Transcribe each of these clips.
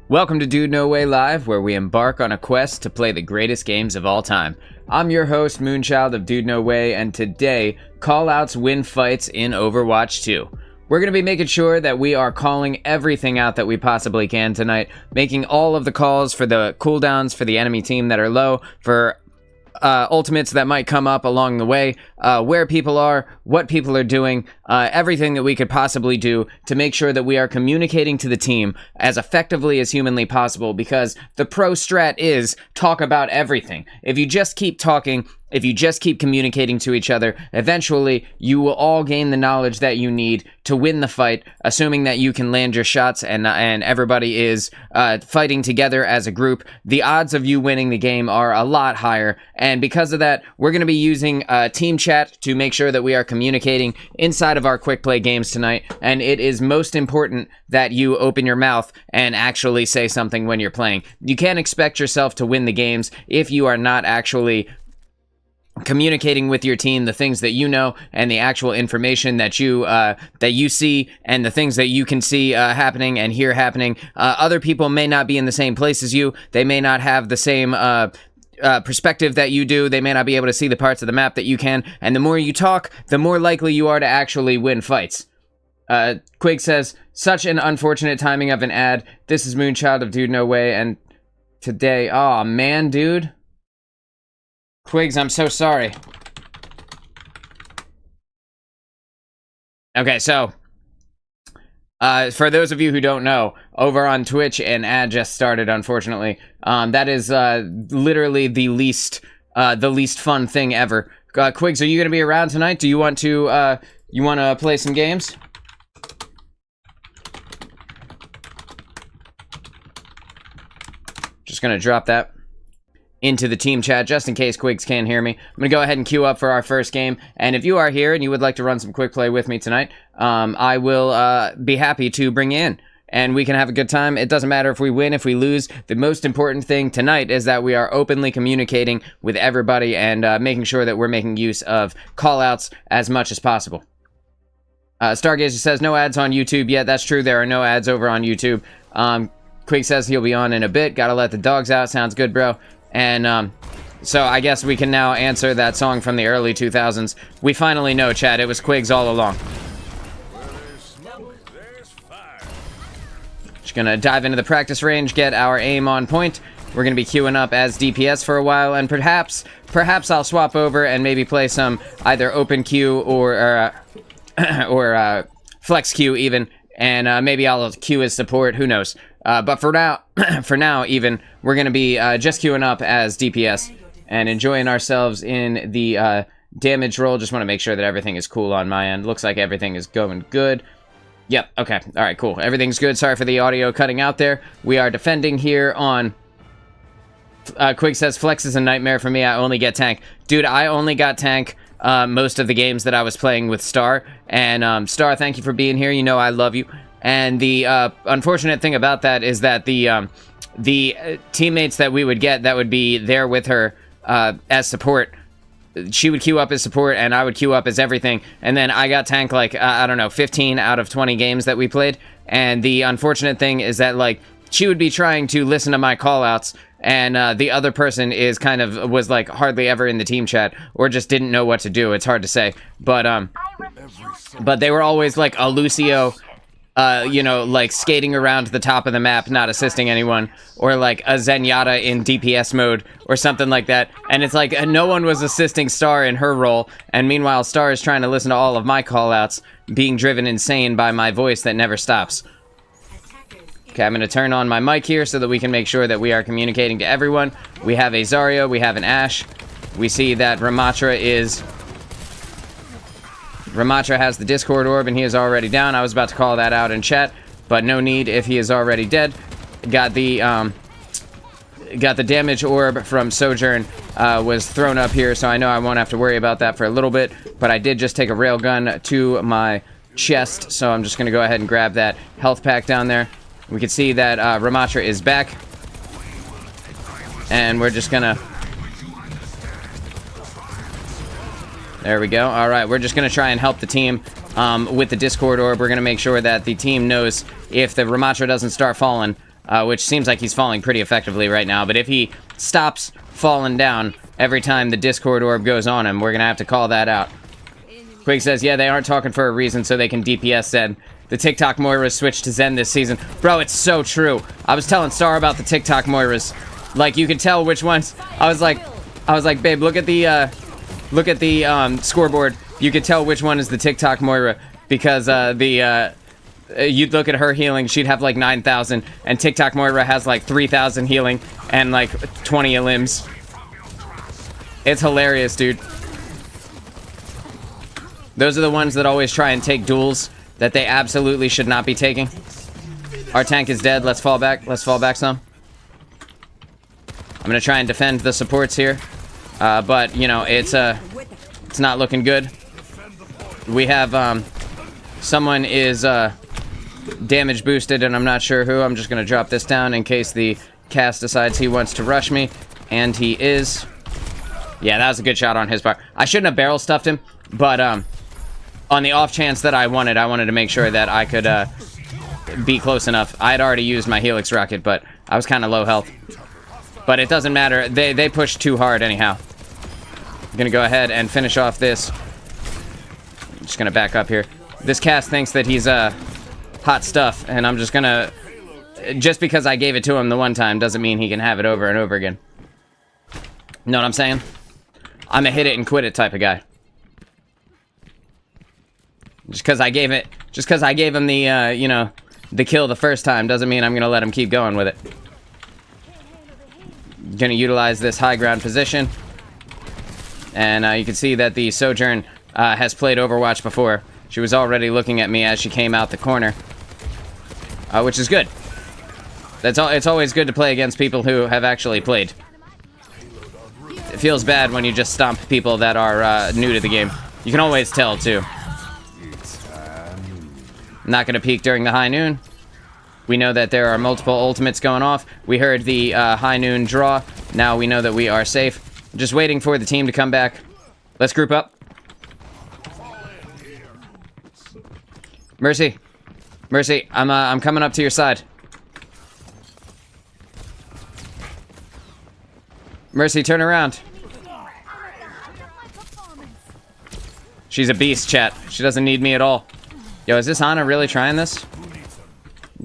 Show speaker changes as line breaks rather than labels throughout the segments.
Welcome to DudeNoWay Live, where we embark on a quest to play the greatest games of all time. I'm your host, Moonchild of DudeNoWay, and today, callouts win fights in Overwatch 2. We're going to be making sure that we are calling everything out that we possibly can tonight, making all of the calls for the cooldowns for the enemy team that are low, for ultimates that might come up along the way, where people are, what people are doing, everything that we could possibly do to make sure that we are communicating to the team as effectively as humanly possible, because the pro strat is talk about everything. If you just keep talking, if you just keep communicating to each other, eventually you will all gain the knowledge that you need to win the fight, assuming that you can land your shots and everybody is fighting together as a group. The odds of you winning the game are a lot higher, and because of that, we're going to be using team chat to make sure that we are communicating inside of our quick play games tonight, and it is most important that you open your mouth and actually say something when you're playing. You can't expect yourself to win the games if you are not actually communicating with your team the things that you know and the actual information that you see and the things that you can see happening and hear happening. Other people may not be in the same place as you. They may not have the same perspective that you do. They may not be able to see the parts of the map that you can. And the more you talk, the more likely you are to actually win fights. Quig says, such an unfortunate timing of an ad. This is Moonchild of DudeNoWay, and today, aw man, dude. Quigs, I'm so sorry. Okay, so, for those of you who don't know, over on Twitch, an ad just started, unfortunately. That is literally the least fun thing ever. Quigs, are you going to be around tonight? Do you want to play some games? Just going to drop that into the team chat just in case Quigs can't hear me. I'm going to go ahead and queue up for our first game, and if you are here and you would like to run some quick play with me tonight, I will be happy to bring you in, and we can have a good time. It doesn't matter if we win, if we lose. The most important thing tonight is that we are openly communicating with everybody and making sure that we're making use of callouts as much as possible. Stargazer says, no ads on YouTube yet. That's true, there are no ads over on YouTube. Quig says he'll be on in a bit. Gotta let the dogs out. Sounds good, bro. And, so I guess we can now answer that song from the early 2000s. We finally know, Chad. It was Quigs all along. Just gonna dive into the practice range, get our aim on point. We're gonna be queuing up as DPS for a while, and perhaps I'll swap over and maybe play some either open queue or flex queue even, and maybe I'll queue as support. Who knows? But for now, even, we're going to be just queuing up as DPS and enjoying ourselves in the damage roll. Just want to make sure that everything is cool on my end. Looks like everything is going good. Yep, okay. All right, cool. Everything's good. Sorry for the audio cutting out there. We are defending here on... Quig says, Flex is a nightmare for me. I only get tank. Dude, I only got tank most of the games that I was playing with Star. And Star, thank you for being here. You know I love you. And the unfortunate thing about that is that the teammates that we would get that would be there with her as support, she would queue up as support and I would queue up as everything. And then I got tank like, I don't know, 15 out of 20 games that we played. And the unfortunate thing is that, like, she would be trying to listen to my callouts, and the other person was like hardly ever in the team chat or just didn't know what to do. It's hard to say. But they were always like a Lucio... you know, like skating around the top of the map, not assisting anyone, or like a Zenyatta in DPS mode, or something like that. And it's like, no one was assisting Star in her role, and meanwhile Star is trying to listen to all of my callouts, being driven insane by my voice that never stops. Okay, I'm gonna turn on my mic here so that we can make sure that we are communicating to everyone. We have a Zarya, we have an Ashe. We see that Ramatra has the Discord orb, and he is already down. I was about to call that out in chat, but no need if he is already dead. Got the damage orb from Sojourn, was thrown up here, so I know I won't have to worry about that for a little bit, but I did just take a railgun to my chest, so I'm just going to go ahead and grab that health pack down there. We can see that Ramatra is back, and we're just going to... There we go. All right, we're just going to try and help the team with the Discord orb. We're going to make sure that the team knows if the Ramatra doesn't start falling, which seems like he's falling pretty effectively right now. But if he stops falling down every time the Discord orb goes on him, we're going to have to call that out. Quig says, yeah, they aren't talking for a reason, so they can DPS Zen. The TikTok Moira switched to Zen this season. Bro, it's so true. I was telling Star about the TikTok Moiras. Like, you can tell which ones. I was like, babe, look at the scoreboard. You could tell which one is the TikTok Moira, because you'd look at her healing, she'd have like 9,000, and TikTok Moira has like 3,000 healing and like 20 limbs. It's hilarious, dude. Those are the ones that always try and take duels that they absolutely should not be taking. Our tank is dead. Let's fall back. Let's fall back some. I'm gonna try and defend the supports here, but you know it's not looking good. We have someone is damage boosted, and I'm not sure who. I'm just gonna drop this down in case the cast decides he wants to rush me, and he is. Yeah, that was a good shot on his part. I shouldn't have barrel stuffed him, but on the off chance that I wanted to make sure that I could be close enough. I had already used my Helix rocket, but I was kind of low health. But it doesn't matter. They pushed too hard anyhow. I'm gonna go ahead and finish off this. I'm just gonna back up here. This cast thinks that he's hot stuff, and I'm just gonna... Just because I gave it to him the one time doesn't mean he can have it over and over again. Know what I'm saying? I'm a hit it and quit it type of guy. Just because I gave him the, you know, the kill the first time doesn't mean I'm going to let him keep going with it. Going to utilize this high ground position. And you can see that the Sojourn has played Overwatch before. She was already looking at me as she came out the corner. Which is good. It's always good to play against people who have actually played. It feels bad when you just stomp people that are new to the game. You can always tell, too. Not going to peek during the high noon. We know that there are multiple ultimates going off. We heard the high noon draw. Now we know that we are safe. Just waiting for the team to come back. Let's group up. Mercy. Mercy, I'm coming up to your side. Mercy, turn around. She's a beast, chat. She doesn't need me at all. Yo, is this Ana really trying this?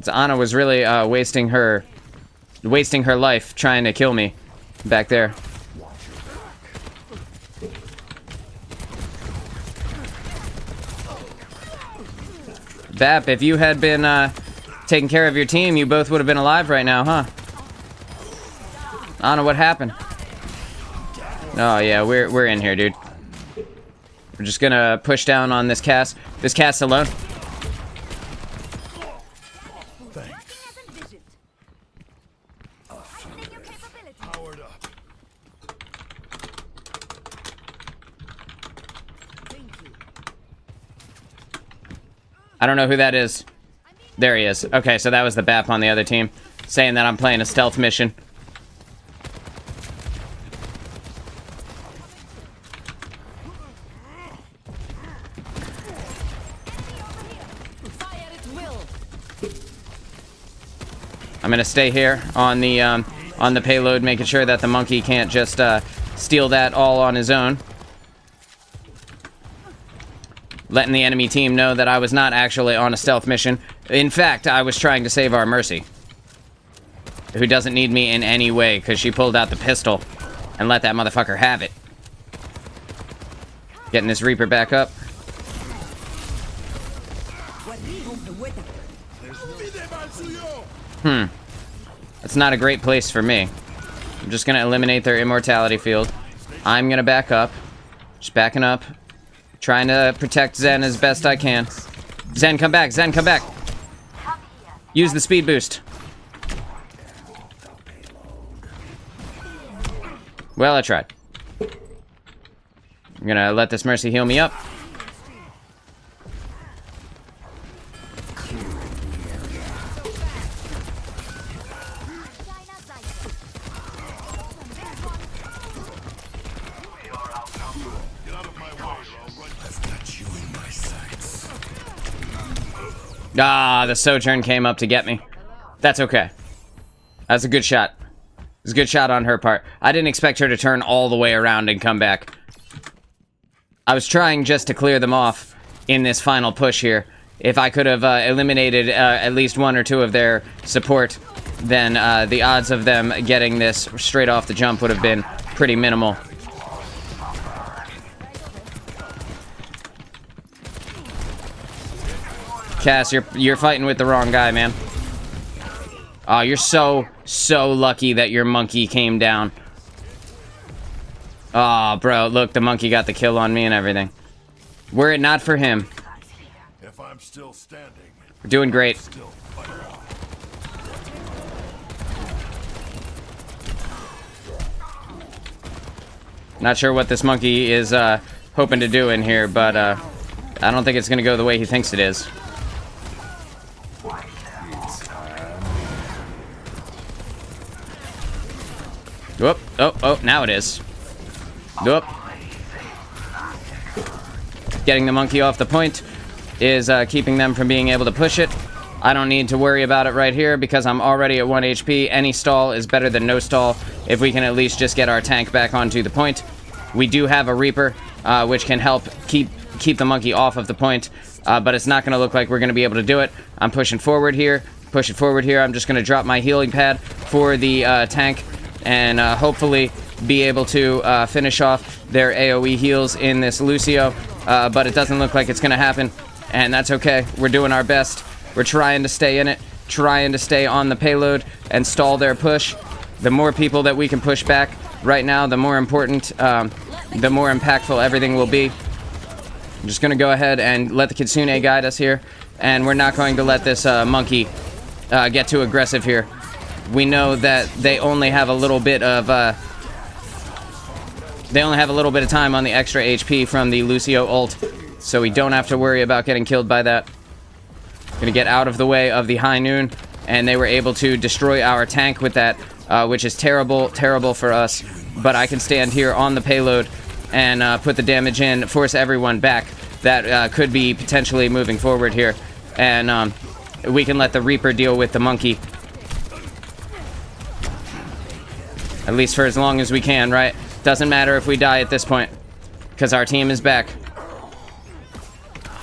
Ana was really wasting her life trying to kill me back there. Bap, if you had been taking care of your team, you both would have been alive right now, huh? Ana, what happened? Oh yeah, we're in here, dude. We're just gonna push down on this cast. This cast alone. I don't know who that is. There he is. Okay, so that was the BAP on the other team, saying that I'm playing a stealth mission. I'm gonna stay here on the payload, making sure that the monkey can't just steal that all on his own. Letting the enemy team know that I was not actually on a stealth mission. In fact, I was trying to save our Mercy, who doesn't need me in any way because she pulled out the pistol and let that motherfucker have it. Getting this Reaper back up. That's not a great place for me. I'm just gonna eliminate their immortality field. I'm gonna back up. Just backing up. Trying to protect Zen as best I can. Zen, come back. Zen, come back. Use the speed boost. Well, I tried. I'm gonna let this Mercy heal me up. Ah, the Sojourn came up to get me. That's okay. That's a good shot. It's a good shot on her part. I didn't expect her to turn all the way around and come back. I was trying just to clear them off in this final push here. If I could have eliminated at least one or two of their support, then the odds of them getting this straight off the jump would have been pretty minimal. Cass, you're fighting with the wrong guy, man. Oh, you're so lucky that your monkey came down. Oh, bro, look, the monkey got the kill on me and everything. Were it not for him.
If I'm still standing,
we're doing great. Not sure what this monkey is hoping to do in here, but I don't think it's going to go the way he thinks it is. Whoop. Oh, now it is. Whoop. Getting the monkey off the point is keeping them from being able to push it. I don't need to worry about it right here because I'm already at 1 HP. Any stall is better than no stall if we can at least just get our tank back onto the point. We do have a Reaper, which can help keep the monkey off of the point, but it's not going to look like we're going to be able to do it. I'm pushing forward here. I'm just going to drop my healing pad for the tank and hopefully be able to finish off their AoE heals in this Lucio, but it doesn't look like it's going to happen, and that's okay. We're doing our best. We're trying to stay in it, trying to stay on the payload and stall their push. The more people that we can push back right now, the more important, the more impactful everything will be. I'm just going to go ahead and let the Kitsune guide us here, and we're not going to let this monkey get too aggressive here. We know that they only have a little bit of time on the extra HP from the Lucio ult, so we don't have to worry about getting killed by that. Gonna get out of the way of the High Noon, and they were able to destroy our tank with that, which is terrible for us. But I can stand here on the payload and put the damage in, force everyone back that could be potentially moving forward here, and we can let the Reaper deal with the monkey. At least for as long as we can, right? Doesn't matter if we die at this point, because our team is back.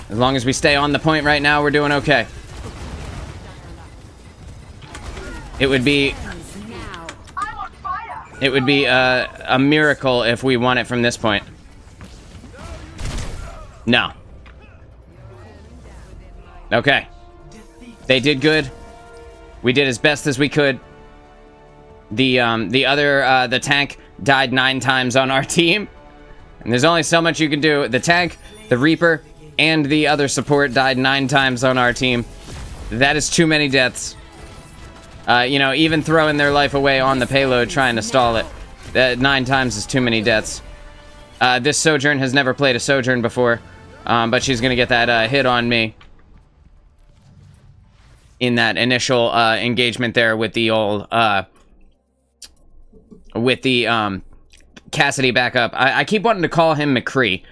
As long as we stay on the point right now, we're doing okay. It would be a miracle if we won it from this point. No. Okay. They did good. We did as best as we could. The tank died 9 times on our team, and there's only so much you can do. The tank, the Reaper, and the other support died 9 times on our team. That is too many deaths. You know, even throwing their life away on the payload trying to stall it, that 9 times is too many deaths. This Sojourn has never played a Sojourn before, but she's gonna get that hit on me in that initial engagement there with the old Cassidy backup. I keep wanting to call him McCree,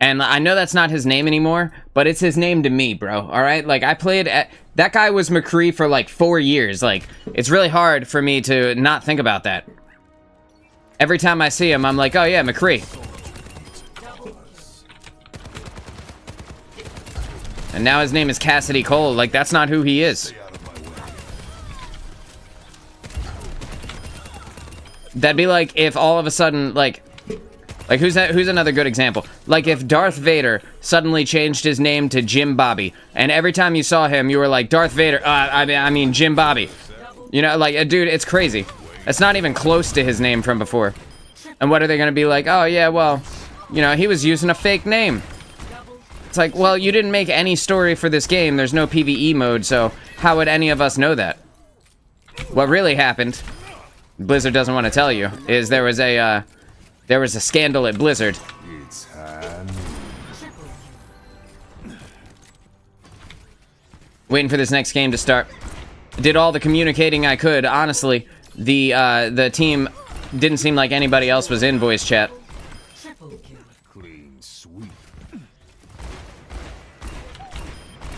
and I know that's not his name anymore, but it's his name to me, bro. All right, like I played at that guy was McCree for like 4 years. Like it's really hard for me to not think about that. Every time I see him, I'm like, oh yeah, McCree. And now his name is Cassidy Cole. Like that's not who he is. That'd be like if all of a sudden, like who's another good example? Like if Darth Vader suddenly changed his name to Jim Bobby, and every time you saw him, you were like, Darth Vader, I mean Jim Bobby. You know, like, dude, it's crazy. That's not even close to his name from before. And what are they gonna be like? Oh yeah, well, you know, he was using a fake name. It's like, well, you didn't make any story for this game. There's no PvE mode, so how would any of us know that? What really happened, Blizzard doesn't want to tell you, is there was a scandal at Blizzard. Waiting for this next game to start. Did all the communicating I could. Honestly, the team didn't seem like anybody else was in voice chat.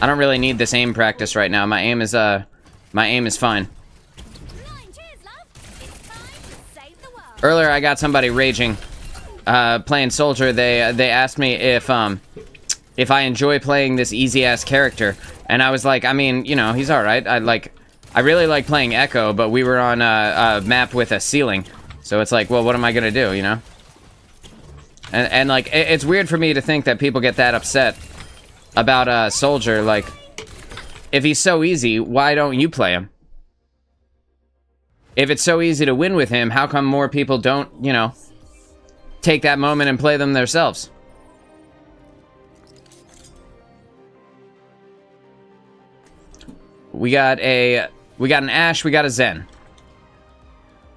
I don't really need this aim practice right now. My aim is fine. Earlier, I got somebody raging, playing Soldier. They asked me if I enjoy playing this easy-ass character, and I was like, I mean, you know, he's alright. I really like playing Echo, but we were on a map with a ceiling, so it's like, well, what am I gonna do, you know? And like, it's weird for me to think that people get that upset about Soldier. Like, if he's so easy, why don't you play him? If it's so easy to win with him, how come more people don't, you know, take that moment and play them themselves? We got an Ashe, we got a Zen.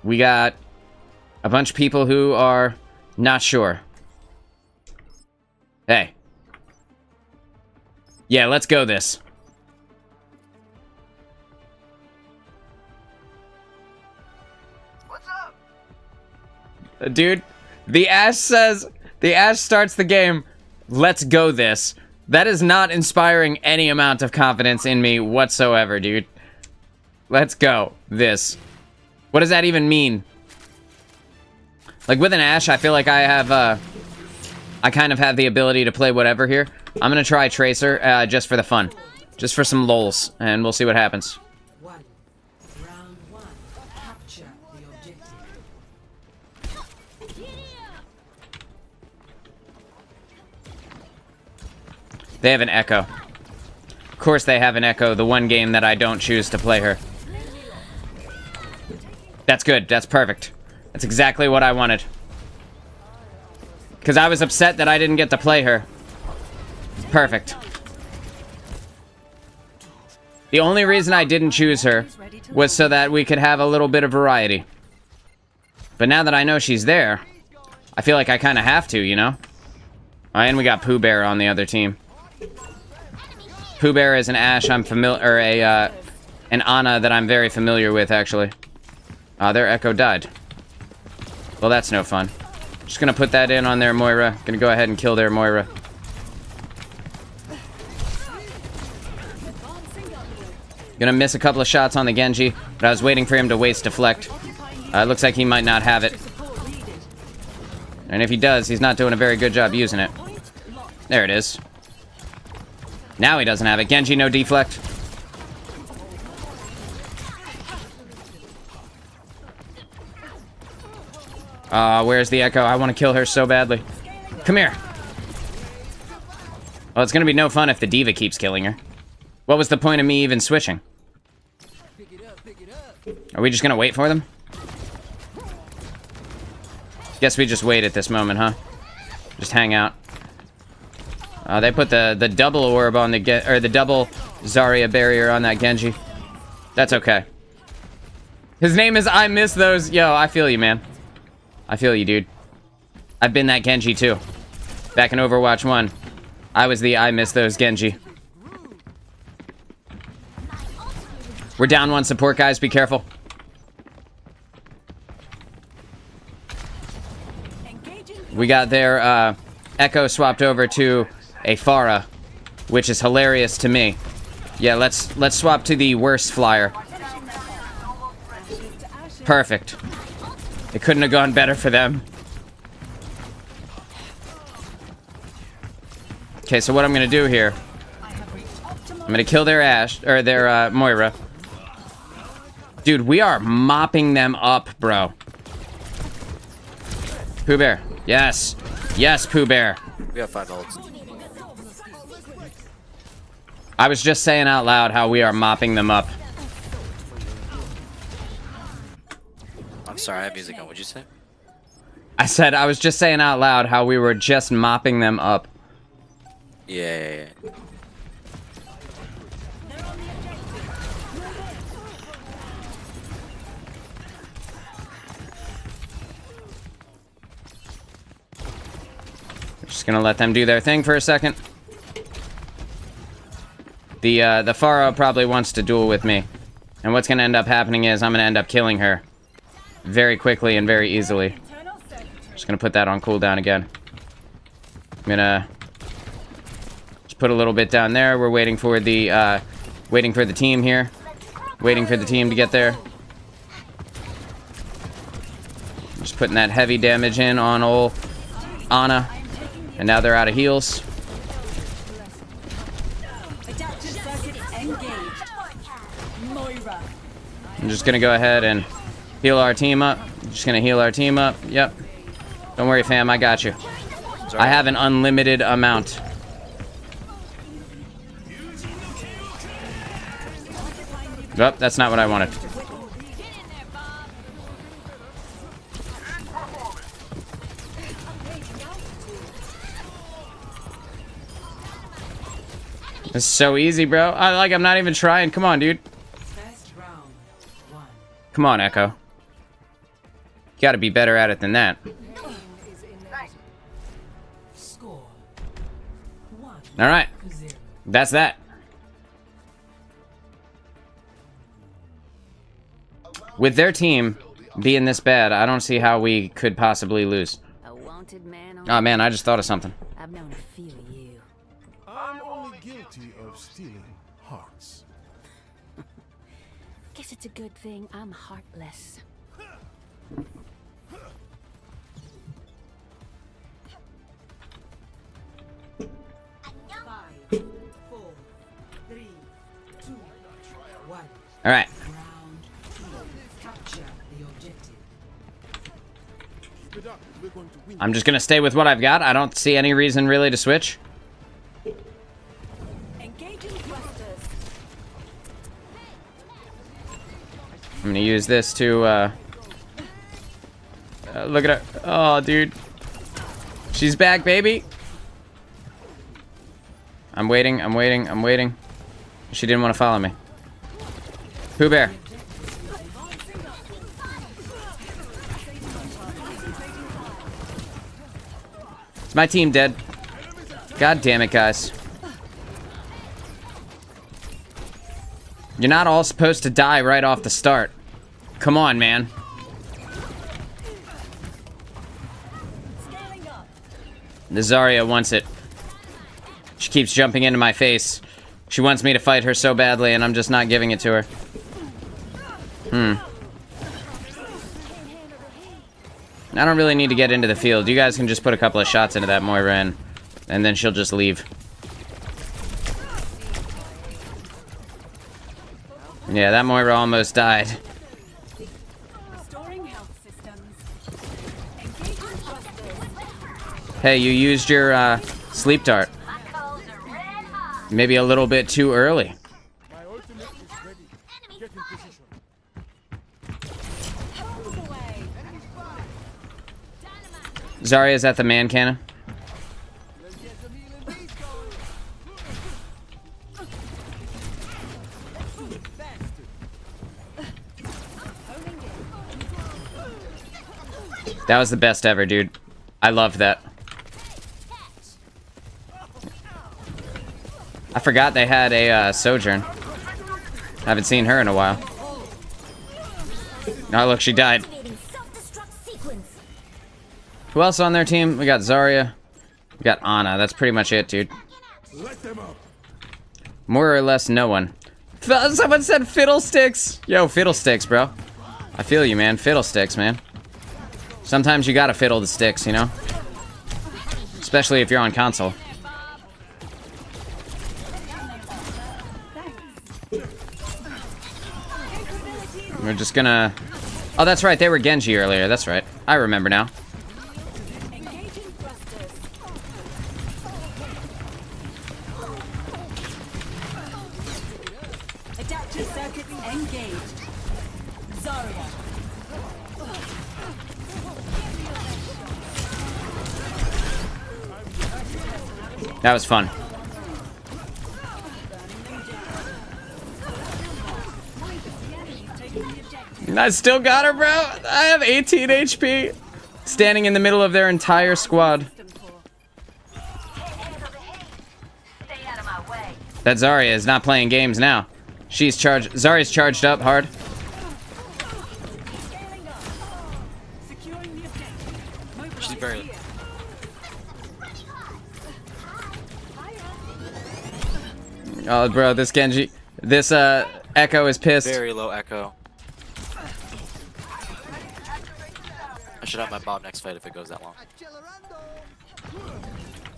We got a bunch of people who are not sure. Hey. Yeah, let's go this. Dude, the Ashe starts the game, let's go this. That is not inspiring any amount of confidence in me whatsoever, dude. Let's go this. What does that even mean? Like, with an Ashe, I feel like I have, I kind of have the ability to play whatever here. I'm gonna try Tracer, just for the fun. Just for some lols, and we'll see what happens.
Round 1. Capture the objective.
They have an Echo. Of course they have an Echo, the one game that I don't choose to play her. That's good. That's perfect. That's exactly what I wanted. Because I was upset that I didn't get to play her. Perfect. The only reason I didn't choose her was so that we could have a little bit of variety. But now that I know she's there, I feel like I kind of have to, you know? And we got Pooh Bear on the other team. Pooh Bear is an Ashe I'm familiar, or an Ana that I'm very familiar with, actually. Their Echo died. Well, that's no fun. Just gonna put that in on their Moira. Gonna go ahead and kill their Moira. Gonna miss a couple of shots on the Genji, but I was waiting for him to waste deflect. It looks like he might not have it. And if he does, he's not doing a very good job using it. There it is. Now he doesn't have it. Genji, no deflect. Where's the Echo? I want to kill her so badly. Come here. Well, it's gonna be no fun if the D.Va keeps killing her. What was the point of me even switching? Are we just gonna wait for them? Guess we just wait at this moment, huh? Just hang out. They put the double orb on the the double Zarya barrier on that Genji. That's okay. His name is I Miss Those. Yo, I feel you, man. I feel you, dude. I've been that Genji too. Back in Overwatch 1, I was the I Miss Those Genji. We're down one support, guys. Be careful. We got their Echo swapped over to a Pharah, which is hilarious to me. Yeah, let's swap to the worst flyer. Perfect. It couldn't have gone better for them. Okay, so what I'm gonna do here, I'm gonna kill their Ashe, or their Moira. Dude, we are mopping them up, bro. Pooh Bear. Yes. Yes, Pooh Bear.
We have 5 ults.
I was just saying out loud how we are mopping them up.
I'm sorry, I have music on. What'd you say?
I said I was just saying out loud how we were just mopping them up.
Yeah.
Just gonna let them do their thing for a second. The Pharah probably wants to duel with me. And what's gonna end up happening is I'm gonna end up killing her. Very quickly and very easily. Just gonna put that on cooldown again. I'm gonna just put a little bit down there. We're waiting for the team here. Waiting for the team to get there. Just putting that heavy damage in on old Ana. And now they're out of heals. I'm just gonna go ahead and heal our team up. Just gonna heal our team up. Yep. Don't worry, fam. I got you. I have an unlimited amount. Oh, that's not what I wanted. It's so easy, bro. I'm not even trying. Come on, dude. Come on, Echo. You gotta be better at it than that. Alright. That's that. With their team being this bad, I don't see how we could possibly lose. Oh man, I just thought of something.
I've known a few of you.
I'm only guilty of stealing hearts.
Guess it's a good thing I'm heartless.
All right. I'm just gonna stay with what I've got. I don't see any reason really to switch. I'm gonna use this to look at her. Oh, dude. She's back, baby. I'm waiting. She didn't want to follow me. Pooh Bear. Is my team dead? God damn it, guys. You're not all supposed to die right off the start. Come on, man. The Zarya wants it. She keeps jumping into my face. She wants me to fight her so badly, and I'm just not giving it to her. I don't really need to get into the field. You guys can just put a couple of shots into that Moira, and then she'll just leave. Yeah, that Moira almost died. Hey, you used your sleep dart. Maybe a little bit too early. Zarya's at the man cannon. That was the best ever, dude. I loved that. I forgot they had a Sojourn. Haven't seen her in a while. Oh, look, she died. Who else on their team? We got Zarya. We got Ana. That's pretty much it, dude. More or less no one. Someone said fiddlesticks. Yo, fiddlesticks, bro. I feel you, man. Fiddlesticks, man. Sometimes you gotta fiddle the sticks, you know? Especially if you're on console. We're just gonna... Oh, that's right. They were Genji earlier. That's right. I remember now.
Adaptive circuits engaged. Zarya.
That was fun. I still got her, bro. I have 18 HP. Standing in the middle of their entire squad. That Zarya is not playing games now. She's charged. Zarya's charged up hard.
She's very...
Oh, bro, this Genji... This, Echo is pissed.
Very low Echo. should have my bot next fight if it goes that long.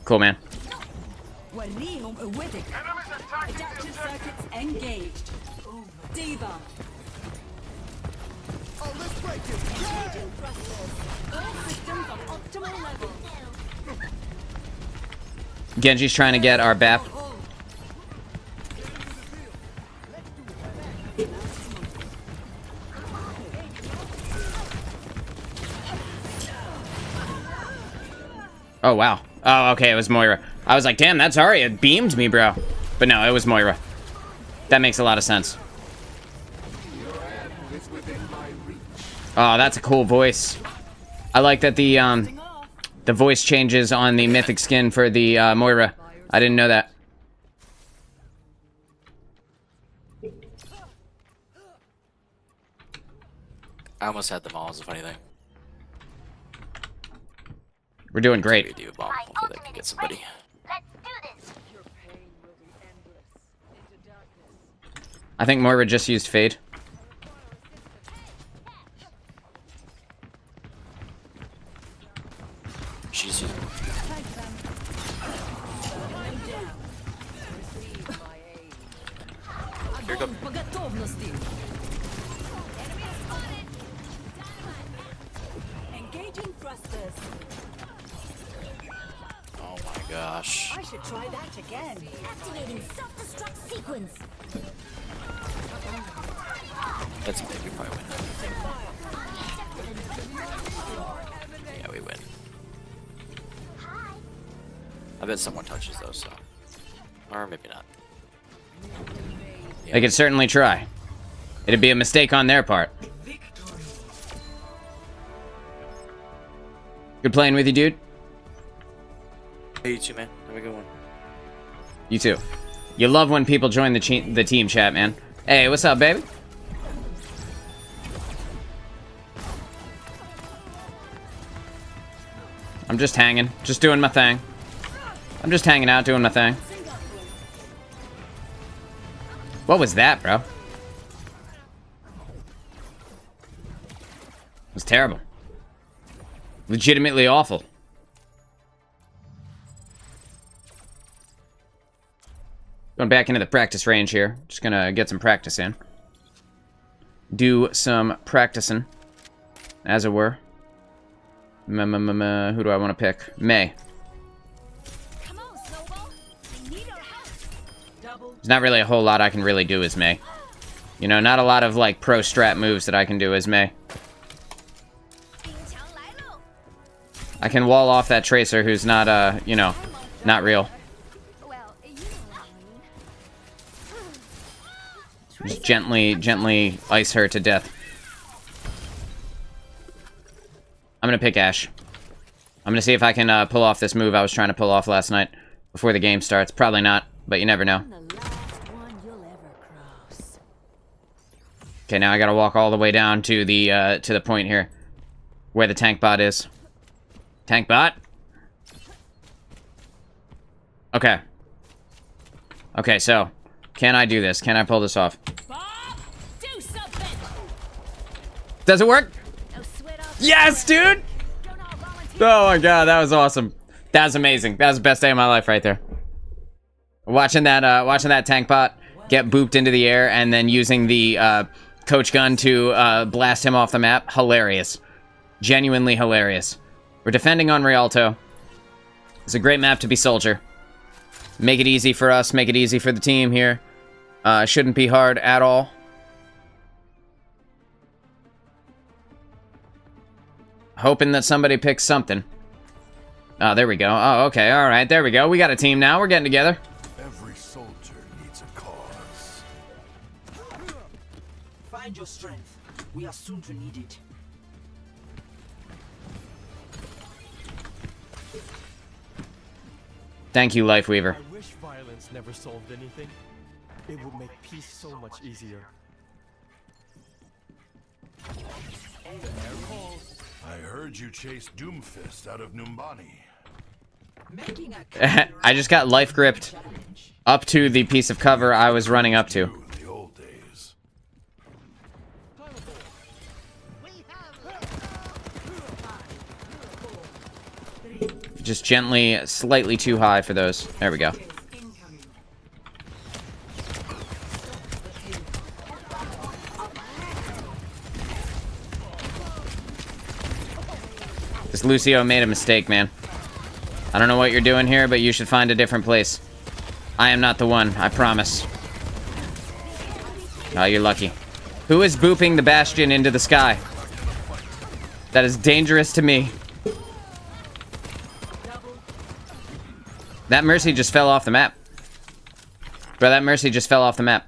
Cool, man.
وريهم قوتك. Adaptive circuits engaged. Diva. Engaging thrusters. All systems on optimal level.
Genji's trying to get our BAP. Oh, wow. Oh, okay, it was Moira. I was like, damn, that's Arya. It beamed me, bro. But no, it was Moira. That makes a lot of sense. Oh, that's a cool voice. I like that the voice changes on the mythic skin for the Moira. I didn't know that.
I almost had them all as a funny thing.
We're doing great.
Maybe do a bomb. Hopefully they can get somebody.
I think Moira just used Fade.
She's here go.
Engaging thrusters.
Oh my gosh.
I should try that again. Activating self-destruct sequence.
That's a big. We probably win. Yeah, we win. I bet someone touches those, so. Or maybe not.
They could certainly try. It'd be a mistake on their part. Good playing with you, dude.
Hey, you too, man. Have a good one.
You too. You love when people join the team chat, man. Hey, what's up, baby? I'm just hanging. Just doing my thing. I'm just hanging out, doing my thing. What was that, bro? It was terrible. Legitimately awful. Going back into the practice range here. Just gonna get some practice in. Do some practicing, as it were. Who do I want to pick? Mei.
Come on, Snowball. We need our help.
There's not really a whole lot I can really do as Mei. You know, not a lot of, like, pro strat moves that I can do as Mei. I can wall off that Tracer who's not, you know, not real.
Well, you know what I mean.
Just gently ice her to death. I'm gonna pick Ashe. I'm gonna see if I can pull off this move I was trying to pull off last night before the game starts. Probably not, but you never know.
The last one you'll ever cross.
Okay, now I gotta walk all the way down to the point here, where the tank bot is. Tank bot. Okay. Okay, so can I do this? Can I pull this off?
Bob, do something.
Does it work?
No sweat off.
Yes, dude!
Don't all volunteer.
Oh my god, that was awesome. That was amazing. That was the best day of my life right there. Watching that tank bot get booped into the air and then using the coach gun to blast him off the map. Hilarious. Genuinely hilarious. We're defending on Rialto. It's a great map to be soldier. Make it easy for us, make it easy for the team here. Shouldn't be hard at all. Hoping that somebody picks something. Oh, there we go. Oh, okay, alright, there we go. We got a team now, we're getting together.
Every soldier needs a cause.
Find your strength. We are soon to need it.
Thank you, Lifeweaver.
I wish violence never solved anything. It would make peace so much easier. I heard you chased Doomfist out of Numbani.
Making a
I just got life gripped up to the piece of cover I was running up to.
In the old days.
Just gently, slightly too high for those. There we go. This Lucio made a mistake, man. I don't know what you're doing here, but you should find a different place. I am not the one, I promise. Oh, you're lucky. Who is booping the Bastion into the sky? That is dangerous to me. That Mercy just fell off the map. Bro, that Mercy just fell off the map.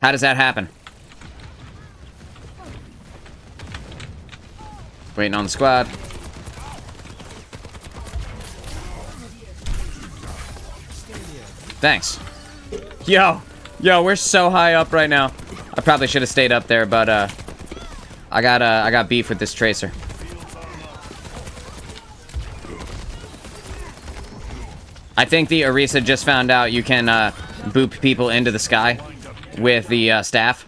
How does that happen? Waiting on the squad. Thanks. Yo, we're so high up right now. I probably should have stayed up there, but I got beef with this Tracer. I think the Orisa just found out you can boop people into the sky with the staff,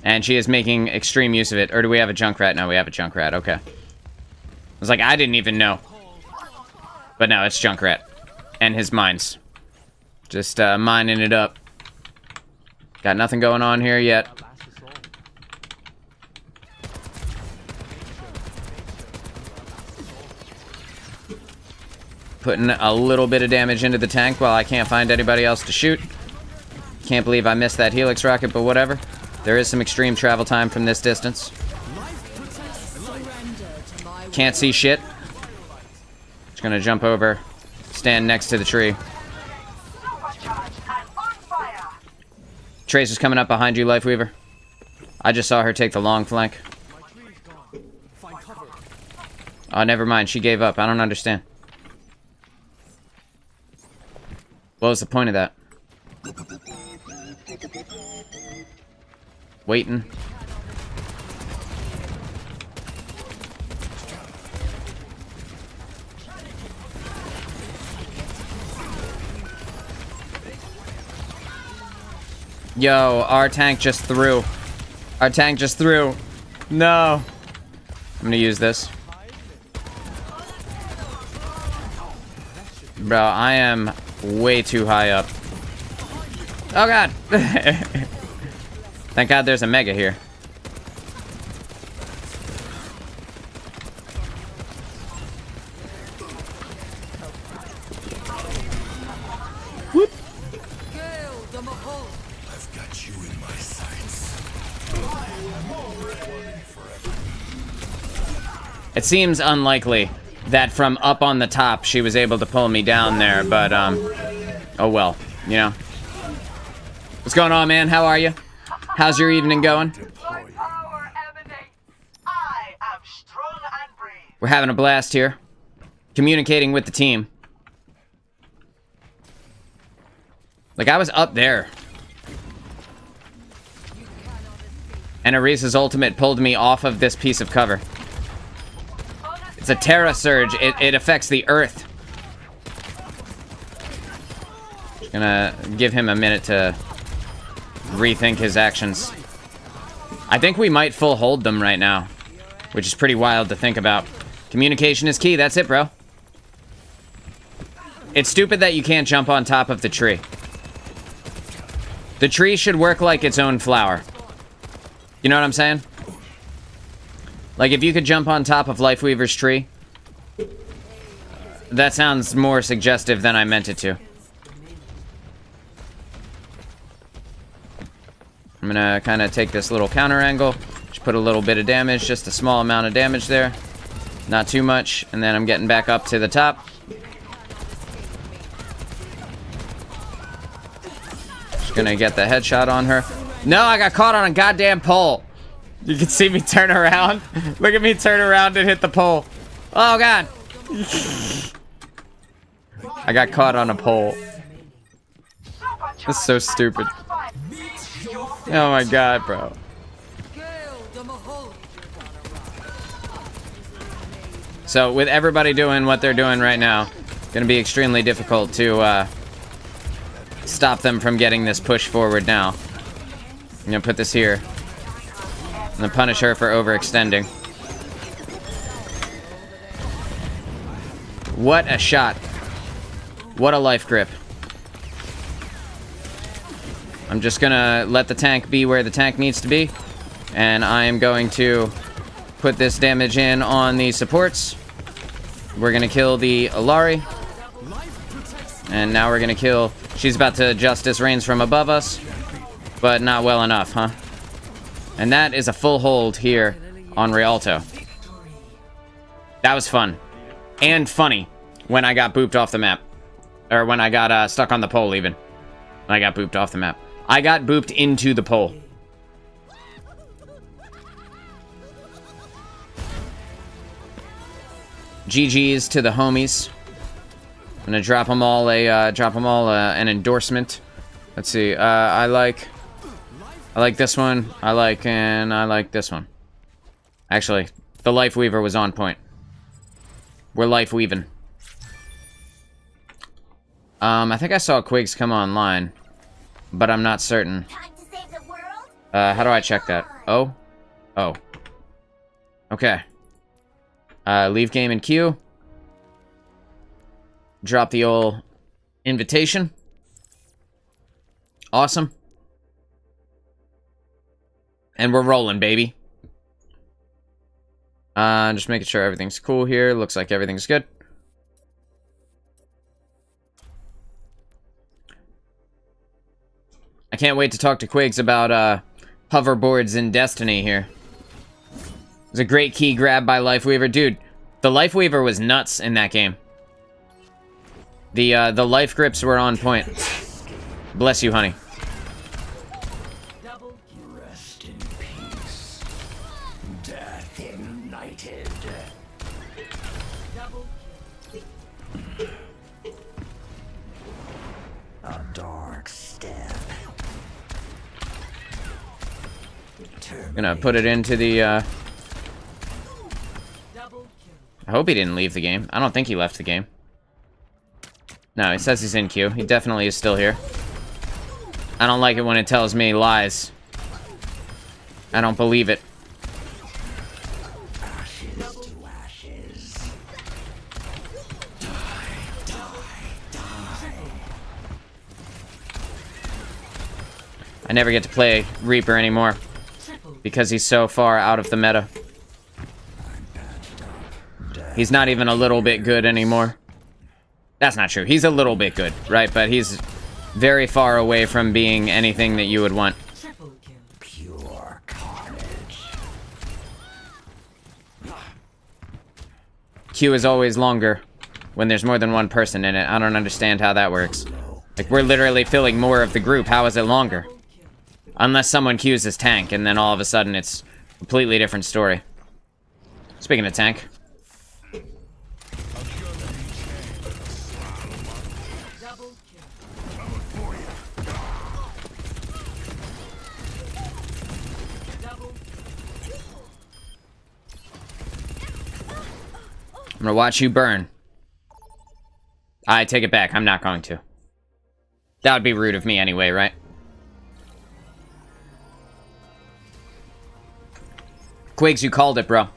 and she is making extreme use of it. Or do we have a Junkrat? No, we have a Junkrat. Okay. I was like, I didn't even know. But no, it's Junkrat and his mines. Just mining it up. Got nothing going on here yet. Putting a little bit of damage into the tank while I can't find anybody else to shoot. Can't believe I missed that Helix rocket, but whatever. There is some extreme travel time from this distance. Can't see shit. Just gonna jump over, stand next to the tree. Tracer's coming up behind you, Lifeweaver. I just saw her take the long flank. Oh, never mind. She gave up. I don't understand. What was the point of that? Waiting. Yo, our tank just threw. Our tank just threw. No. I'm gonna use this. Bro, I am way too high up. Oh god. Thank god there's a Mega here. Whoop.
I've got you in my sights.
It seems unlikely that from up on the top she was able to pull me down there, but oh well, you know. What's going on, man? How are you? How's your evening going? We're having a blast here. Communicating with the team. Like, I was up there. And Orisa's ultimate pulled me off of this piece of cover. It's a Terra Surge. It affects the Earth. Just gonna give him a minute to rethink his actions. I think we might full hold them right now, which is pretty wild to think about. Communication is key. That's it, bro. It's stupid that you can't jump on top of the tree. The tree should work like its own flower. You know what I'm saying? Like, if you could jump on top of Lifeweaver's tree. That sounds more suggestive than I meant it to. I'm gonna kind of take this little counter angle. Just put a little bit of damage, just a small amount of damage there. Not too much. And then I'm getting back up to the top. Just gonna get the headshot on her. No, I got caught on a goddamn pole. You can see me turn around. Look at me turn around and hit the pole. Oh, God. I got caught on a pole. That's so stupid. Oh, my God, bro. So, with everybody doing what they're doing right now, gonna be extremely difficult to stop them from getting this push forward now. I'm gonna put this here. I'm gonna punish her for overextending. What a shot. What a life grip. I'm just gonna let the tank be where the tank needs to be. And I am going to put this damage in on the supports. We're gonna kill the Alari. And now we're gonna kill... She's about to Justice Reigns from above us. But not well enough, huh? And that is a full hold here on Rialto. That was fun. And funny when I got booped off the map. Or when I got stuck on the pole, even. When I got booped off the map. I got booped into the pole. GG's to the homies. I'm gonna drop them all an endorsement. Let's see. I like this one. I like this one. Actually, the Life Weaver was on point. We're life weaving. I think I saw Quigs come online, but I'm not certain.
Time to save the world?
How do I check that? Oh. Okay. Leave game in queue. Drop the old invitation. Awesome. And we're rolling, baby. Just making sure everything's cool here. Looks like everything's good. I can't wait to talk to Quigs about hoverboards in Destiny here. It was a great key grab by Lifeweaver. Dude, the Lifeweaver was nuts in that game. The life grips were on point. Bless you, honey.
Rest in peace. Death ignited. A dark step.
Gonna put it into the, I hope he didn't leave the game. I don't think he left the game. No, he says he's in queue. He definitely is still here. I don't like it when it tells me lies. I don't believe it.
Ashes to ashes. Die.
I never get to play Reaper anymore because he's so far out of the meta. He's not even a little bit good anymore. That's not true. He's a little bit good, right? But he's very far away from being anything that you would want.
Pure carnage.
Queue is always longer when there's more than one person in it. I don't understand how that works. Like, we're literally filling more of the group. How is it longer? Unless someone queues as tank, and then all of a sudden it's a completely different story. Speaking of tank. I'm gonna watch you burn. I take it back. I'm not going to. That would be rude of me anyway, right? Quigs, you called it, bro.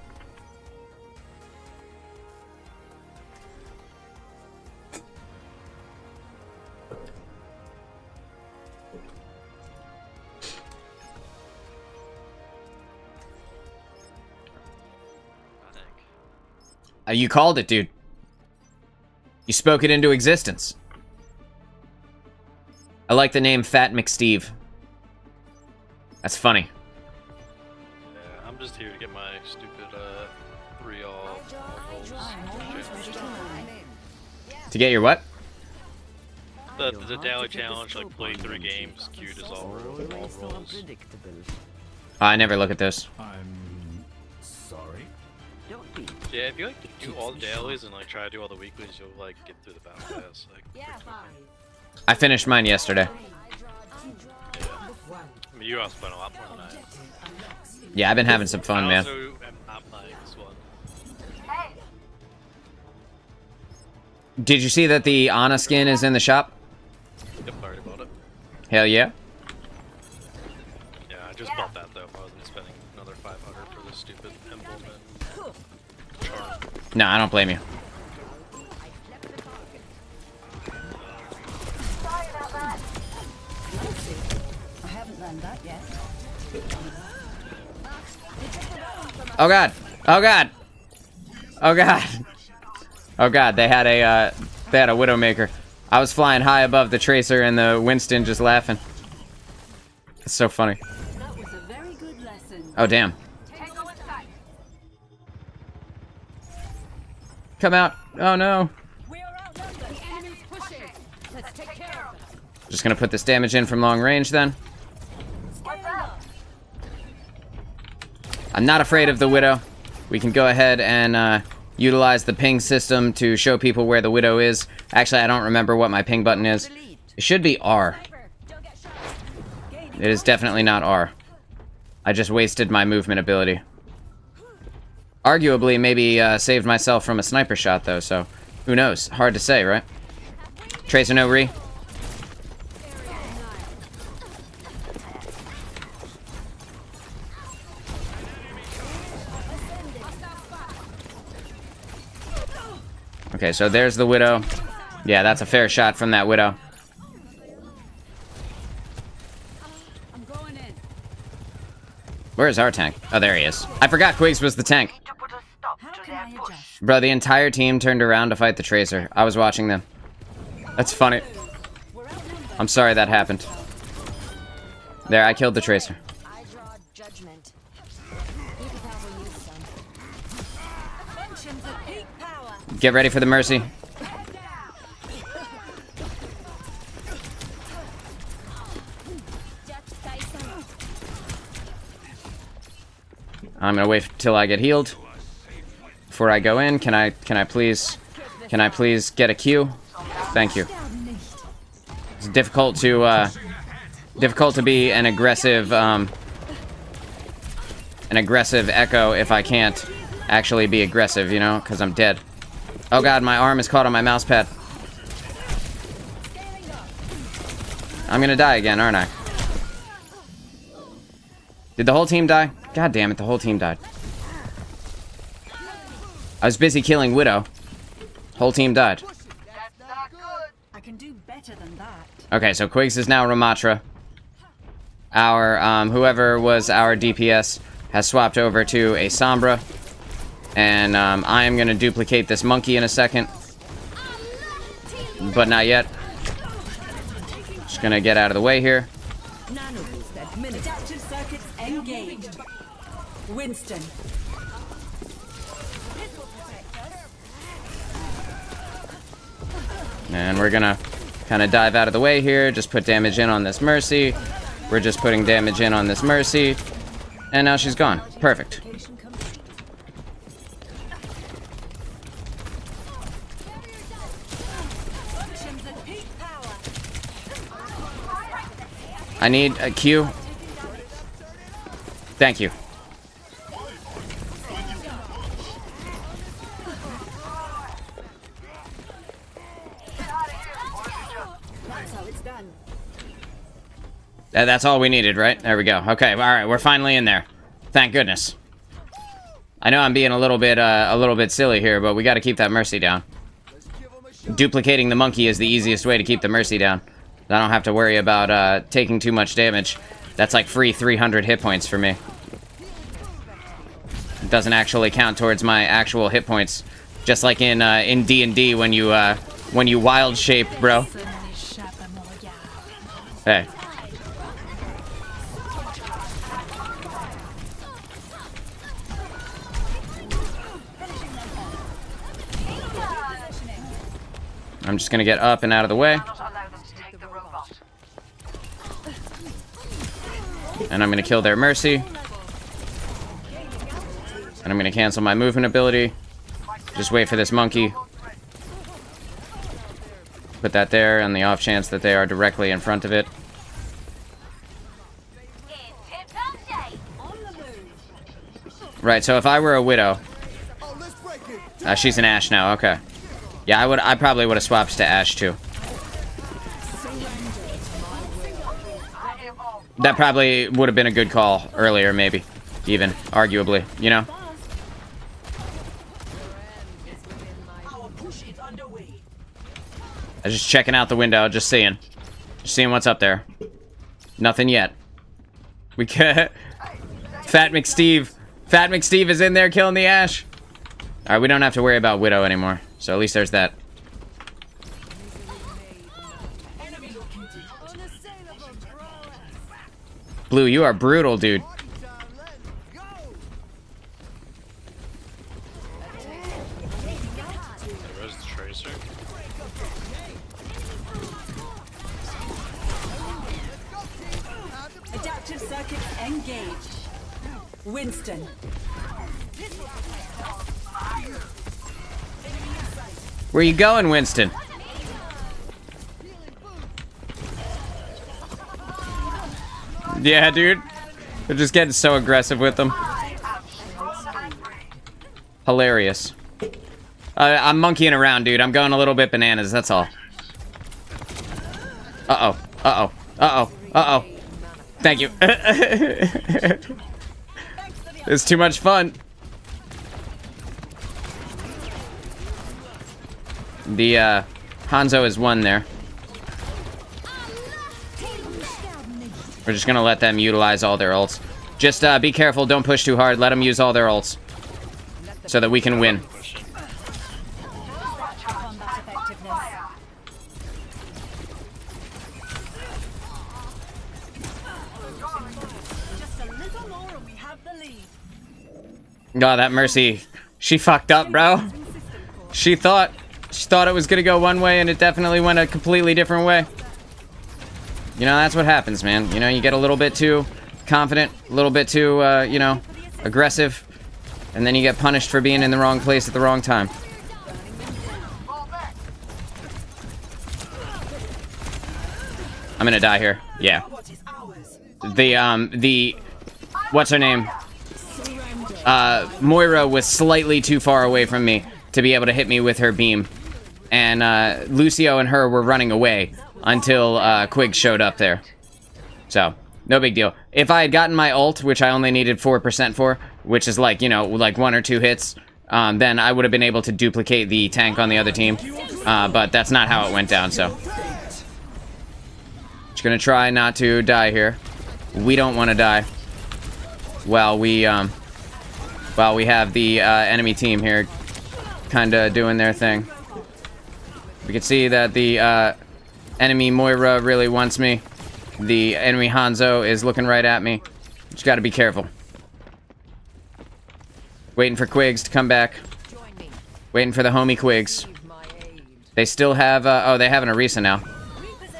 You called it, dude. You spoke it into existence. I like the name Fat McSteve. That's funny.
Yeah, I'm just here to get my stupid 3-all rolls.
To get your what?
The daily challenge, like play 3 games, queued as all rolls.
I never look at this.
I'm sorry.
Yeah, if you like to do all the dailies and like try to do all the weeklies, you'll like get through the battle pass. Like,
I finished mine yesterday.
I mean, you also spent a lot more than I have.
Yeah, I've been having some fun,
I
man.
also am not playing this one.
Did you see that the Ana skin is in the shop?
Yep, I already bought it.
Hell yeah.
Yeah, I just bought that though. I wasn't spending another 500 for this stupid emblem and charm.
No, I don't blame you. Oh god. Oh god. Oh god. Oh god, they had a Widowmaker. I was flying high above the Tracer and the Winston just laughing. It's so funny.
That was a very good lesson.
Oh damn. Come out. Oh no.
We are outnumbered. The enemy's pushing. Let's take care of them.
Just gonna put this damage in from long range then.
Scaling up.
I'm not afraid of the Widow. We can go ahead and utilize the ping system to show people where the Widow is. Actually, I don't remember what my ping button is. It should be R.
Don't get shot.
It is definitely not R. I just wasted my movement ability. Arguably, maybe saved myself from a sniper shot, though, so who knows? Hard to say, right? Tracer no re. Okay, so there's the Widow. Yeah, that's a fair shot from that Widow.
I'm going in.
Where's our tank? Oh, there he is. I forgot Quigs was the tank.
How can I adjust?
Bro, the entire team turned around to fight the Tracer. I was watching them. That's funny.
We're outnumbered.
I'm sorry that happened. There, I killed the Tracer.
I draw judgment. You could probably use some. Functions at peak power.
Get ready for the Mercy. I'm gonna wait till I get healed before I go in. Can I please get a Q? Thank you. It's difficult to be an aggressive Echo if I can't actually be aggressive, you know, because I'm dead. Oh god, my arm is caught on my mouse pad. I'm gonna die again, aren't I? Did the whole team die? God damn it, the whole team died. I was busy killing Widow. Whole team died.
I can do better than that.
Okay, so Quigs is now Ramatra. Our, whoever was our DPS has swapped over to a Sombra. And, I am gonna duplicate this monkey in a second. But not yet. Just gonna get out of the way here.
Adaptive circuits engaged. Winston.
And we're gonna kind of dive out of the way here. Just put damage in on this Mercy. We're just putting damage in on this Mercy. And now she's gone. Perfect.
Functions at peak power.
I need a Q. Thank you.
That's how it's done.
That's all we needed, right? There we go. Okay, all right, we're finally in there. Thank goodness. I know I'm being a little bit silly here, but we got to keep that Mercy down. Duplicating the monkey is the easiest way to keep the Mercy down. I don't have to worry about taking too much damage. That's like free 300 hit points for me. It doesn't actually count towards my actual hit points, just like in D&D when you wild shape, bro. Hey. I'm just gonna get up and out of the way. And I'm gonna kill their Mercy. And I'm gonna cancel my movement ability. Just wait for this monkey. Put that there on the off chance that they are directly in front of it. Right, so if I were a Widow... she's an Ashe now, okay. Yeah, I probably would have swapped to Ashe too. That probably would have been a good call earlier, maybe. Even, arguably, you know? I was just checking out the window, just seeing. Just seeing what's up there. Nothing yet. We can Fat McSteve. Fat McSteve is in there killing the Ashe. Alright, we don't have to worry about Widow anymore. So at least there's that. Blue, you are brutal, dude.
Where's the Tracer?
Adaptive circuits engaged. Winston.
Where you going, Winston? Yeah, dude. They're just getting so aggressive with them. Hilarious. I'm monkeying around, dude. I'm going a little bit bananas, that's all. Uh-oh. Uh-oh. Uh-oh. Uh-oh. Thank you. It's too much fun. The, Hanzo is one there. We're just gonna let them utilize all their ults. Just, be careful, don't push too hard. Let them use all their ults. So that we can win. Oh, that Mercy. She fucked up, bro. She thought it was gonna go one way and it definitely went a completely different way. You know, that's what happens, man. You know, you get a little bit too confident, a little bit too, you know, aggressive, and then you get punished for being in the wrong place at the wrong time. I'm gonna die here. Yeah. The what's her name? Moira was slightly too far away from me to be able to hit me with her beam. And, Lucio and her were running away until, Quig showed up there. So, no big deal. If I had gotten my ult, which I only needed 4% for, which is like, you know, like 1 or 2 hits, then I would have been able to duplicate the tank on the other team. But that's not how it went down, so. Just gonna try not to die here. We don't want to die. While we have the, enemy team here kinda doing their thing. We can see that the, enemy Moira really wants me. The enemy Hanzo is looking right at me. Just gotta be careful. Waiting for Quigs to come back. Waiting for the homie Quigs. They still have, oh, they have an Orisa now.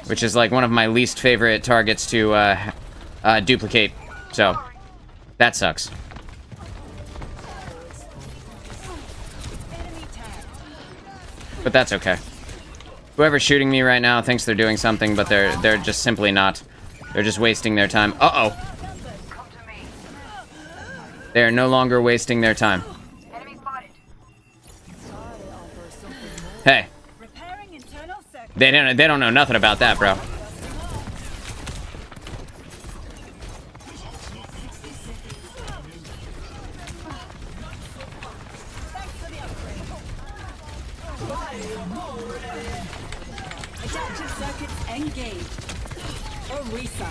Which is like one of my least favorite targets to, duplicate. So, that sucks. But that's okay. Whoever's shooting me right now thinks they're doing something, but they're just simply not. They're just wasting their time. Uh-oh. They're no longer wasting their time. Hey. They don't know nothing about that, bro.
Adaptive circuits engaged. Orisa.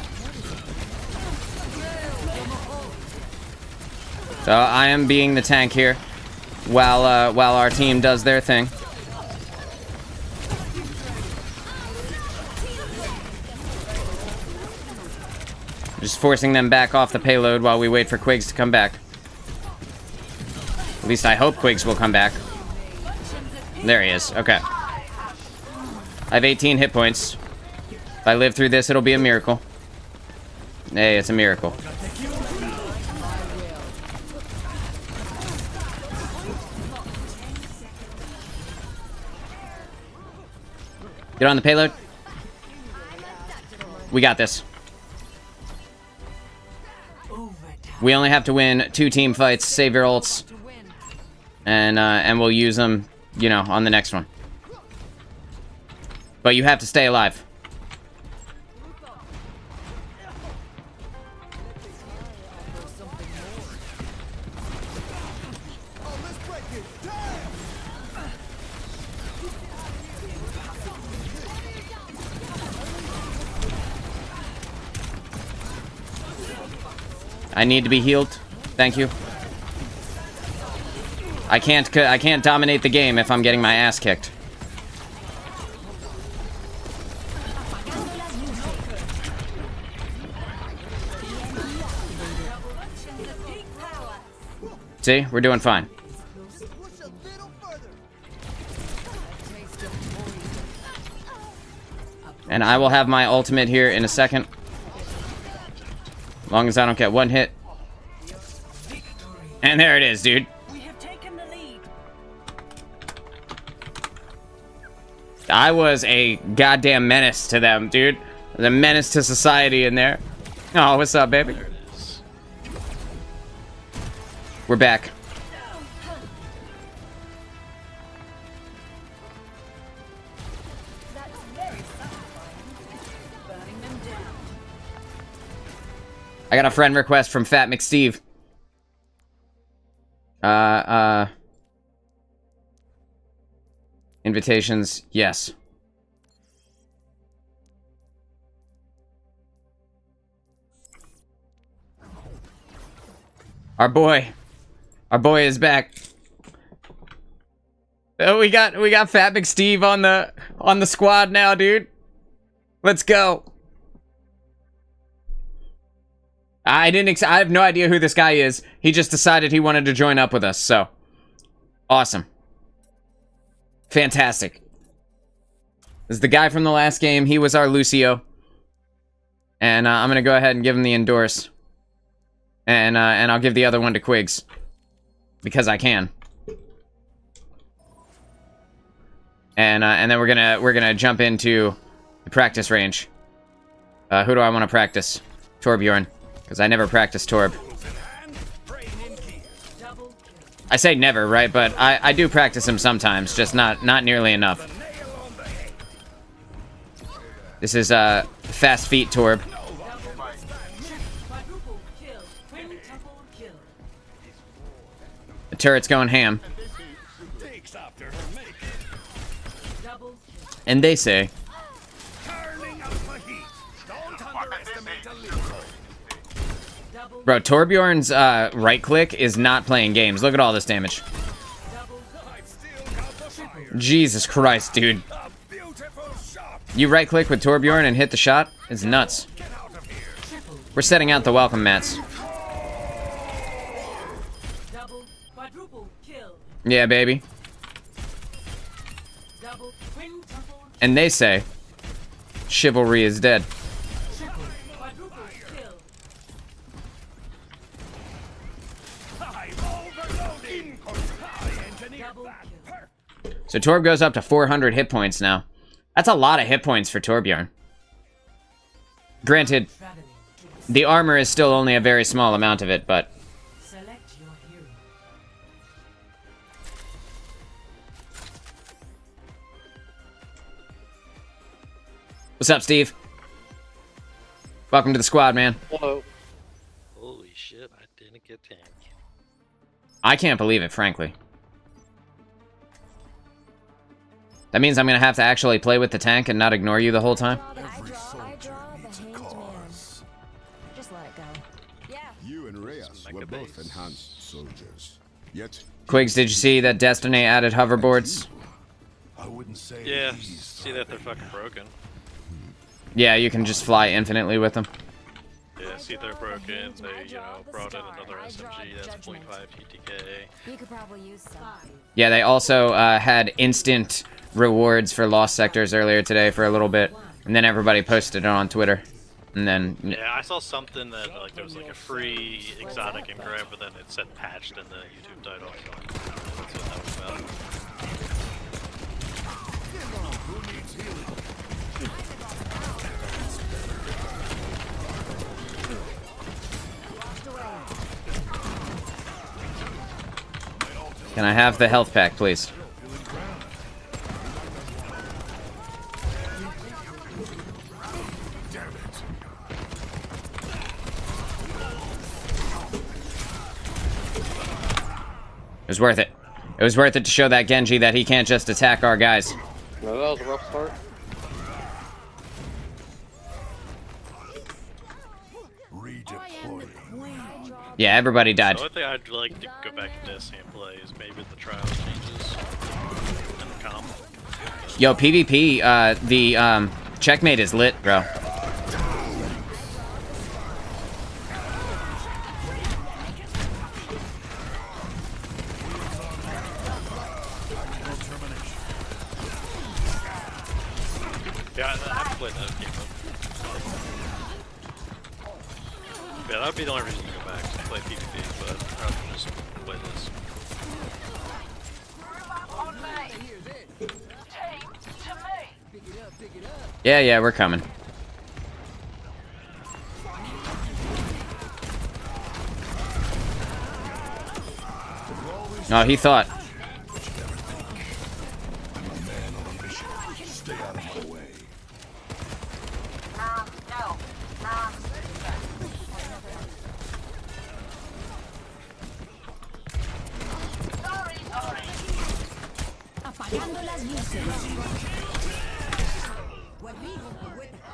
So I am being the tank here, while our team does their thing. Just forcing them back off the payload while we wait for Quigs to come back. At least I hope Quigs will come back. There he is. Okay. I have 18 hit points. If I live through this, it'll be a miracle. Hey, it's a miracle. Get on the payload. We got this. We only have to win 2 team fights, save your ults, and we'll use them, you know, on the next one. But you have to stay alive. I need to be healed. Thank you. I can't dominate the game if I'm getting my ass kicked. See, we're doing fine. And I will have my ultimate here in a second. As long as I don't get one hit. And there it is, dude.
We have taken the lead.
I was a goddamn menace to them, dude. I was a menace to society in there. Oh, what's up, baby?
There it is.
We're back.
That's very satisfying. Burning them down.
I got a friend request from Fat McSteve. Invitations, yes. Our boy is back. Oh, we got Fat McSteve on the squad now, dude. Let's go. I have no idea who this guy is. He just decided he wanted to join up with us, so. Awesome. Fantastic. This is the guy from the last game. He was our Lucio. And I'm gonna go ahead and give him the endorse. And I'll give the other one to Quigs. Because I can. And then we're gonna jump into the practice range. Who do I want to practice? Torbjorn. Because I never practiced Torb. I say never, right? But I do practice him sometimes, just not nearly enough. This is fast feet Torb. The turret's going ham. And they say, bro, Torbjorn's right click is not playing games. Look at all this damage. Jesus Christ, dude. You right click with Torbjorn and hit the shot? It's nuts. We're setting out the welcome mats. Yeah, baby. And they say, chivalry is dead. So Torb goes up to 400 hit points now. That's a lot of hit points for Torbjorn. Granted, the armor is still only a very small amount of it, but... What's up, Steve? Welcome to the squad, man.
Hello. Holy shit, I didn't get tank.
I can't believe it, frankly. That means I'm gonna have to actually play with the tank and not ignore you the whole time?
Just let it go. Yeah.
You and Reyes were both enhanced soldiers. Yet
Quigs, did you see that Destiny added hoverboards?
I wouldn't say
Yeah, see that they're fucking broken.
Yeah, you can just fly infinitely with them.
Yeah, see they're broken. They, brought in another SMG that's 0.5 TTK.
You could probably use some.
Yeah, they also had instant rewards for lost sectors earlier today for a little bit, and then everybody posted it on Twitter. And then
Yeah, I saw something that there was like a free exotic and grab, but then it said patched in the YouTube title. So I don't know that's what that was about.
Can I have the health pack, please? It was worth it. It was worth it to show that Genji that he can't just attack our guys.
No, that was a rough start.
redeploying.
Yeah, everybody died.
The only thing I'd like to go back to Destiny and play is maybe the trials changes and the comp.
Yo, PvP, the checkmate is lit, bro.
Yeah, I haven't played that game. Yeah, that would be the only reason to go back to play PvP, but I'd rather just play this.
Yeah, we're coming. Oh, he thought.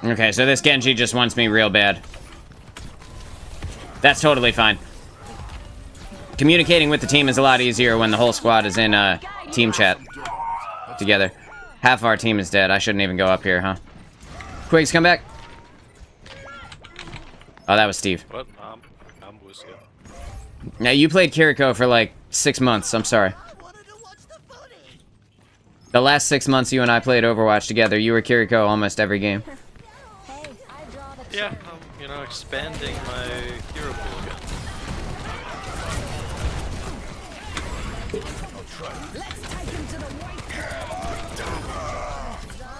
Okay, so this Genji just wants me real bad. That's totally fine. Communicating with the team is a lot easier when the whole squad is in team chat together. Half our team is dead. I shouldn't even go up here, huh? Quigs, come back. Oh, that was Steve.
What? I'm with you.
Now, you played Kiriko for like 6 months. I'm sorry. The last 6 months you and I played Overwatch together, you were Kiriko almost every game.
Yeah, you know, expanding my hero pool again.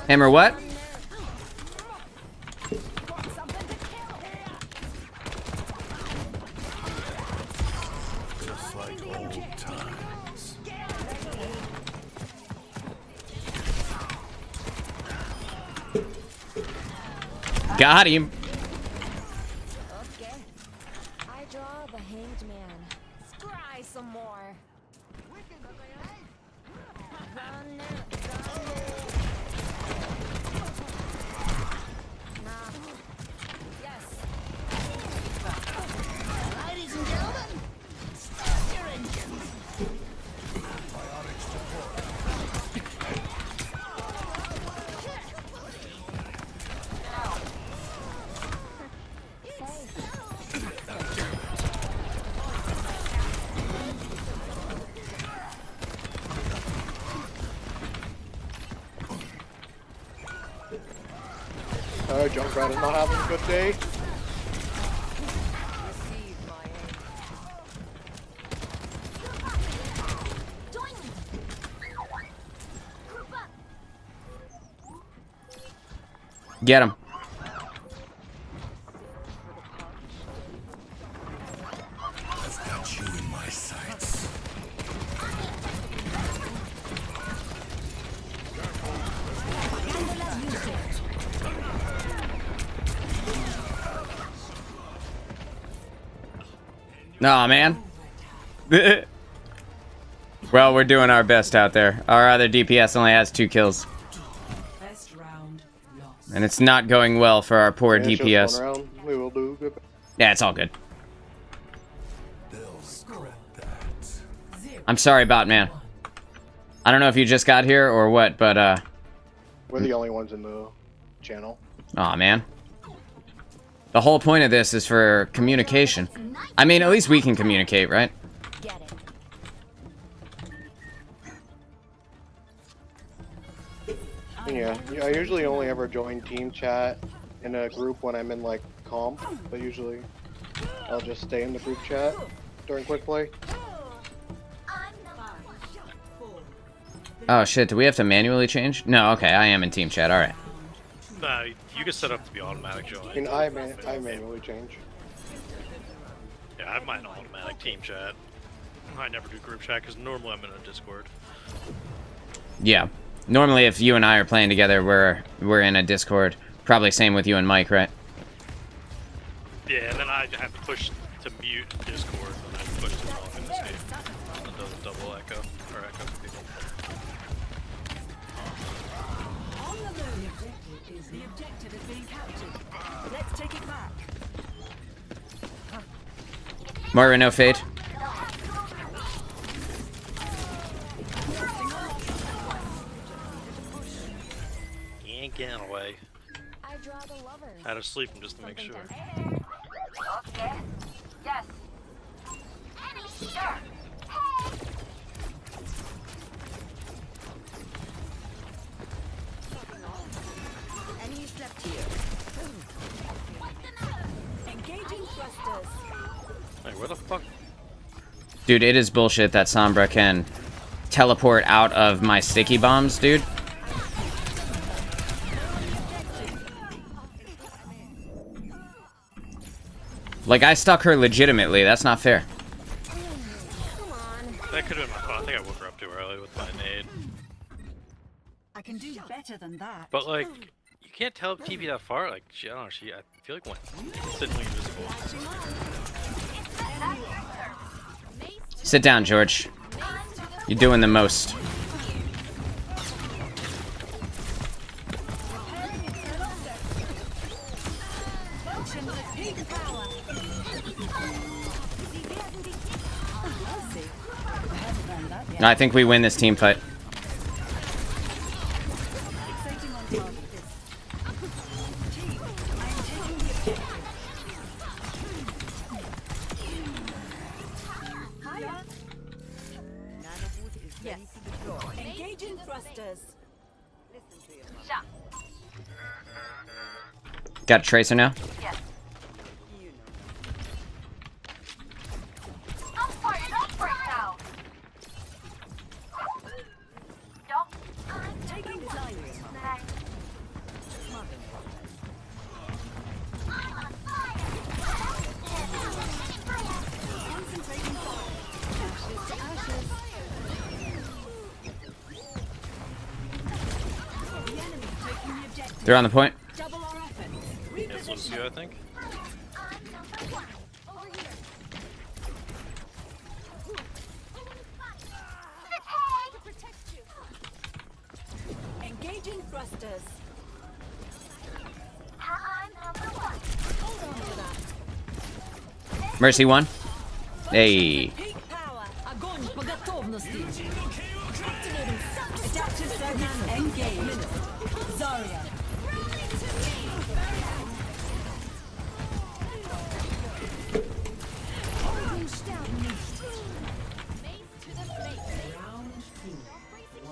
Hammer what?
Just like old times.
Got him.
Okay. I draw the hanged man. Scry some more. Run it. Yes. Ladies and gentlemen, start your engines.
Junkrat is not having a good day.
Receive my aid.
Get him.
I've got you in my sights.
Aw, man. Well, we're doing our best out there. Our other DPS only has 2 kills. And it's not going well for our poor
Yeah, it's just
DPS.
one round. We will do good.
Yeah, it's all good.
They'll regret that.
I'm sorry, Botman. I don't know if you just got here or what, but,
We're the only ones in the channel.
aw, man. The whole point of this is for communication. I mean, at least we can communicate, right?
Get it.
Yeah, I usually only ever join team chat in a group when I'm in like comp, but usually I'll just stay in the group chat during quick play.
Oh, shit, do we have to manually change? No, okay, I am in team chat, alright.
You can set up to be automatic join.
I mean, I manually change.
Yeah, I have mine automatic team chat. I never do group chat because normally I'm in a Discord.
Yeah. Normally, if you and I are playing together, we're in a Discord. Probably same with you and Mike, right?
Yeah, and then I have to push to mute Discord, and I push it off in this game. It doesn't double echo, or echo to people.
The objective is being captured. Let's take it back.
Moira, no fade.
He ain't getting away.
I draw the lovers.
I had to sleep him just to make sure.
Okay. Yes. Sure. Enemy slept here. Engaging thrusters.
Hey, where the fuck?
Dude, it is bullshit that Sombra can teleport out of my sticky bombs, dude. Like, I stuck her legitimately. That's not fair.
That could have been my fault. I think I woke her up too early with my nade.
I can do better than that.
But like, you can't tell TP that far. Like, I don't know. I feel like went instantly invisible.
Sit down, George. You're doing the most. I think we win this team fight.
Yes. Engaging thrusters.
Got a tracer now?
Yes.
Taking flight. Concentrating fire. Ashes to ashes. The enemy taking the objective.
They're on the point.
Double our efforts.
It's Lucio, I think.
Engaging thrusters.
Mercy one. Hey.
Peak power. Огонь по готовности. Adaptive circuits engaged. Zarya.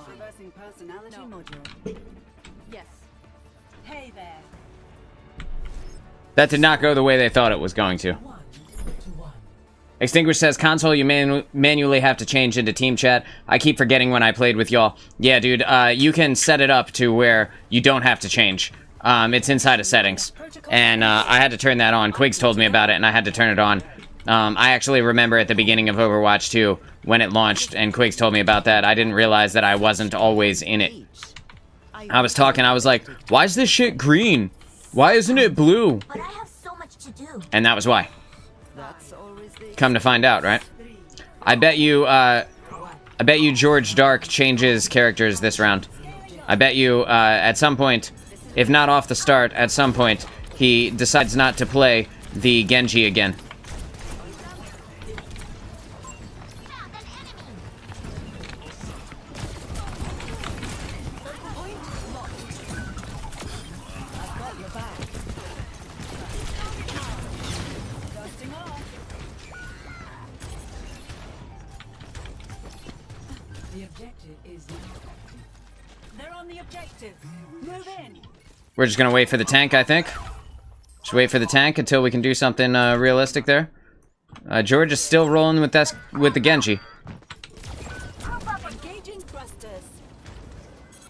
Reversing personality module. Yes. Hey there.
That did not go the way they thought it was going to. Extinguish says, console you manually have to change into team chat. I keep forgetting when I played with y'all. Yeah, dude, you can set it up to where you don't have to change. It's inside of settings. And I had to turn that on. Quigs told me about it, and I had to turn it on. I actually remember at the beginning of Overwatch 2, when it launched, and Quigs told me about that, I didn't realize that I wasn't always in it. I was talking, I was like, why is this shit green? Why isn't it blue?
But I have so much to do.
And that was why.
That's always the
Come to find out, right? I bet you George Dark changes characters this round. I bet you, at some point, if not off the start, at some point, he decides not to play the Genji again.
dusting off. The objective is now active. They're on the objective. Move in.
We're just gonna wait for the tank, I think. Just wait for the tank until we can do something realistic there. George is still rolling with the Genji.
Engaging thrusters.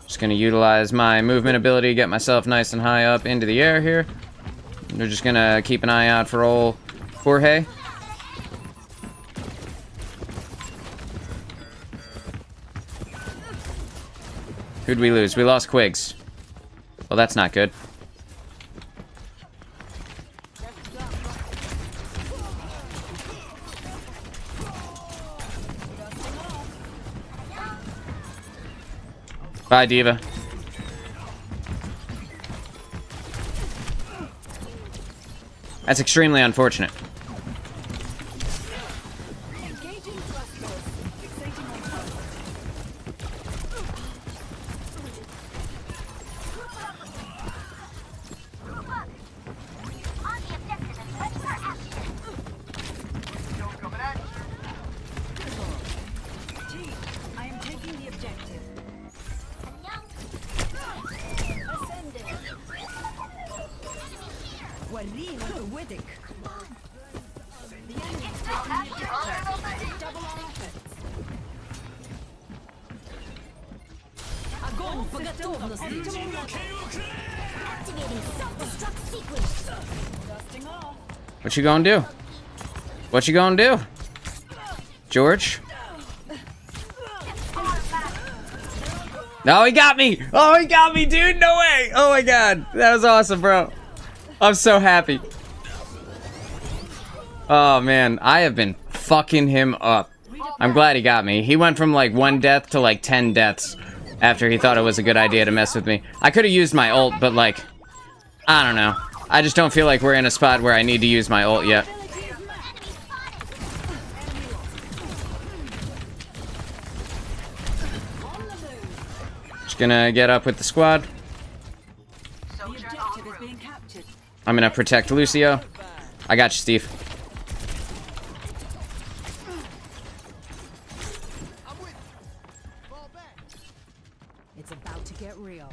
Just gonna utilize my movement ability, get myself nice and high up into the air here. We're just gonna keep an eye out for old Jorge. Who'd we lose? We lost Quigs. Well, that's not good. Bye, Diva. That's extremely unfortunate.
stick. Огонь по готовности.
Activating self-destruct sequence.
Dusting off.
What you gonna do? What you gonna do? George? No, he got me! Oh, he got me, dude! No way! Oh my god. That was awesome, bro. I'm so happy. Oh man, I have been fucking him up. I'm glad he got me. He went from like 1 death to like 10 deaths after he thought it was a good idea to mess with me. I could have used my ult, but like, I don't know. I just don't feel like we're in a spot where I need to use my ult yet. Just gonna get up with the squad.
The objective is being captured.
I'm gonna protect Lucio. I got you, Steve.
It's about to get real.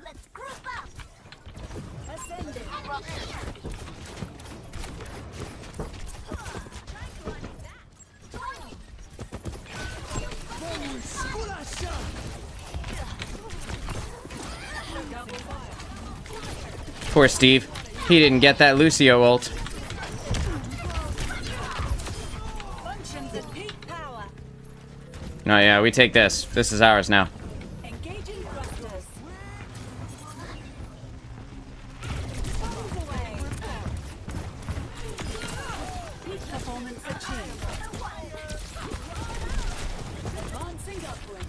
Let's group up.
Ascending.
Poor Steve. He didn't get that Lucio ult.
Functions at peak power.
No, yeah, we take this. This is ours now.
Engaging thrusters. Move away. Peak performance achieved. Advancing upward.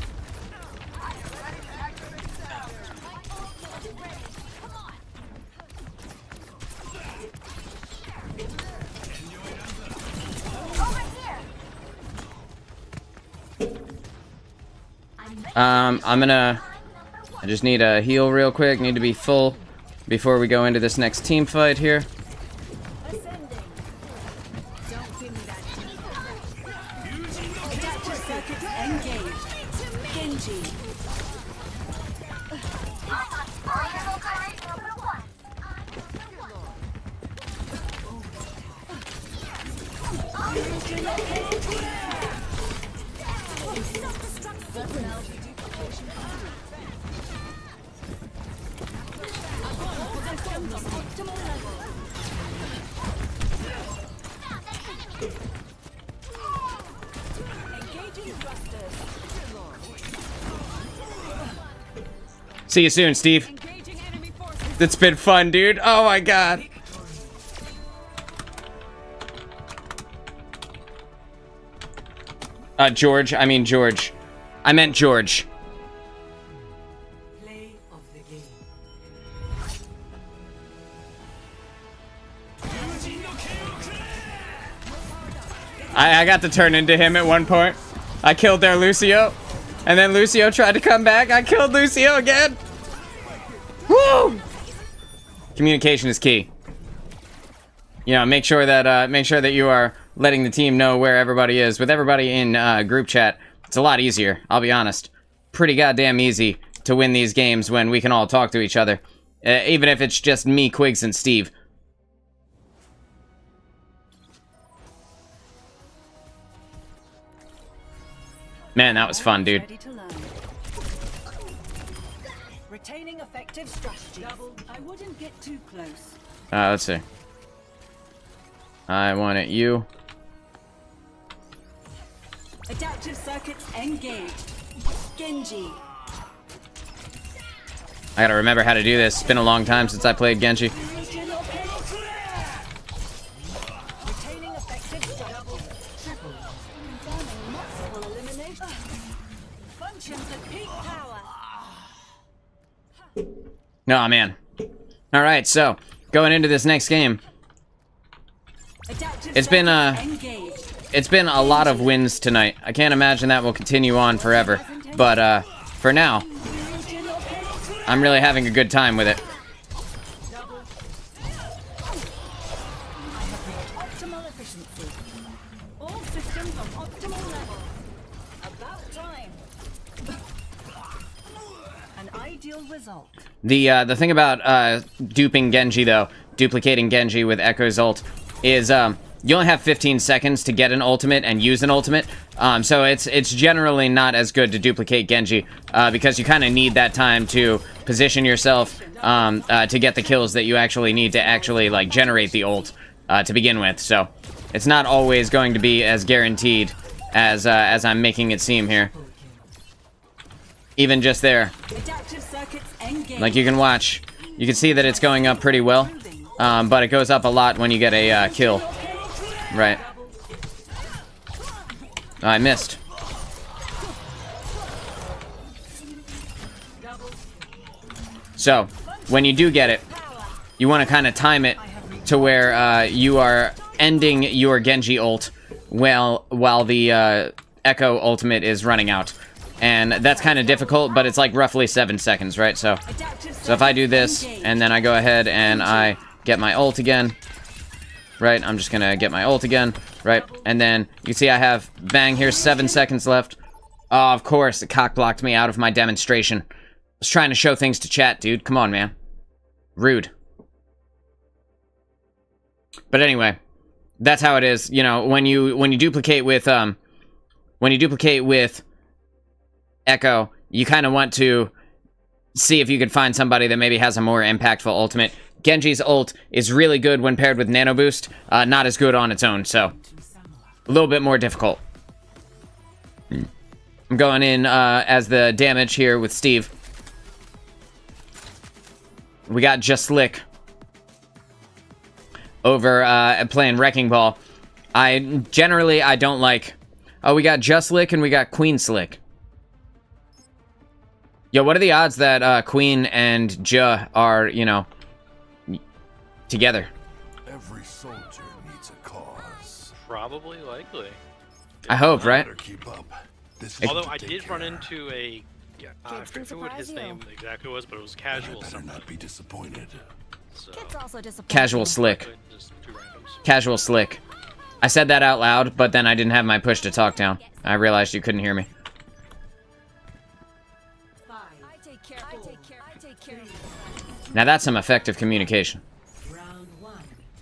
I just need a heal real quick. Need to be full before we go into this next team fight here.
Ascending. Don't give me that. Adaptive circuits engaged. Genji. Engaging thrusters.
See you soon, Steve.
Engaging enemy forces.
It's been fun, dude. Oh my god. George. I mean George. I meant George.
Play of the game.
I got to turn into him at one point. I killed their Lucio. And then Lucio tried to come back. I killed Lucio again. Woo! Communication is key. You know, make sure that you are letting the team know where everybody is. With everybody in group chat, it's a lot easier. I'll be honest. Pretty goddamn easy to win these games when we can all talk to each other. Even if it's just me, Quigs, and Steve. Man, that was fun, dude.
Ready to learn. Retaining effective strategy. I wouldn't get too close.
Let's see. I want it you.
Adaptive circuits engaged. Genji.
I gotta remember how to do this. It's been a long time since I played Genji.
Retaining effective strategy. Confirming multiple elimination. Functions at peak power.
No, man. Alright, so, going into this next game.
Adaptive
It's been,
circuits engaged.
It's been a lot of wins tonight. I can't imagine that will continue on forever. But, for now, I'm really having a good time with it.
Optimal efficiency. All systems on optimal level. About time. An ideal result.
The thing about duping Genji though, duplicating Genji with Echo's ult, is you only have 15 seconds to get an ultimate and use an ultimate. So it's generally not as good to duplicate Genji because you kind of need that time to position yourself to get the kills that you actually need to actually like generate the ult to begin with. So it's not always going to be as guaranteed as I'm making it seem here. Even just there,
Adaptive circuits engaged.
like you can watch, you can see that it's going up pretty well, but it goes up a lot when you get a kill. Right. Oh, I missed. So, when you do get it, you want to kind of time it to where you are ending your Genji ult while the Echo ultimate is running out. And that's kind of difficult, but it's like roughly 7 seconds, right? So if I do this, and then I go ahead and I get my ult again, right? I'm just gonna get my ult again, right? And then you can see I have, bang, here's 7 seconds left. Oh, of course, it cock blocked me out of my demonstration. I was trying to show things to chat, dude. Come on, man. Rude. But anyway, that's how it is. You know, when you duplicate with Echo, you kind of want to see if you could find somebody that maybe has a more impactful ultimate. Genji's ult is really good when paired with Nano Boost, not as good on its own, so a little bit more difficult. I'm going in as the damage here with Steve. We got Just Slick over playing Wrecking Ball. I don't like... Oh, we got Just Slick and we got Queen Slick. Yo, what are the odds that Queen and Ja are, you know, together?
Every soldier needs a cause.
Probably, likely.
I hope, right?
Keep up.
Although I did run into a... I forget what his name exactly was, but it was Casual
Better
something.
not be disappointed.
So,
Kids also disappointed.
Casual Slick.
just two randoms.
Casual Slick. I said that out loud, but then I didn't have my push to talk down. I realized you couldn't hear me.
I take care. I take care. I take care.
Now that's some effective communication.
Round one.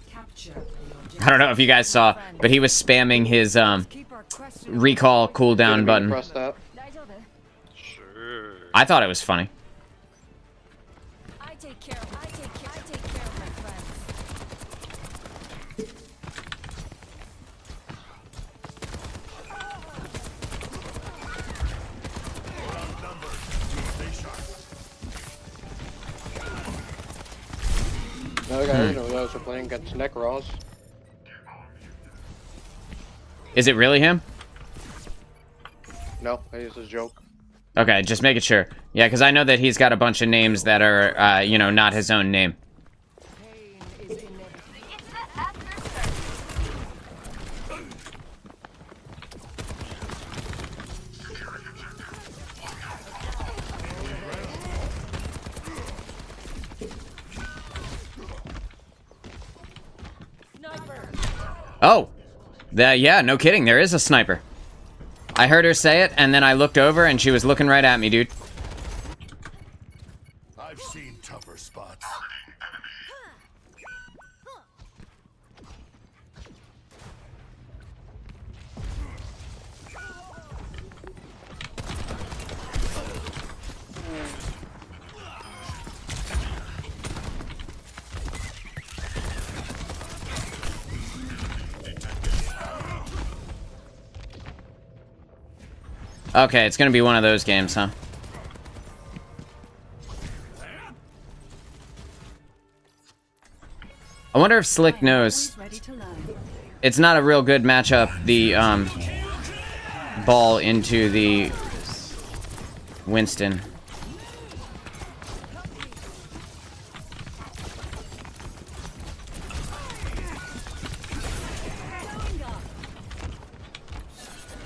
Capture the objective.
I don't know if you guys saw, but he was spamming his
Keep our questions.
recall cooldown button.
Press that.
Sure.
I thought it was funny.
I take care. I take care. I take care of my friends.
Another guy I didn't know those are playing against Necros.
Is it really him?
No, I used a joke.
Okay, just make it sure. Yeah, because I know that he's got a bunch of names that are, you know, not his own name. Oh! Yeah, no kidding, there is a sniper. I heard her say it, and then I looked over, and she was looking right at me, dude.
I've seen tougher spots.
Okay, it's gonna be one of those games, huh? I wonder if Slick knows
Ready to learn.
it's not a real good matchup, the ball into the Winston.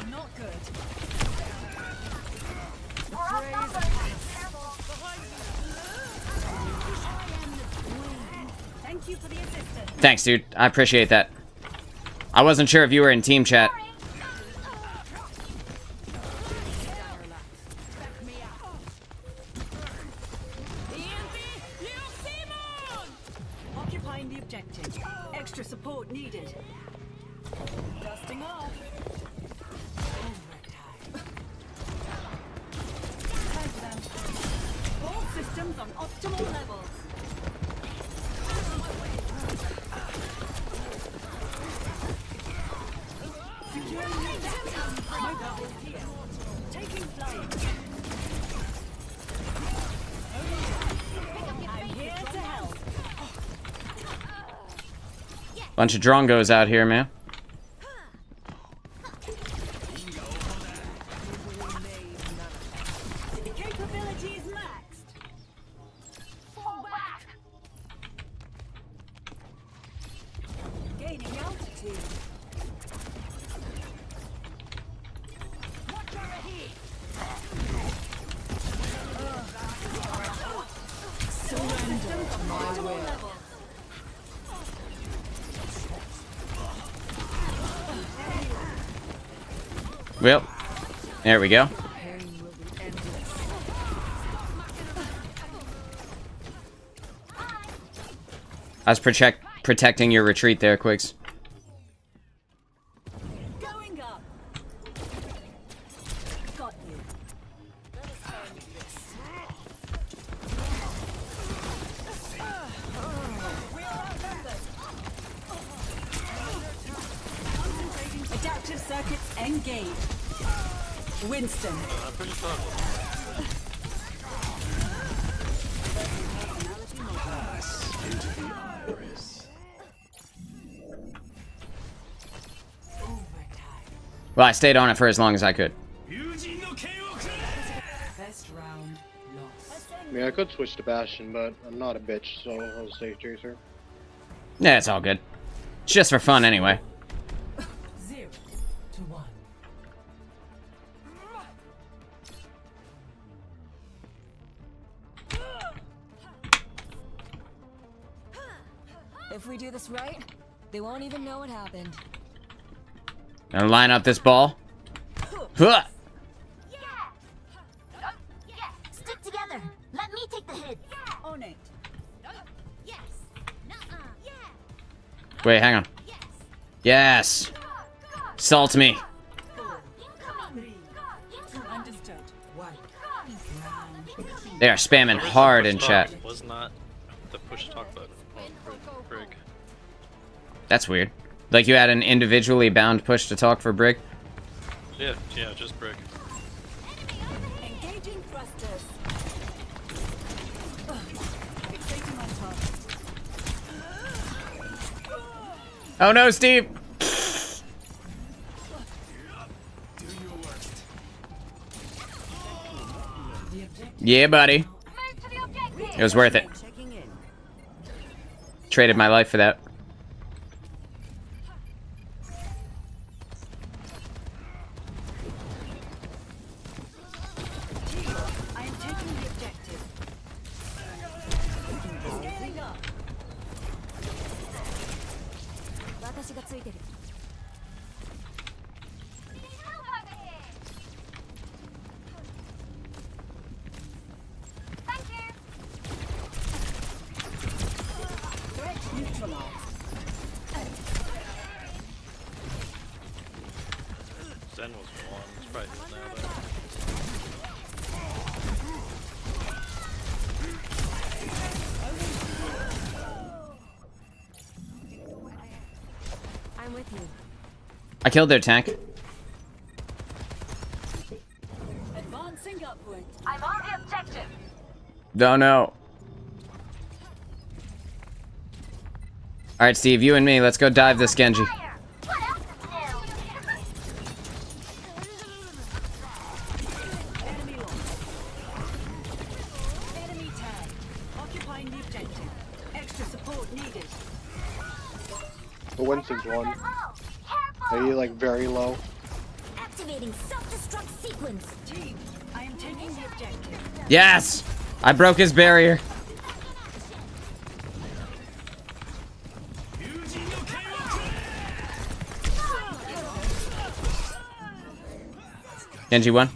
Not good. Thank you for the assistance.
Thanks, dude. I appreciate that. I wasn't sure if you were in team chat.
objective. Extra support needed. Dusting off. Tag them. All systems on optimal levels. Securing the objective. Mobile is here. Taking flight. I'm here to help.
Bunch of drongos out here, man.
Capabilities maxed. Fall back. Gaining altitude. Watch our heat. Surrender to my will.
Well, there we go. I was protecting your retreat there, Quigs.
Going up. Got you. Let us end this. We are outnumbered. Concentrating. Adaptive circuits engaged. Winston.
I'm pretty fun.
Well, I stayed on it for as long as I could.
Best round lost.
I mean, I could switch to Bastion, but I'm not a bitch, so I'll stay Chaser.
Yeah, it's all good. It's just for fun anyway.
0 to 1.
If we do this right, they won't even know what happened.
Gonna line up this ball. Huh.
Stick together. Let me take the hit.
On it.
Yes. Yeah.
Wait, hang on. Yes. Salt me.
Understood. 1.
They are spamming hard in chat.
Was not the push talk button on Brig.
That's weird. Like you had an individually bound push to talk for Brig?
Yeah, just Brig.
Engaging thrusters. Fixating on target.
Oh no, Steve! Yeah, buddy. It was worth it. Traded my life for that.
I am taking the objective. Scaling up.
私がついてる。
Threat neutralized.
Zen was one. It's probably just now though.
I'm with you.
I killed their tank.
Advancing upward.
I'm on the objective.
Don't know. Alright, Steve, you and me, let's go dive this Genji.
What else is
Enemy lost. Enemy tag. Occupying the objective. Extra support needed.
The Winston's one. Are you like very low?
Activating self-destruct sequence.
Team, I am taking the objective.
Yes! I broke his barrier. Genji won.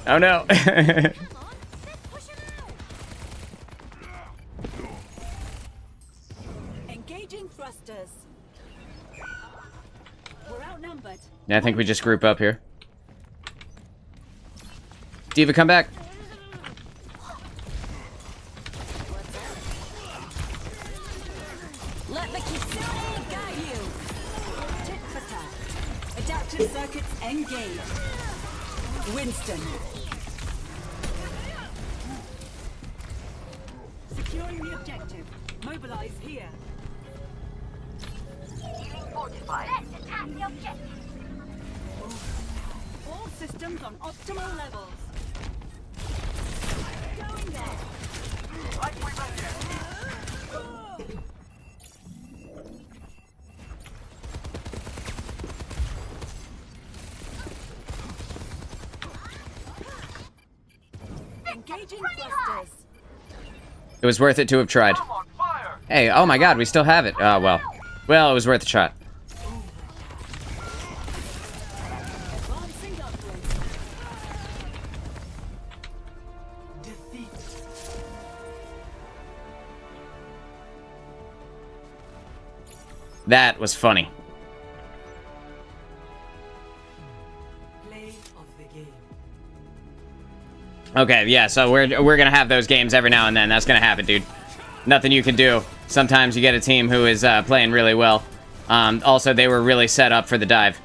Oh no. Yeah, I think we just group up here. Diva, come back.
Let the Kisune guide you. Tit for tat. Adaptive circuits engaged. Winston. Securing the objective. Mobilize here.
Let's attack the objective.
All systems on optimal levels. Going there. Engaging thrusters.
It was worth it to have tried. Hey, oh my god, we still have it. Well. Well, it was worth a shot.
Advancing upwards. Defeat.
That was funny.
Play of the game.
Okay, yeah, so we're gonna have those games every now and then. That's gonna happen, dude. Nothing you can do. Sometimes you get a team who is playing really well. Also, they were really set up for the dive.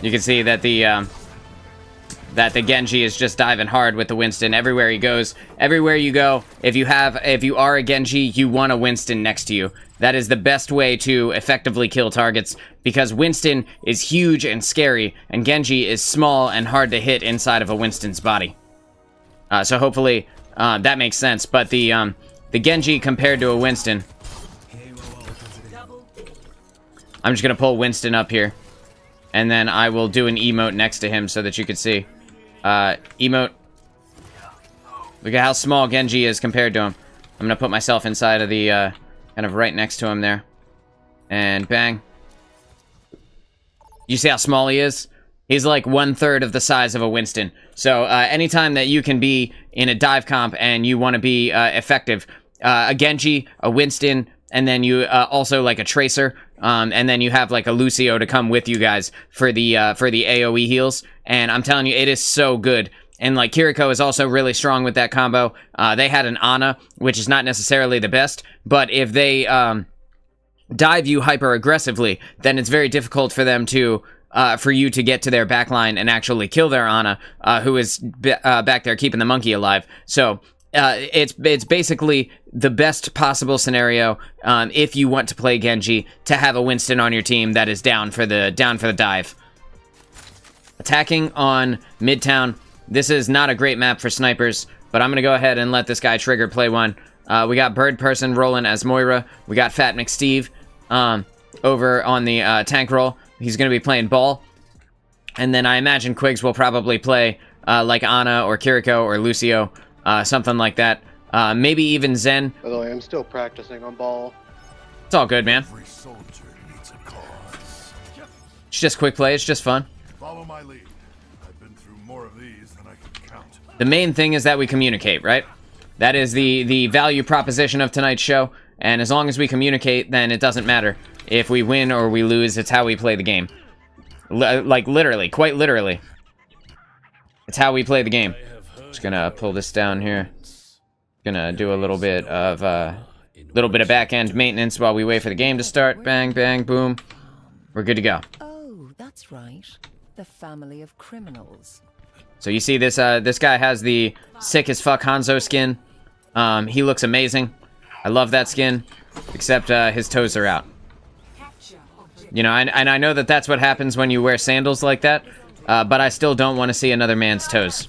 You can see that the Genji is just diving hard with the Winston everywhere he goes. Everywhere you go, if you are a Genji, you want a Winston next to you. That is the best way to effectively kill targets, because Winston is huge and scary, and Genji is small and hard to hit inside of a Winston's body. So hopefully that makes sense. But the Genji compared to a Winston, I'm just gonna pull Winston up here, and then I will do an emote next to him so that you can see. Emote. Look at how small Genji is compared to him. I'm gonna put myself inside of the kind of right next to him there, and bang. You see how small he is? He's like 1/3 of the size of a Winston. So anytime that you can be in a dive comp and you want to be effective, a Genji, a Winston, and then you also like a Tracer, and then you have like a Lucio to come with you guys for the AoE heals. And I'm telling you, it is so good. And like Kiriko is also really strong with that combo. They had an Ana, which is not necessarily the best, but if they dive you hyper aggressively, then it's very difficult for them to for you to get to their backline and actually kill their Ana, who is back there keeping the monkey alive. So it's basically the best possible scenario if you want to play Genji, to have a Winston on your team that is down for the dive. Attacking on Midtown. This is not a great map for snipers, but I'm gonna go ahead and let this guy Trigger play one. We got Bird Person rolling as Moira. We got Fat McSteve over on the tank roll. He's gonna be playing Ball, and then I imagine Quigs will probably play like Ana or Kiriko or Lucio. Something like that. Maybe even Zen.
By the way, I'm still practicing on Ball.
It's all good, man.
Every soldier needs a cause.
It's just quick play. It's just fun.
Follow my lead. I've been through more of these than I can count.
The main thing is that we communicate, right? That is the value proposition of tonight's show. And as long as we communicate, then it doesn't matter if we win or we lose. It's how we play the game. Like literally, quite literally. It's how we play the game. Just gonna pull this down here. Gonna do a little bit of back end maintenance while we wait for the game to start. Bang, bang, boom. We're good to go.
Oh, that's right. The family of criminals.
So you see this this guy has the sick as fuck Hanzo skin. He looks amazing. I love that skin, except his toes are out. You know, and I know that that's what happens when you wear sandals like that, but I still don't want to see another man's toes.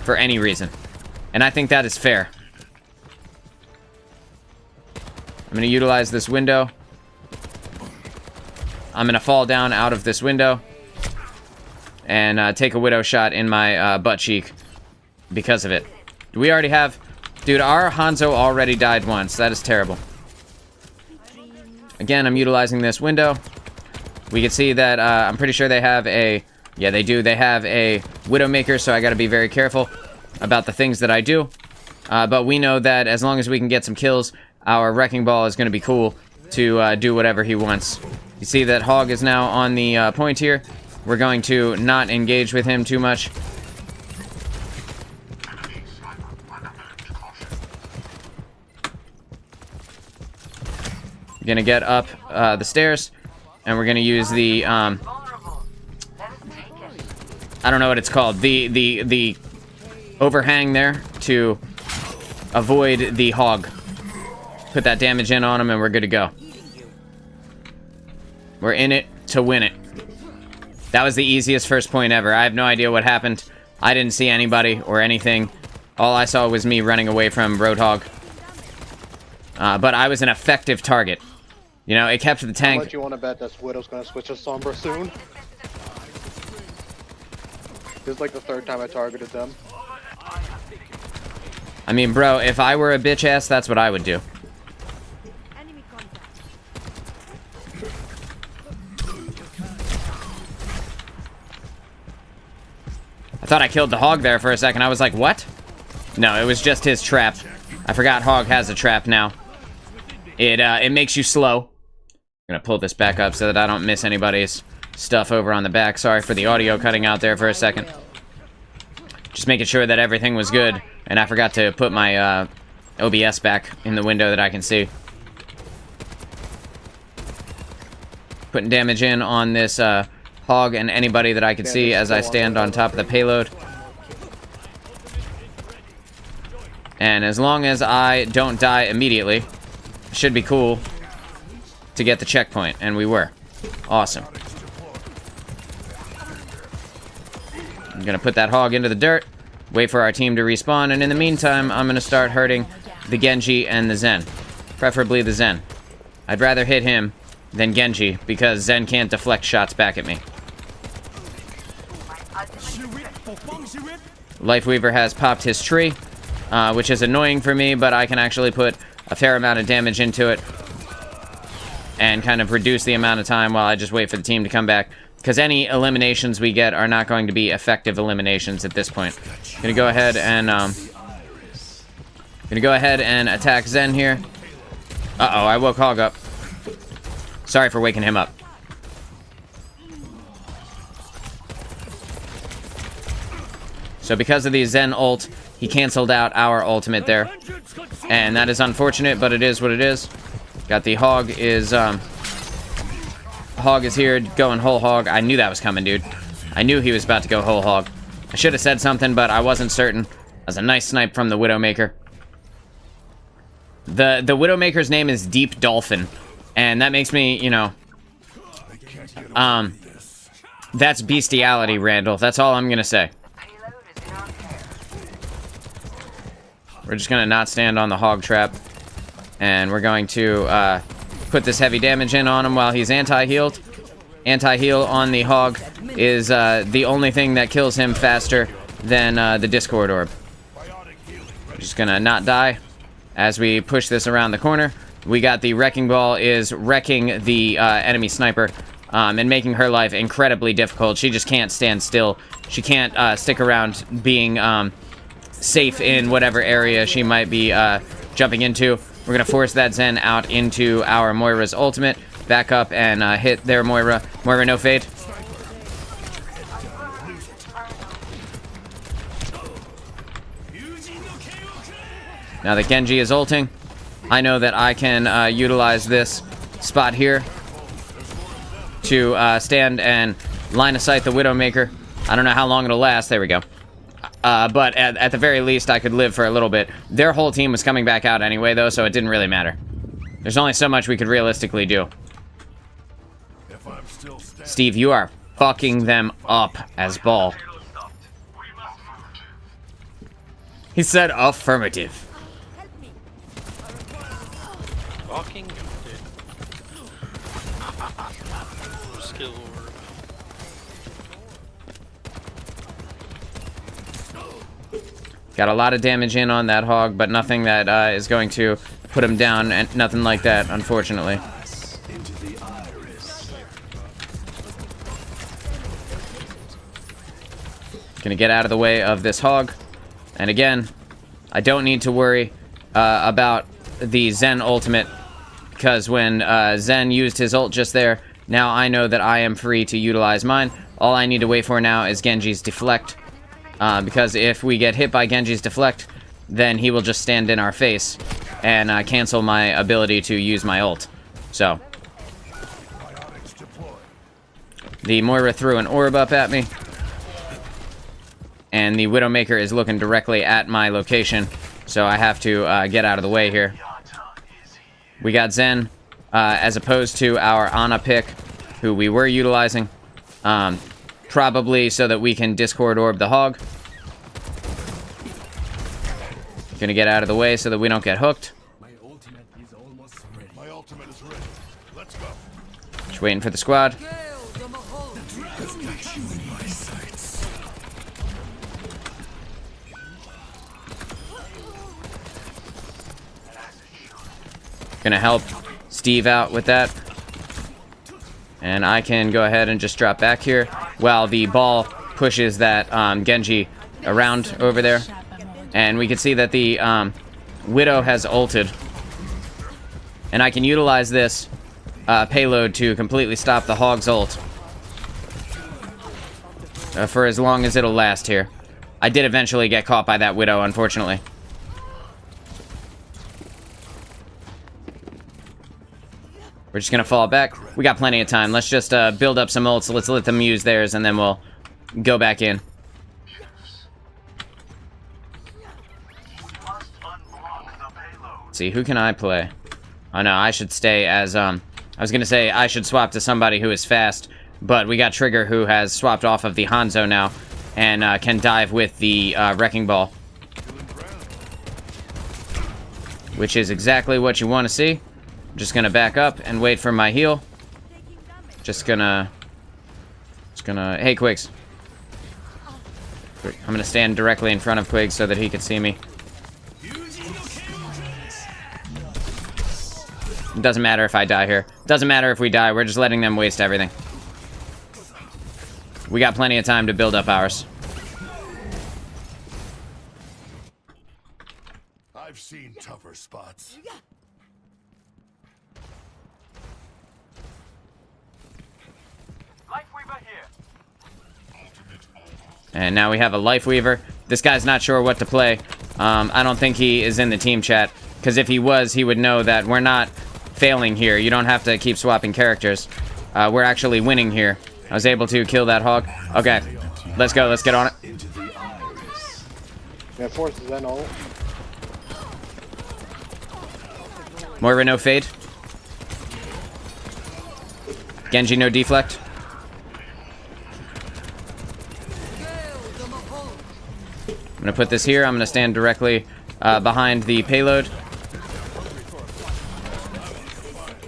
For any reason. And I think that is fair. I'm going to utilize this window. I'm going to fall down out of this window. And take a widow shot in my butt cheek. Because of it. Do we already have... Dude, our Hanzo already died once. That is terrible. Again, I'm utilizing this window. We can see that I'm pretty sure they have a... Yeah, they do. They have a Widowmaker, so I gotta be very careful about the things that I do. But we know that as long as we can get some kills, our Wrecking Ball is gonna be cool to do whatever he wants. You see that Hog is now on the point here. we're going to not engage with him too much. We're gonna get up the stairs, and we're gonna use the I don't know what it's called, the overhang there to avoid the hog. Put that damage in on him, and we're good to go. We're in it to win it. That was the easiest first point ever. I have no idea what happened. I didn't see anybody or anything. All I saw was me running away from Roadhog. But I was an effective target. You know, it kept the tank.
How much you want to bet that Widow's gonna switch to Sombra soon? This is like the 3rd time I targeted them.
I mean, bro, if I were a bitch ass, that's what I would do. I thought I killed the hog there for a second. I was like, what? No, it was just his trap. I forgot hog has a trap now. It makes you slow. I'm gonna pull this back up so that I don't miss anybody's stuff over on the back. Sorry for the audio cutting out there for a second. Just making sure that everything was good. And I forgot to put my OBS back in the window that I can see. Putting damage in on this hog and anybody that I can see as I stand on top of the payload. And as long as I don't die immediately, it should be cool to get the checkpoint, and we were. Awesome. I'm gonna put that hog into the dirt, wait for our team to respawn, and in the meantime, I'm gonna start hurting the Genji and the Zen. Preferably the Zen. I'd rather hit him than Genji, because Zen can't deflect shots back at me. Lifeweaver has popped his tree, which is annoying for me, but I can actually put a fair amount of damage into it and kind of reduce the amount of time while I just wait for the team to come back, because any eliminations we get are not going to be effective eliminations at this point. Gonna go ahead and attack Zen here. Uh-oh, I woke Hog up. Sorry for waking him up. So because of the Zen ult, he canceled out our ultimate there. And that is unfortunate, but it is what it is. Got the Hog is here going whole hog. I knew that was coming, dude. I knew he was about to go whole hog. I should have said something, but I wasn't certain. That was a nice snipe from the Widowmaker. The Widowmaker's name is Deep Dolphin, and that makes me, you know, that's bestiality, Randall. That's all I'm gonna say. We're just gonna not stand on the hog trap, and we're going to put this heavy damage in on him while he's anti-healed. Anti-heal on the hog is the only thing that kills him faster than the Discord orb. We're just gonna not die as we push this around the corner. We got the Wrecking Ball is wrecking the enemy sniper and making her life incredibly difficult. She just can't stand still. She can't stick around being safe in whatever area she might be jumping into. We're gonna force that Zen out into our Moira's ultimate. Back up and hit their Moira. Moira, no fade. Now that Genji is ulting, I know that I can utilize this spot here to stand and line of sight the Widowmaker. I don't know how long it'll last. There we go. But at the very least, I could live for a little bit. Their whole team was coming back out anyway, though, so it didn't really matter. There's only so much we could realistically do. Steve, you are fucking them up as ball. He said affirmative.
Fucking skill orb.
Got a lot of damage in on that hog, but nothing that is going to put him down, and nothing like that, unfortunately. Gonna get out of the way of this hog. And again, I don't need to worry about the Zen ultimate, because when Zen used his ult just there, now I know that I am free to utilize mine. All I need to wait for now is Genji's deflect. Because if we get hit by Genji's deflect, then he will just stand in our face and cancel my ability to use my ult. So, the Moira threw an orb up at me, and the Widowmaker is looking directly at my location, so I have to get out of the way here. We got Zen, as opposed to our Ana pick, who we were utilizing, probably so that we can Discord Orb the Hog. Gonna get out of the way so that we don't get hooked.
My ultimate is almost ready. My ultimate is ready. Let's go.
Just waiting for the squad.
I've got you in my sights.
Gonna help Steve out with that. And I can go ahead and just drop back here while the ball pushes that Genji around over there. And we can see that the Widow has ulted. And I can utilize this payload to completely stop the Hog's ult. For as long as it'll last here. I did eventually get caught by that Widow, unfortunately. We're just gonna fall back. We got plenty of time. Let's just build up some ults. Let's let them use theirs, and then we'll go back in. Let's see, who can I play? Oh no, I should stay as, I was gonna say I should swap to somebody who is fast, but we got Trigger who has swapped off of the Hanzo now, and can dive with the Wrecking Ball. Which is exactly what you want to see. I'm just gonna back up and wait for my heal. Just gonna... Hey, Quigs. I'm gonna stand directly in front of Quigs so that he can see me. It doesn't matter if I die here. Doesn't matter if we die, we're just letting them waste everything. We got plenty of time to build up ours.
I've seen tougher spots.
And now we have a Life Weaver. This guy's not sure what to play. I don't think he is in the team chat, because if he was, he would know that we're not failing here. You don't have to keep swapping characters. We're actually winning here. I was able to kill that Hog. Okay, let's go. Let's get on it.
Yeah, forces Zen ult.
Moira, no fade. Genji, no deflect. I'm gonna put this here. I'm gonna stand directly behind the payload.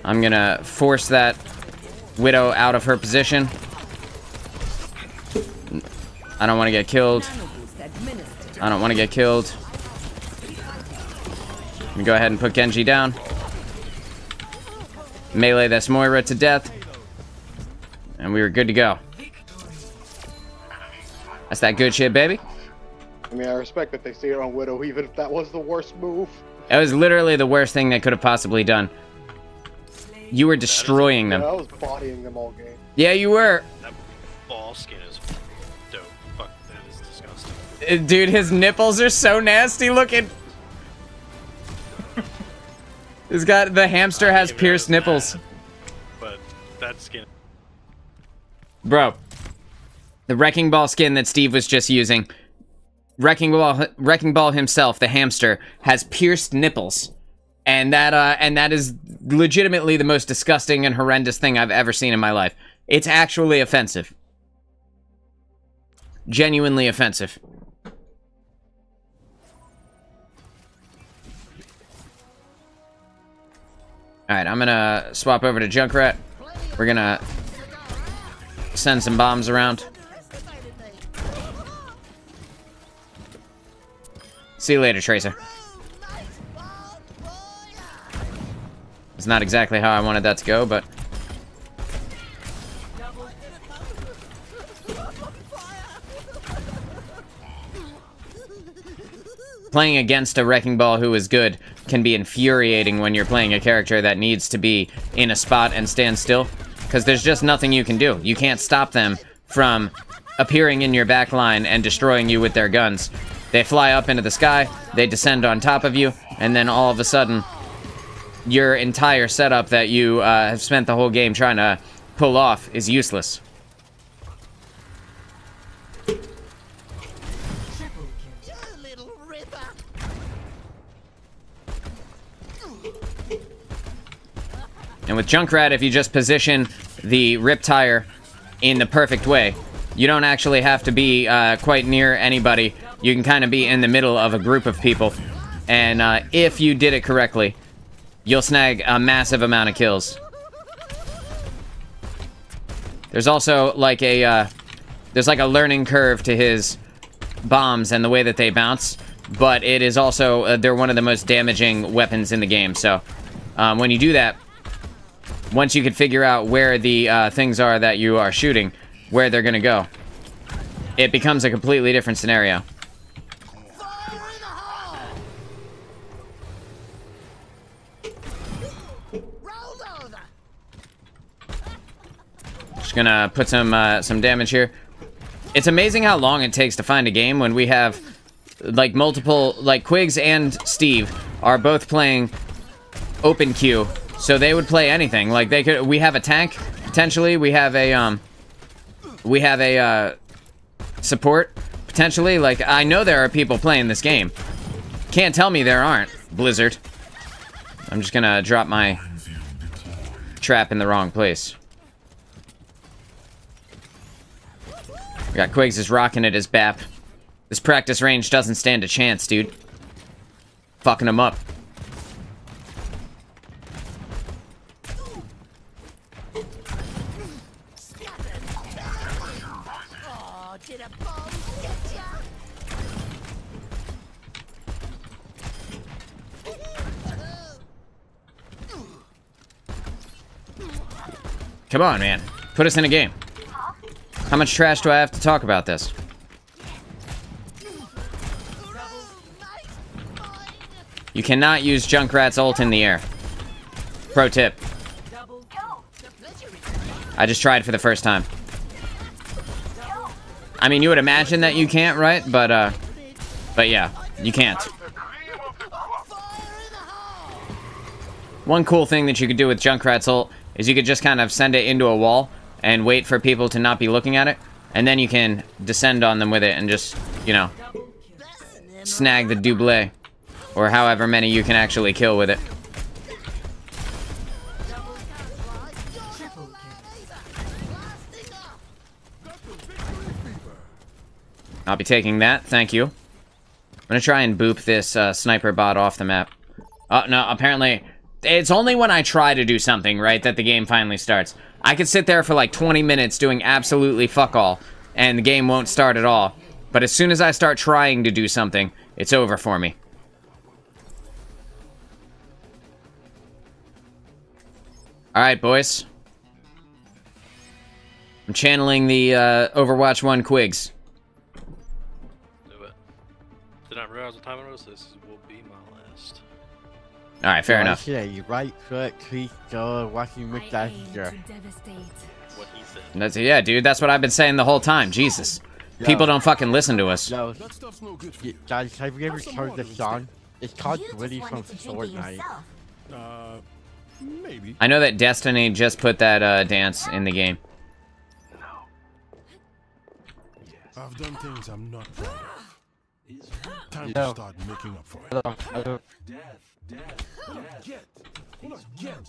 I'm gonna force that Widow out of her position. I don't want to get killed. I don't want to get killed. Let me go ahead and put Genji down. Melee this Moira to death. And we were good to go. That's that good shit, baby.
I mean, I respect that they see it on Widow, even if that was the worst move.
It was literally the worst thing they could have possibly done. You were destroying them.
Yeah, I was bodying them all game.
Yeah, you were.
That ball skin is dope. Fuck, that is disgusting.
Dude, his nipples are so nasty looking. He's got, the hamster has pierced nipples.
But that skin.
Bro, the Wrecking Ball skin that Steve was just using, Wrecking Ball himself, the hamster, has pierced nipples. And that is legitimately the most disgusting and horrendous thing I've ever seen in my life. It's actually offensive. Genuinely offensive. Alright, I'm gonna swap over to Junkrat. We're gonna send some bombs around. See you later, Tracer. It's not exactly how I wanted that to go, but... Playing against a Wrecking Ball who is good can be infuriating when you're playing a character that needs to be in a spot and stand still. Because there's just nothing you can do. You can't stop them from appearing in your back line and destroying you with their guns. They fly up into the sky, they descend on top of you, and then all of a sudden, your entire setup that you have spent the whole game trying to pull off is useless. And with Junkrat, if you just position the Rip Tire in the perfect way, you don't actually have to be quite near anybody. You can kind of be in the middle of a group of people. And if you did it correctly, you'll snag a massive amount of kills. There's also like a learning curve to his bombs and the way that they bounce. But it is also, they're one of the most damaging weapons in the game. So when you do that, once you can figure out where the things are that you are shooting, where they're gonna go, it becomes a completely different scenario. Just gonna put some damage here. It's amazing how long it takes to find a game when we have like multiple, like Quigs and Steve are both playing open queue. So they would play anything. Like they could. We have a tank potentially. We have a support potentially. Like I know there are people playing this game. Can't tell me there aren't. Blizzard. I'm just gonna drop my trap in the wrong place. We got Quigs is rocking it as BAP. This practice range doesn't stand a chance, dude. Fucking him up. Come on, man. Put us in a game. How much trash do I have to talk about this? You cannot use Junkrat's ult in the air. Pro tip. I just tried for the first time. I mean, you would imagine that you can't, right? But yeah, you can't. One cool thing that you could do with Junkrat's ult is you could just kind of send it into a wall and wait for people to not be looking at it, and then you can descend on them with it and just, you know, snag the double, or however many you can actually kill with it. I'll be taking that, thank you. I'm gonna try and boop this sniper bot off the map. Oh, no, apparently, it's only when I try to do something, right, that the game finally starts. I could sit there for like 20 minutes doing absolutely fuck all, and the game won't start at all. But as soon as I start trying to do something, it's over for me. Alright, boys. I'm channeling the Overwatch 1 Quigs.
Do it. Did not realize what time it was. This will be my last.
Alright, fair enough.
Right foot, tweak, go, walking with that.
What he said.
That's, yeah, dude, that's what I've been saying the whole time. Jesus.
Yo.
People don't fucking listen to us.
Yo, guys, have you ever heard this song? It's called Woody from Fortnite.
Maybe.
I know that Destiny just put that dance in the game.
I've done things I'm not proud of. Time to start making up for it.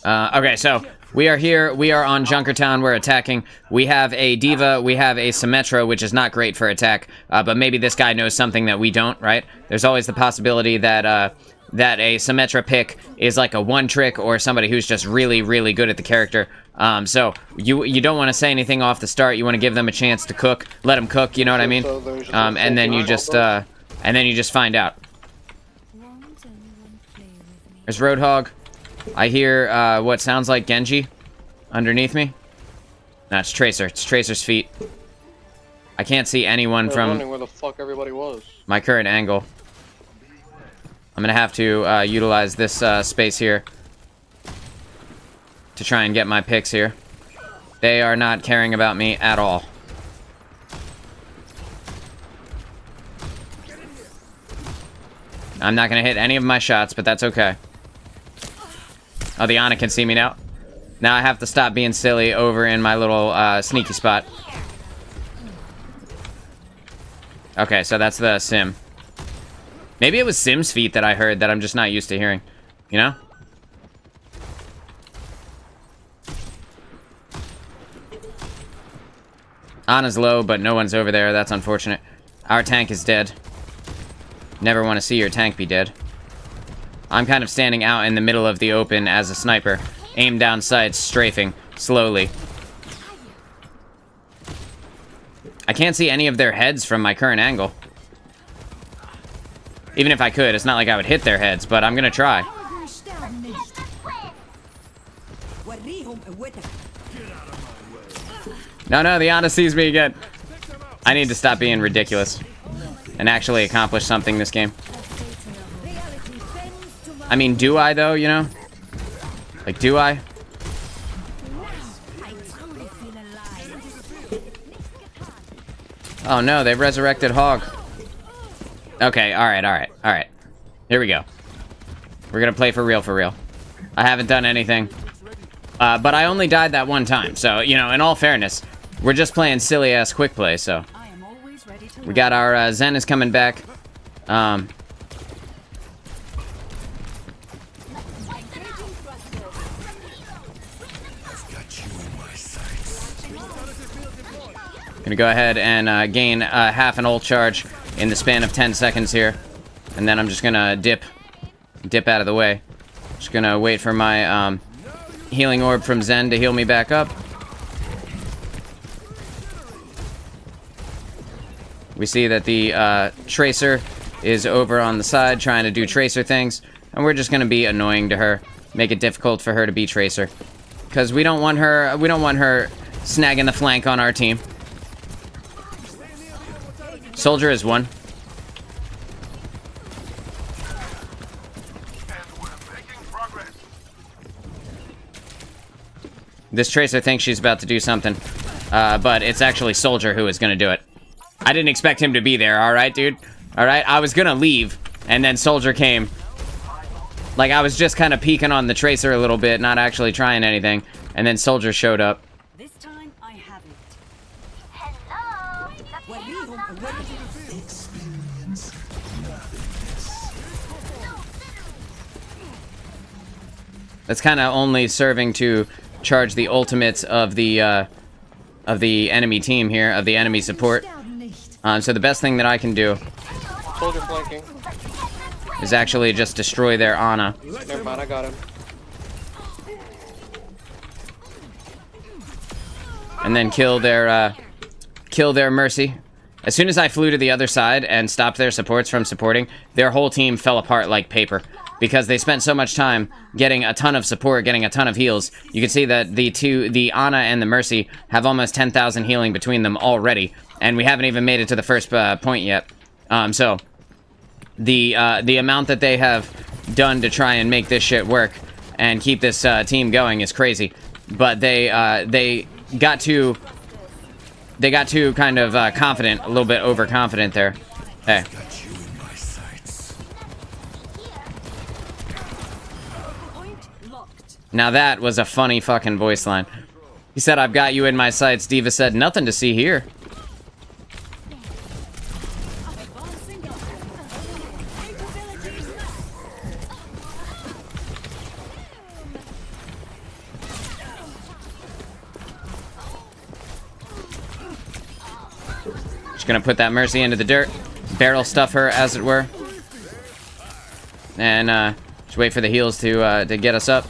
Okay, so we are here. We are on Junkertown. We're attacking. We have a Diva. We have a Symmetra, which is not great for attack. But maybe this guy knows something that we don't, right? There's always the possibility that that a Symmetra pick is like a one trick or somebody who's just really, really good at the character. So you don't want to say anything off the start. You want to give them a chance to cook. Let them cook. You know what I mean? And then you just find out. There's Roadhog. I hear what sounds like Genji underneath me. No, it's Tracer. It's Tracer's feet. I can't see anyone from
wondering where the fuck everybody was.
my current angle. I'm gonna have to utilize this space here to try and get my picks here. They are not caring about me at all. I'm not gonna hit any of my shots, but that's okay. Oh, the Ana can see me now. Now I have to stop being silly over in my little sneaky spot. Okay, so that's the Sim. Maybe it was Sim's feet that I heard that I'm just not used to hearing. You know? Ana's low, but no one's over there. That's unfortunate. Our tank is dead. Never want to see your tank be dead. I'm kind of standing out in the middle of the open as a sniper. Aim down sights, strafing, slowly. I can't see any of their heads from my current angle. Even if I could, it's not like I would hit their heads, but I'm gonna try. No, the Ana sees me again. I need to stop being ridiculous and actually accomplish something this game. I mean, do I, though, you know? Like, do I? Oh, no, they've resurrected Hog. Okay, alright. Here we go. We're gonna play for real. I haven't done anything. But I only died that one time, so, you know, in all fairness, we're just playing silly-ass quick play, so. We got our, Zen is coming back. Gonna go ahead and gain half an ult charge in the span of 10 seconds here. And then I'm just gonna dip out of the way. Just gonna wait for my healing orb from Zen to heal me back up. We see that the Tracer is over on the side trying to do Tracer things. And we're just gonna be annoying to her. Make it difficult for her to be Tracer. Because we don't want her snagging the flank on our team. Soldier is one. This Tracer thinks she's about to do something, but it's actually Soldier who is going to do it. I didn't expect him to be there, alright, dude? Alright, I was going to leave, and then Soldier came. Like, I was just kind of peeking on the Tracer a little bit, not actually trying anything, and then Soldier showed up.
This time I haven't.
That's kind of only serving to charge the ultimates of the enemy team here, of the enemy support. So the best thing that I can do
Soldier flanking.
is actually just destroy their Ana.
Never mind, I got him.
And then kill their Mercy. As soon as I flew to the other side and stopped their supports from supporting, their whole team fell apart like paper. Because they spent so much time getting a ton of support, getting a ton of heals. You can see that the Ana and the Mercy have almost 10,000 healing between them already. And we haven't even made it to the first point yet. So, the amount that they have done to try and make this shit work and keep this team going is crazy. But they got too kind of confident, a little bit overconfident there. Hey. Now that was a funny fucking voice line. He said, "I've got you in my sights." Diva said, "Nothing to see here." Just gonna put that Mercy into the dirt, barrel stuff her, as it were, and just wait for the heals to get us up.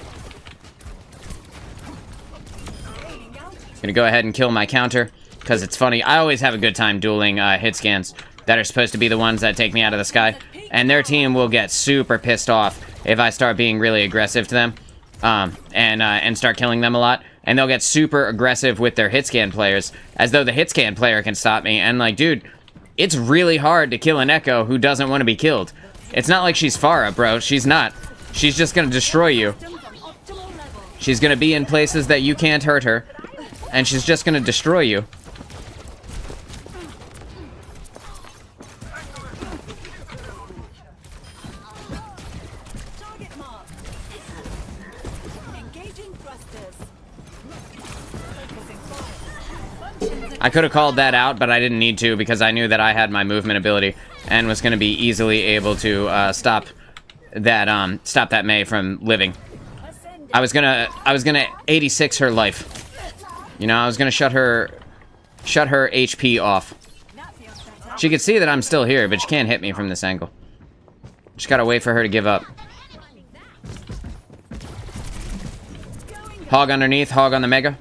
Gonna go ahead and kill my counter, because it's funny. I always have a good time dueling hit scans that are supposed to be the ones that take me out of the sky, and their team will get super pissed off if I start being really aggressive to them, and start killing them a lot, and they'll get super aggressive with their hit scan players, as though the hit scan player can stop me. And like, dude, it's really hard to kill an Echo who doesn't want to be killed. It's not like she's Pharah, bro. She's not. She's just gonna destroy you. She's gonna be in places that you can't hurt her. And she's just gonna destroy you. I could have called that out, but I didn't need to because I knew that I had my movement ability and was going to be easily able to stop that Mei from living. I was gonna 86 her life. You know, I was gonna shut her HP off. She could see that I'm still here, but she can't hit me from this angle. Just gotta wait for her to give up. Hog underneath, hog on the Mega.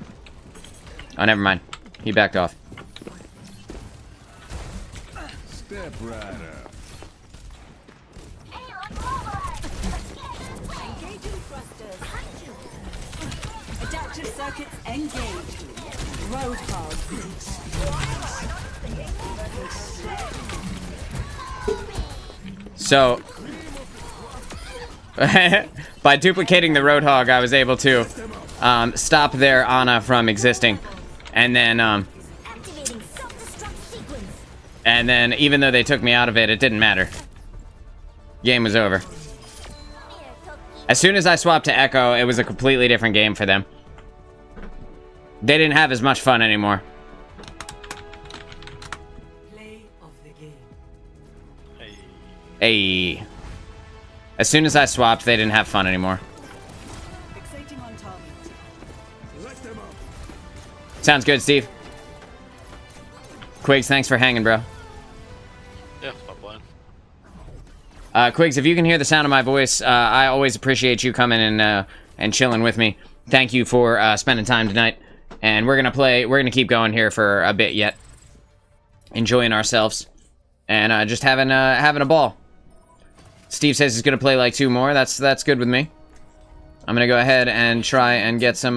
Oh, never mind. He backed off.
Step right up.
Engaging thrusters. Adaptive circuits engaged. Roadhog.
So, by duplicating the Roadhog, I was able to stop their Ana from existing. And then even though they took me out of it, it didn't matter. Game was over. As soon as I swapped to Echo, it was a completely different game for them. They didn't have as much fun anymore.
Play of the game.
Hey. As soon as I swapped, they didn't have fun anymore.
Fixating on target.
Sounds good, Steve. Quigs, thanks for hanging, bro.
Yeah, stop playing.
Quigs, if you can hear the sound of my voice, I always appreciate you coming and chilling with me. Thank you for spending time tonight. And we're gonna keep going here for a bit yet. Enjoying ourselves. And just having a ball. Steve says he's gonna play like 2 more. That's good with me. I'm gonna go ahead and try and get some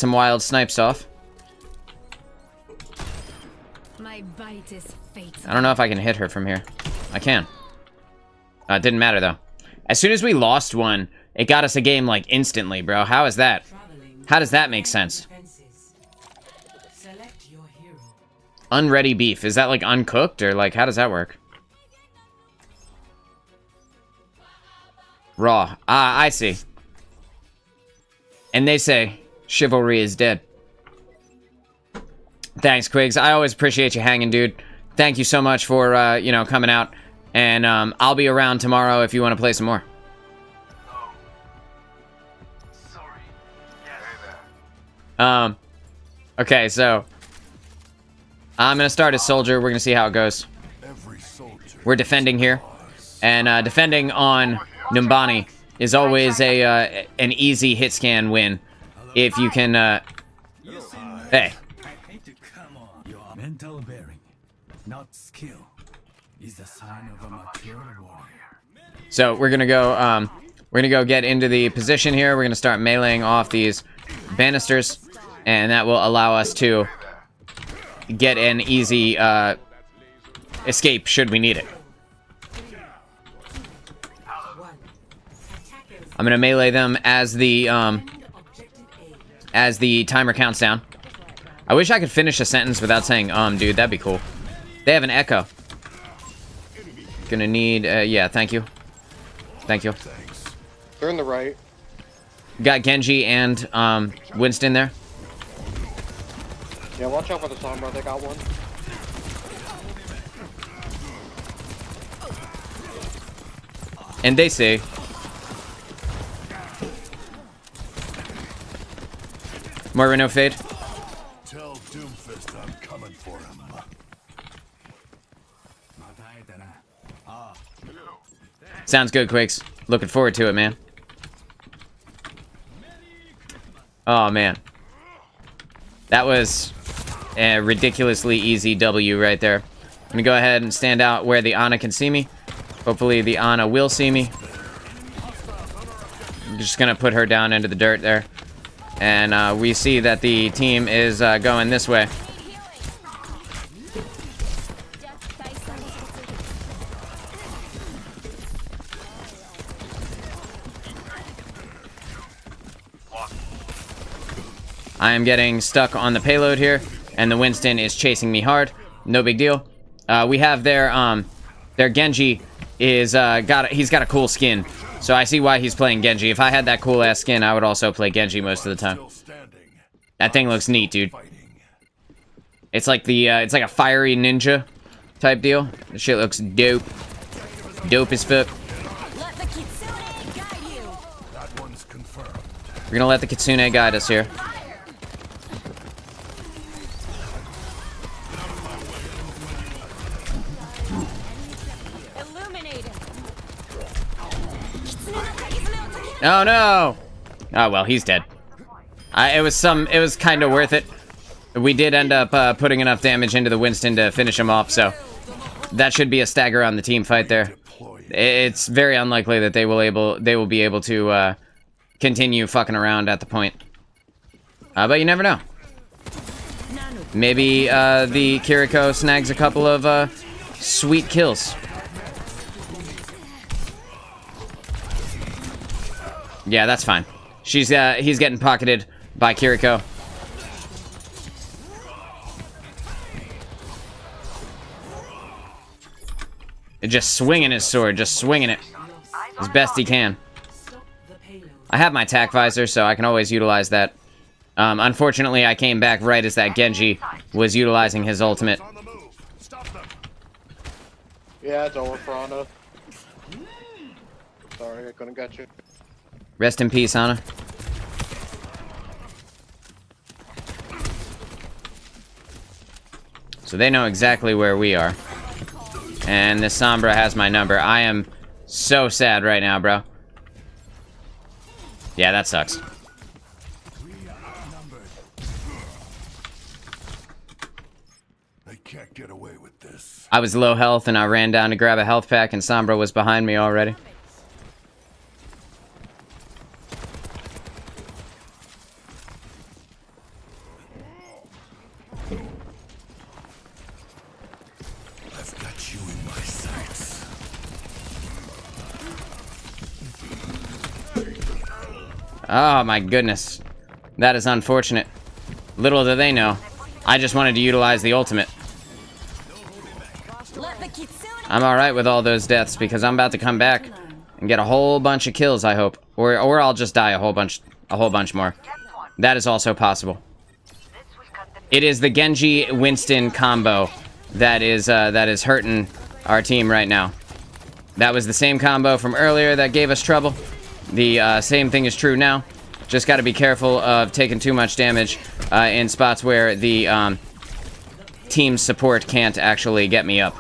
wild snipes off.
My bite is fate.
I don't know if I can hit her from here. I can. It didn't matter though. As soon as we lost one, it got us a game like instantly, bro. How is that? How does that make sense?
Select your hero.
Unready beef. Is that like uncooked or like how does that work? Raw. Ah, I see. And they say chivalry is dead. Thanks, Quigs. I always appreciate you hanging, dude. Thank you so much for you know, coming out. And I'll be around tomorrow if you want to play some more. Okay, so I'm gonna start as soldier. We're gonna see how it goes. We're defending here, and defending on Numbani is always an easy hit scan win if you can. Hey.
Mental bearing, not skill, is the sign of a mature warrior.
So we're gonna go get into the position here. We're gonna start meleeing off these banisters. And that will allow us to get an easy escape should we need it. I'm gonna melee them as the timer counts down. I wish I could finish a sentence without saying dude, that'd be cool. They have an echo. Gonna need yeah, thank you. Thank you.
They're in the right.
Got Genji and Winston there.
Yeah, watch out for the Sombra, they got one.
And they say Moira, no fade.
Tell Doomfist I'm coming for him.
Sounds good, Quakes. Looking forward to it, man. Oh, man. That was a ridiculously easy W right there. I'm gonna go ahead and stand out where the Ana can see me. Hopefully the Ana will see me. I'm just gonna put her down into the dirt there. And we see that the team is going this way. I am getting stuck on the payload here, and the Winston is chasing me hard. No big deal. We have their Genji is he's got a cool skin, so I see why he's playing Genji. If I had that cool ass skin, I would also play Genji most of the time. That thing looks neat, dude. It's like it's like a fiery ninja type deal. This shit looks dope. Dope as fuck.
Let the kitsune guide you.
That one's confirmed.
We're gonna let the kitsune guide us here.
Illuminated.
Oh no! Oh well, he's dead. It was kind of worth it. We did end up putting enough damage into the Winston to finish him off, so that should be a stagger on the team fight there. It's very unlikely that they will be able to continue fucking around at the point. But you never know. Maybe the Kiriko snags a couple of sweet kills. Yeah, that's fine. He's getting pocketed by Kiriko. Just swinging his sword, just swinging it as best he can. I have my tac visor, so I can always utilize that. Unfortunately, I came back right as that Genji was utilizing his ultimate.
Yeah, it's over for Ana. Sorry, I couldn't get you.
Rest in peace, Ana. So they know exactly where we are. And this Sombra has my number. I am so sad right now, bro. Yeah, that sucks.
They can't get away with this.
I was low health and I ran down to grab a health pack and Sombra was behind me already.
I've got you in my sights.
Oh my goodness. That is unfortunate. Little do they know. I just wanted to utilize the ultimate. I'm alright with all those deaths because I'm about to come back and get a whole bunch of kills, I hope. Or I'll just die a whole bunch more. That is also possible. It is the Genji Winston combo that is hurting our team right now. That was the same combo from earlier that gave us trouble. The same thing is true now. Just got to be careful of taking too much damage in spots where the team support can't actually get me up.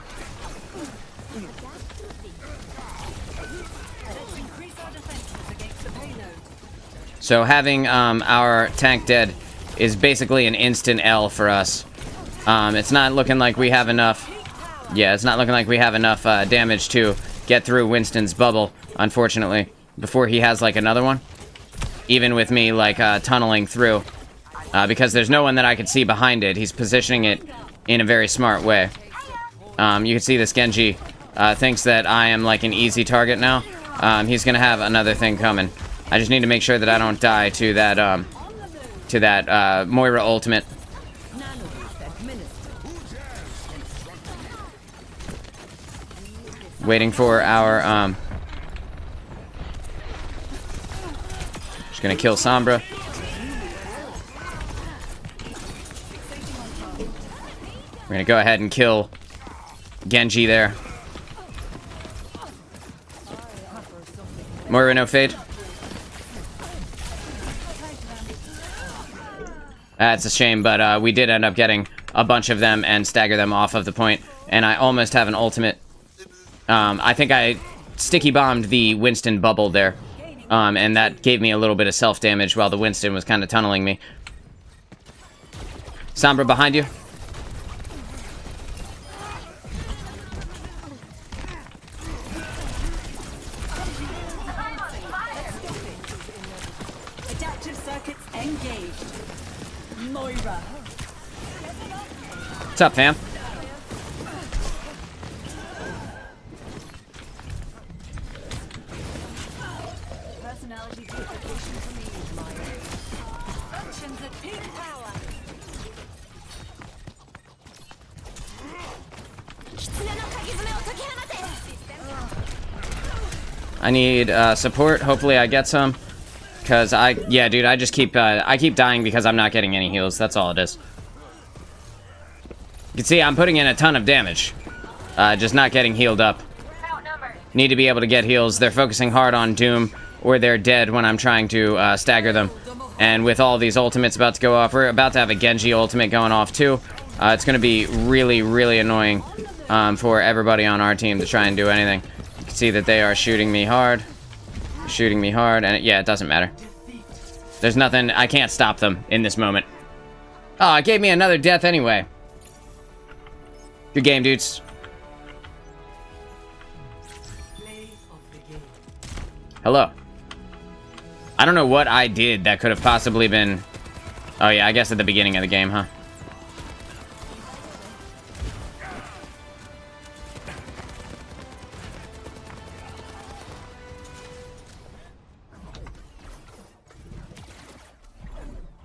So having our tank dead is basically an instant L for us. It's not looking like we have enough. Yeah, it's not looking like we have enough damage to get through Winston's bubble, unfortunately, before he has like another one. Even with me like tunneling through, because there's no one that I could see behind it. He's positioning it in a very smart way. You can see this Genji thinks that I am like an easy target now. He's gonna have another thing coming. I just need to make sure that I don't die to that Moira ultimate. Waiting for our just gonna kill Sombra. We're gonna go ahead and kill Genji there. Moira, no fade. That's a shame, but we did end up getting a bunch of them and stagger them off of the point, and I almost have an ultimate. I think I sticky bombed the Winston bubble there, and that gave me a little bit of self-damage while the Winston was kind of tunneling me. Sombra behind you.
Adaptive circuits engaged. Moira.
What's up, fam?
Personality duplication for me, Moira. Functions at peak power.
I need support. Hopefully I get some. Cause yeah, dude, I just keep I keep dying because I'm not getting any heals. That's all it is. You can see I'm putting in a ton of damage. Just not getting healed up. Need to be able to get heals. They're focusing hard on Doom, or they're dead when I'm trying to stagger them. And with all these ultimates about to go off, we're about to have a Genji ultimate going off too. It's going to be really, really annoying for everybody on our team to try and do anything. You can see that they are shooting me hard. And yeah, it doesn't matter. There's nothing, I can't stop them in this moment. Oh, it gave me another death anyway. Good game, dudes. Hello. I don't know what I did that could have possibly been... Oh yeah, I guess at the beginning of the game, huh?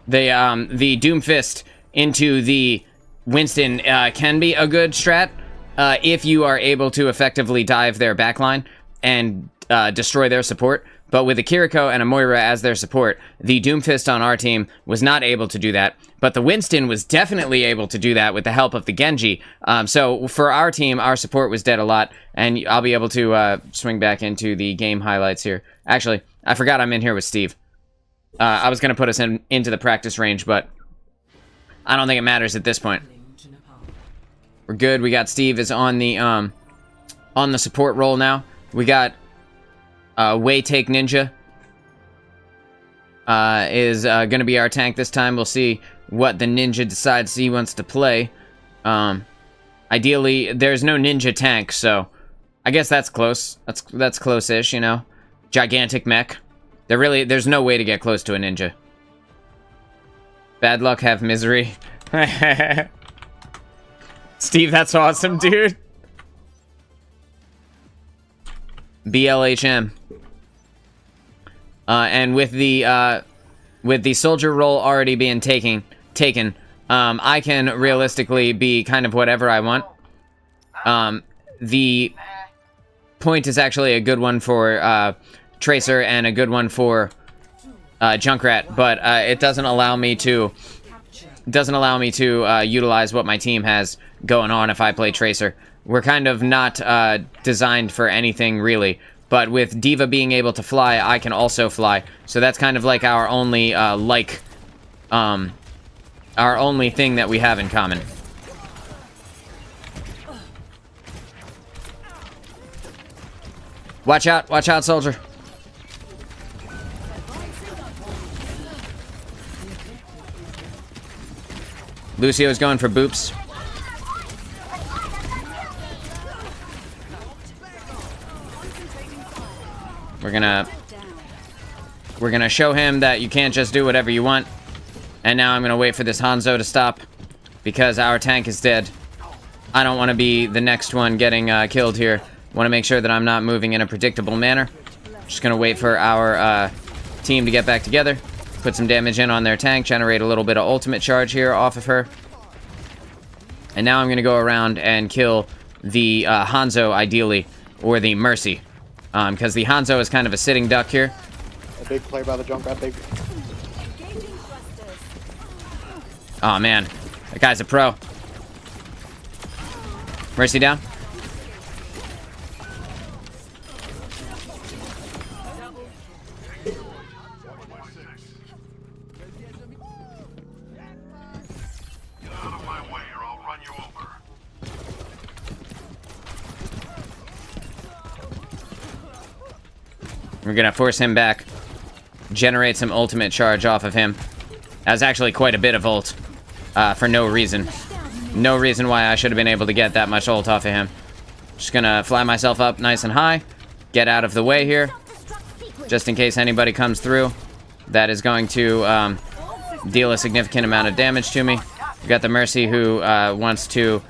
The Doomfist into the Winston can be a good strat if you are able to effectively dive their backline and destroy their support. But with a Kiriko and a Moira as their support, the Doomfist on our team was not able to do that. But the Winston was definitely able to do that with the help of the Genji. So for our team, our support was dead a lot. And I'll be able to swing back into the game highlights here. Actually, I forgot I'm in here with Steve. I was going to put us into the practice range, but I don't think it matters at this point. We're good. We got Steve is on the support role now. We got Way Take Ninja is going to be our tank this time. We'll see what the ninja decides he wants to play. Ideally, there's no ninja tank, so I guess that's close. That's close-ish, you know. Gigantic mech. There's no way to get close to a ninja. Bad luck, have misery. Steve, that's awesome, dude. BLHM. And with the soldier role already being taken, I can realistically be kind of whatever I want. The point is actually a good one for Tracer and a good one for Junkrat, but it doesn't allow me to utilize what my team has going on if I play Tracer. We're kind of not designed for anything really, but with Diva being able to fly, I can also fly. So that's kind of like our only our only thing that we have in common. Watch out, soldier. Lucio's going for boops. We're gonna show him that you can't just do whatever you want. And now I'm gonna wait for this Hanzo to stop because our tank is dead. I don't want to be the next one getting killed here. Want to make sure that I'm not moving in a predictable manner. Just gonna wait for our team to get back together. Put some damage in on their tank, generate a little bit of ultimate charge here off of her. And now I'm going to go around and kill the Hanzo, ideally, or the Mercy. Because the Hanzo is kind of a sitting duck here.
A big play by the Junkrat, baby.
Oh man, that guy's a pro. Mercy down. We're gonna force him back. Generate some ultimate charge off of him. That's actually quite a bit of ult. For no reason. No reason why I should have been able to get that much ult off of him. Just gonna fly myself up nice and high. Get out of the way here. Just in case anybody comes through. That is going to deal a significant amount of damage to me. We got the Mercy who wants to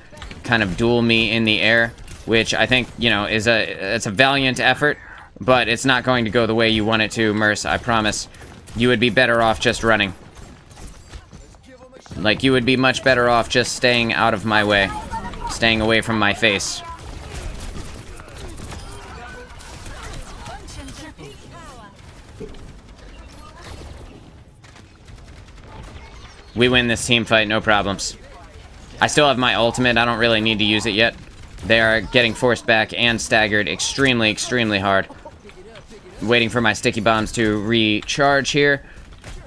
kind of duel me in the air. Which I think, you know, it's a valiant effort. But it's not going to go the way you want it to, Merce, I promise. You would be better off just running. Like, you would be much better off just staying out of my way. Staying away from my face. We win this team fight, no problems. I still have my ultimate. I don't really need to use it yet. They are getting forced back and staggered extremely, extremely hard. Waiting for my sticky bombs to recharge here.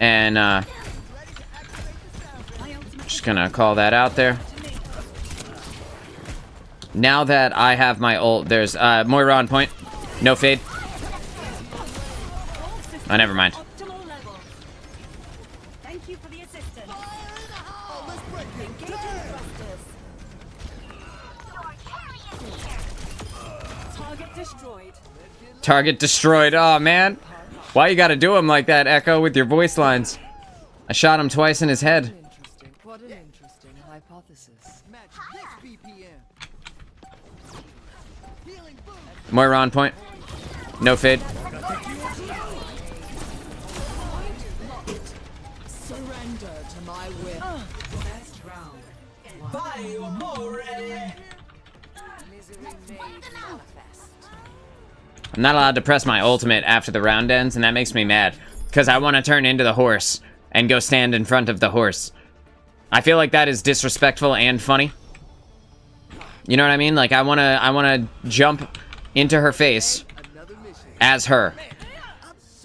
And, just gonna call that out there. Now that I have my ult, there's, Moira on point. No fade. Oh, never mind.
Thank you for the assistance. Target destroyed.
Target destroyed. Oh, man. Why you gotta do him like that, Echo, with your voice lines? I shot him twice in his head.
What an interesting hypothesis.
Moira on point. No fade.
Surrender to my will.
Best round.
Misery made manifest.
I'm not allowed to press my ultimate after the round ends, and that makes me mad. Because I want to turn into the horse and go stand in front of the horse. I feel like that is disrespectful and funny. You know what I mean? Like, I wanna jump into her face as her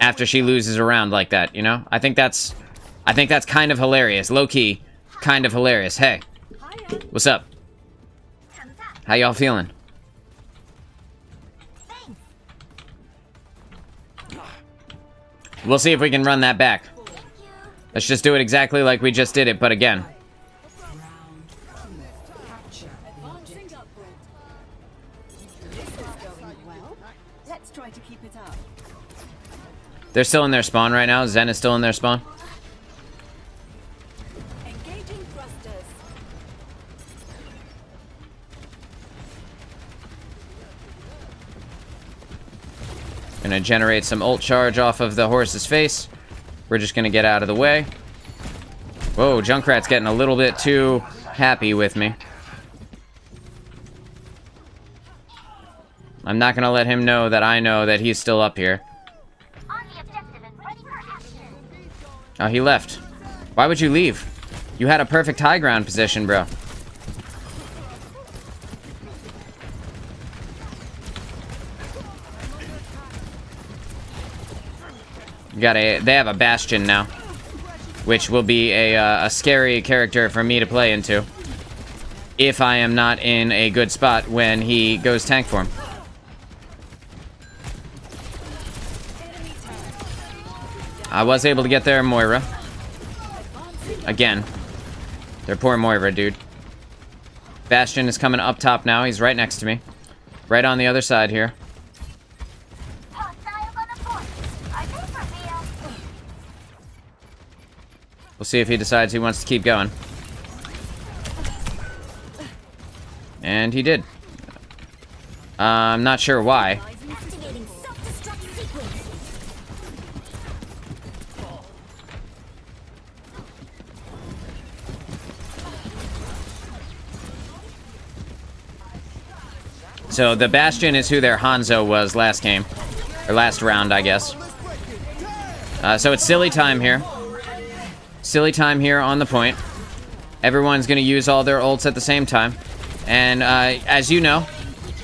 after she loses a round like that, you know? I think that's kind of hilarious. Low-key, kind of hilarious. Hey, what's up? How y'all feeling? We'll see if we can run that back. Let's just do it exactly like we just did it, but again.
Let's try to keep it up.
They're still in their spawn right now. Zen is still in their spawn.
Engaging thrusters.
Gonna generate some ult charge off of the horse's face. We're just gonna get out of the way. Whoa, Junkrat's getting a little bit too happy with me. I'm not gonna let him know that he's still up here. Oh, he left. Why would you leave? You had a perfect high ground position, bro. They have a Bastion now, which will be a scary character for me to play into if I am not in a good spot when he goes tank form. I was able to get there, Moira. Again. Their poor Moira, dude. Bastion is coming up top now. He's right next to me. Right on the other side here. We'll see if he decides he wants to keep going. And he did. I'm not sure why. So the Bastion is who their Hanzo was last game. Or last round, I guess. So it's silly time here. Silly time here on the point. Everyone's going to use all their ults at the same time. And as you know,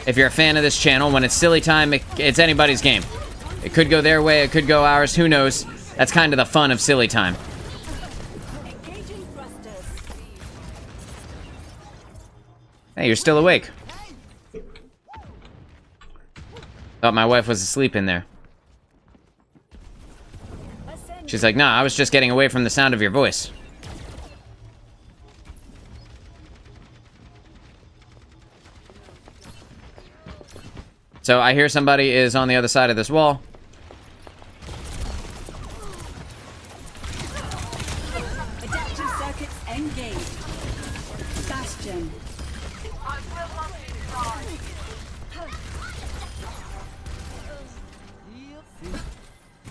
if you're a fan of this channel, when it's silly time, it's anybody's game. It could go their way, it could go ours, who knows. That's kind of the fun of silly time. Hey, you're still awake. Thought my wife was asleep in there. She's like, nah, I was just getting away from the sound of your voice. So I hear somebody is on the other side of this wall.
Adaptive circuits engaged. Bastion.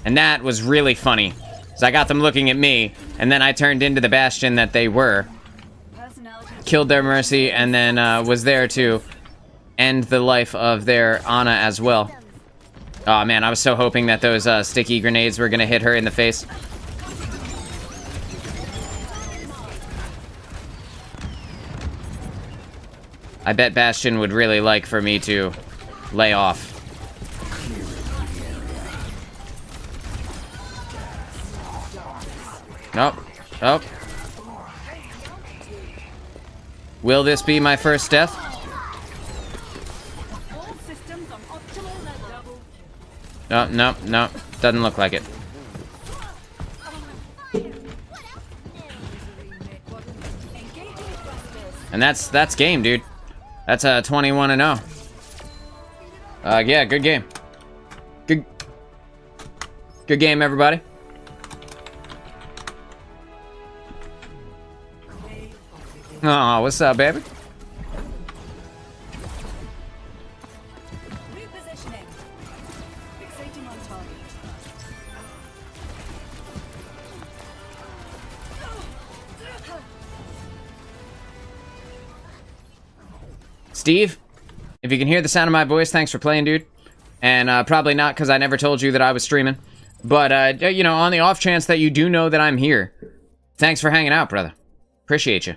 And that was really funny. So I got them looking at me, and then I turned into the Bastion that they were. Killed their Mercy, and then was there to end the life of their Ana as well. Oh man, I was so hoping that those sticky grenades were gonna hit her in the face. I bet Bastion would really like for me to lay off. Nope. Oh. Will this be my first death? No, no, no. Doesn't look like it. And that's game, dude. That's a 21-0. Yeah, good game. Good game, everybody. Oh, what's up, baby?
Repositioning. Fixating on target.
Steve, if you can hear the sound of my voice, thanks for playing, dude. And probably not because I never told you that I was streaming. But, you know, on the off chance that you do know that I'm here, thanks for hanging out, brother. Appreciate you.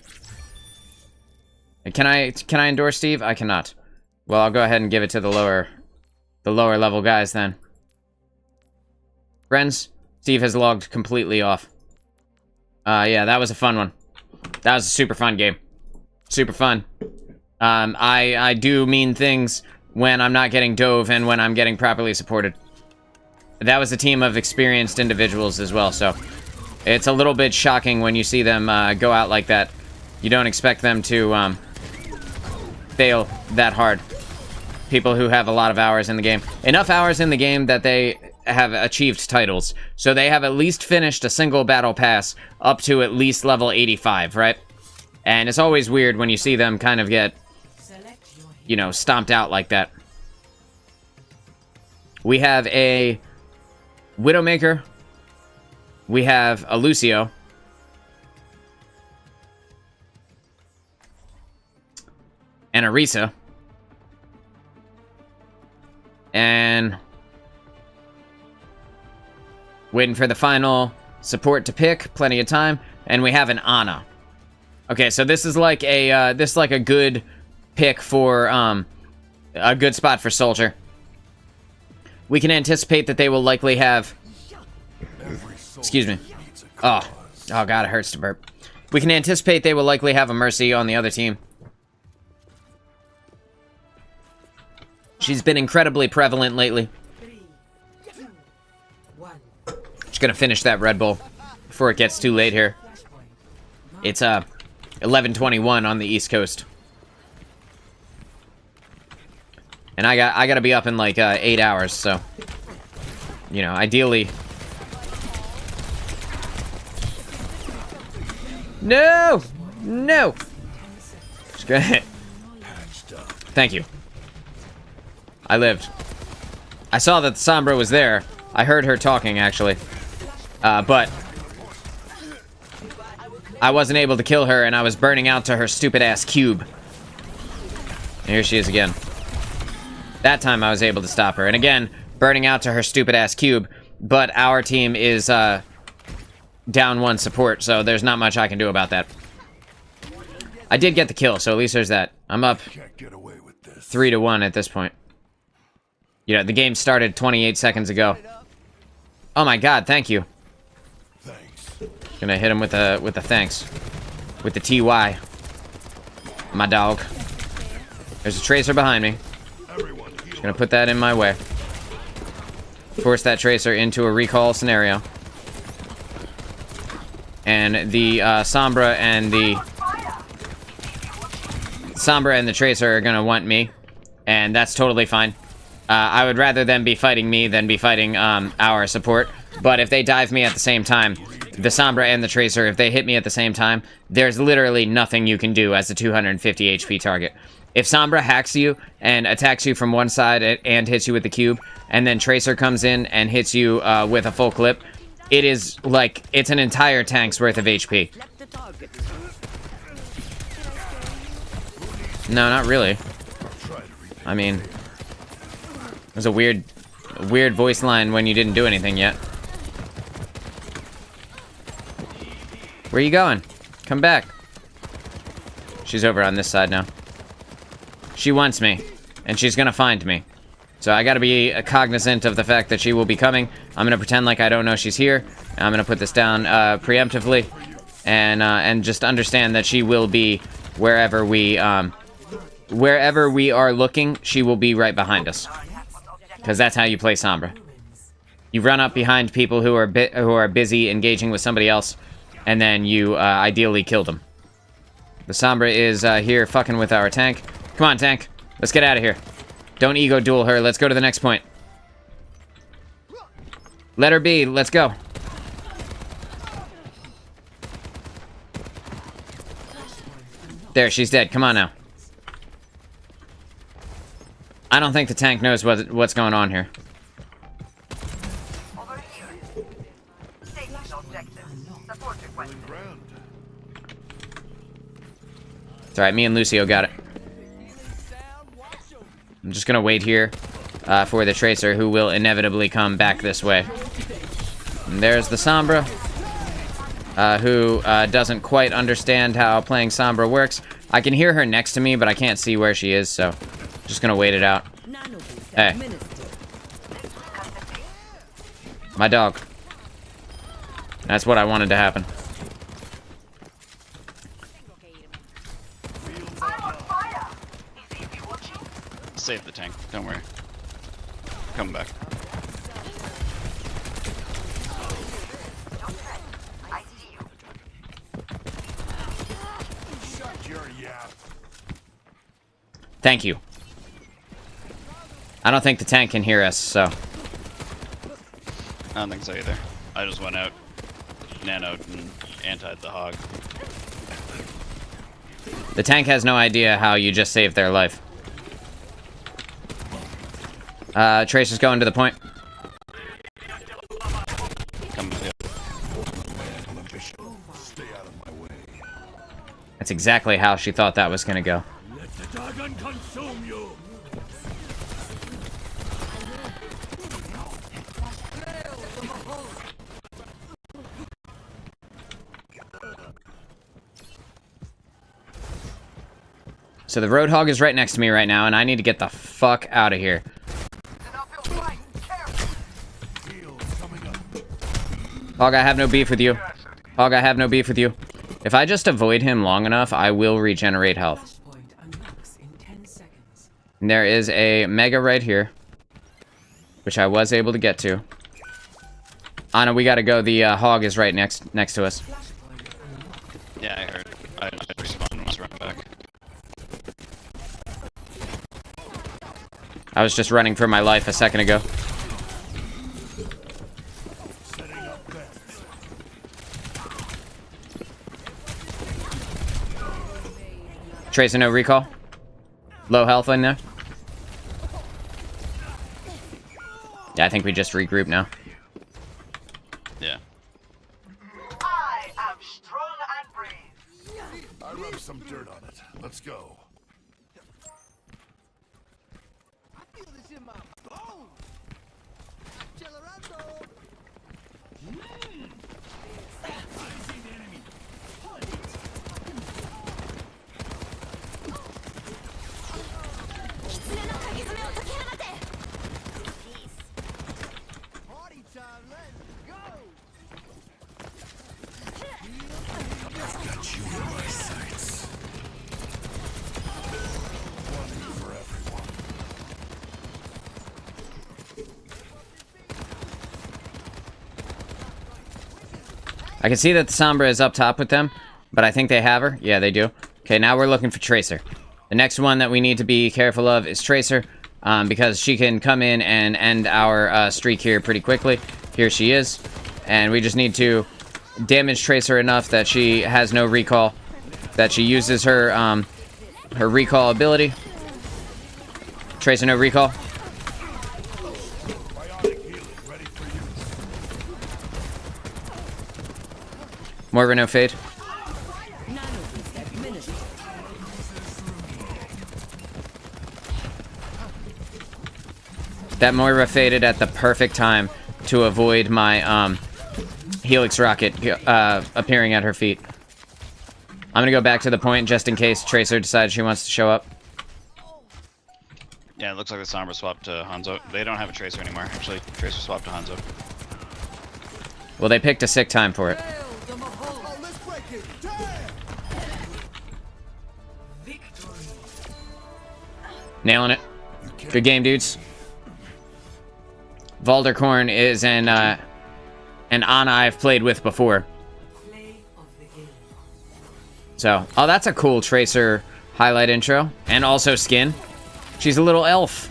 Can I endorse Steve? I cannot. Well, I'll go ahead and give it to the lower level guys then. Friends, Steve has logged completely off. Yeah, that was a fun one. That was a super fun game. Super fun. I do mean things when I'm not getting dove and when I'm getting properly supported. That was a team of experienced individuals as well, so it's a little bit shocking when you see them go out like that. You don't expect them to fail that hard. People who have a lot of hours in the game. Enough hours in the game that they have achieved titles. So they have at least finished a single battle pass up to at least level 85, right? And it's always weird when you see them kind of get, you know, stomped out like that. We have a Widowmaker. We have a Lucio. And a Risa. And waiting for the final support to pick. Plenty of time. And we have an Ana. Okay, so this is like a good pick for a good spot for Soldier. We can anticipate that they will likely have. Excuse me. Oh god, it hurts to burp. We can anticipate they will likely have a Mercy on the other team. She's been incredibly prevalent lately. Just gonna finish that Red Bull before it gets too late here. It's 11:21 on the East Coast. And I gotta be up in like 8 hours, so you know, ideally. No! No! Just go ahead. Thank you. I lived. I saw that the Sombra was there. I heard her talking, actually. But I wasn't able to kill her, and I was burning out to her stupid-ass cube. And here she is again. That time I was able to stop her. And again, burning out to her stupid-ass cube. But our team is down one support, so there's not much I can do about that. I did get the kill, so at least there's that. I'm up 3-1 at this point. You know, the game started 28 seconds ago. Oh my god, thank you. Gonna hit him with the thanks. With the TY. My dog. There's a Tracer behind me. Just gonna put that in my way. Force that Tracer into a recall scenario. And the Sombra and the Tracer are gonna want me. And that's totally fine. I would rather them be fighting me than be fighting our support. But if they dive me at the same time, the Sombra and the Tracer, if they hit me at the same time, there's literally nothing you can do as a 250 HP target. If Sombra hacks you and attacks you from one side and hits you with the cube, and then Tracer comes in and hits you with a full clip, it is like, it's an entire tank's worth of HP. No, not really. I mean, it was a weird voice line when you didn't do anything yet. Where are you going? Come back. She's over on this side now. She wants me, and she's gonna find me. So I gotta be cognizant of the fact that she will be coming. I'm gonna pretend like I don't know she's here. I'm gonna put this down preemptively, and just understand that she will be wherever we are looking. She will be right behind us, because that's how you play Sombra. You run up behind people who are busy engaging with somebody else, and then you ideally kill them. The Sombra is here fucking with our tank. Come on, tank. Let's get out of here. Don't ego duel her. Let's go to the next point. Let her be. Let's go. There, she's dead. Come on now. I don't think the tank knows what's going on here. It's alright, me and Lucio got it. I'm just gonna wait here for the Tracer, who will inevitably come back this way. And there's the Sombra, who doesn't quite understand how playing Sombra works. I can hear her next to me, but I can't see where she is, so just gonna wait it out. Hey. My dog. That's what I wanted to happen.
Save the tank, don't worry. Come back.
Thank you. I don't think the tank can hear us, so.
I don't think so either. I just went out, nanoed, and anti'd the hog.
The tank has no idea how you just saved their life. Tracer's going to the point.
Come with you.
That's exactly how she thought that was gonna go.
Let the dragon consume you.
So the Roadhog is right next to me right now, and I need to get the fuck out of here. Hog, I have no beef with you. Hog, I have no beef with you. If I just avoid him long enough, I will regenerate health. And there is a Mega right here, which I was able to get to. Anna, we gotta go. The Hog is right next to us.
Yeah, I heard. I respawned and was running back.
I was just running for my life a second ago. Tracer, no recall. Low health in there. Yeah, I think we just regroup now.
Yeah.
I am strong and brave. I rubbed some dirt on it. Let's go. I feel this in my bones. Accelerando. I see the enemy. Party time, let's go. I've got you in my sights. One for everyone.
I can see that the Sombra is up top with them, but I think they have her. Yeah, they do. Okay, now we're looking for Tracer. The next one that we need to be careful of is Tracer, because she can come in and end our streak here pretty quickly. Here she is, and we just need to damage Tracer enough that she has no recall, that she uses her her recall ability. Tracer, no recall. Moira, no fade. That Moira faded at the perfect time to avoid my Helix rocket appearing at her feet. I'm gonna go back to the point just in case Tracer decides she wants to show up.
Yeah, it looks like the Sombra swapped to Hanzo. They don't have a Tracer anymore. Actually, Tracer swapped to Hanzo.
Well, they picked a sick time for it. Nailing it. Good game, dudes. Valderkorn is an Ana I've played with before. So, oh, that's a cool Tracer highlight intro. And also skin. She's a little elf.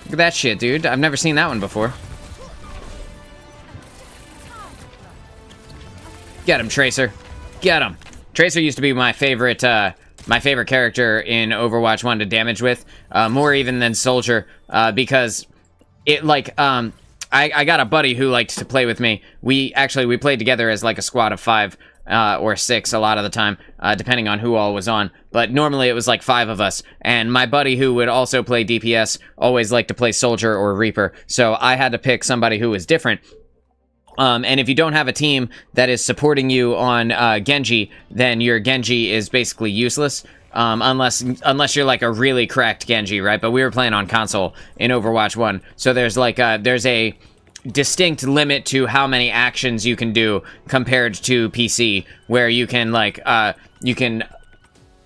Look at that shit, dude. I've never seen that one before. Get him, Tracer. Get him. Tracer used to be my favorite character in Overwatch 1 to damage with. More even than Soldier. Because it, like, I got a buddy who liked to play with me. We played together as, like, a squad of 5. Or 6 a lot of the time, depending on who all was on. But normally it was like 5 of us. And my buddy who would also play DPS always liked to play Soldier or Reaper. So I had to pick somebody who was different. And if you don't have a team that is supporting you on Genji, then your Genji is basically useless. Unless you're like a really cracked Genji, right? But we were playing on console in Overwatch 1. So there's like there's a distinct limit to how many actions you can do compared to PC, where you can like you can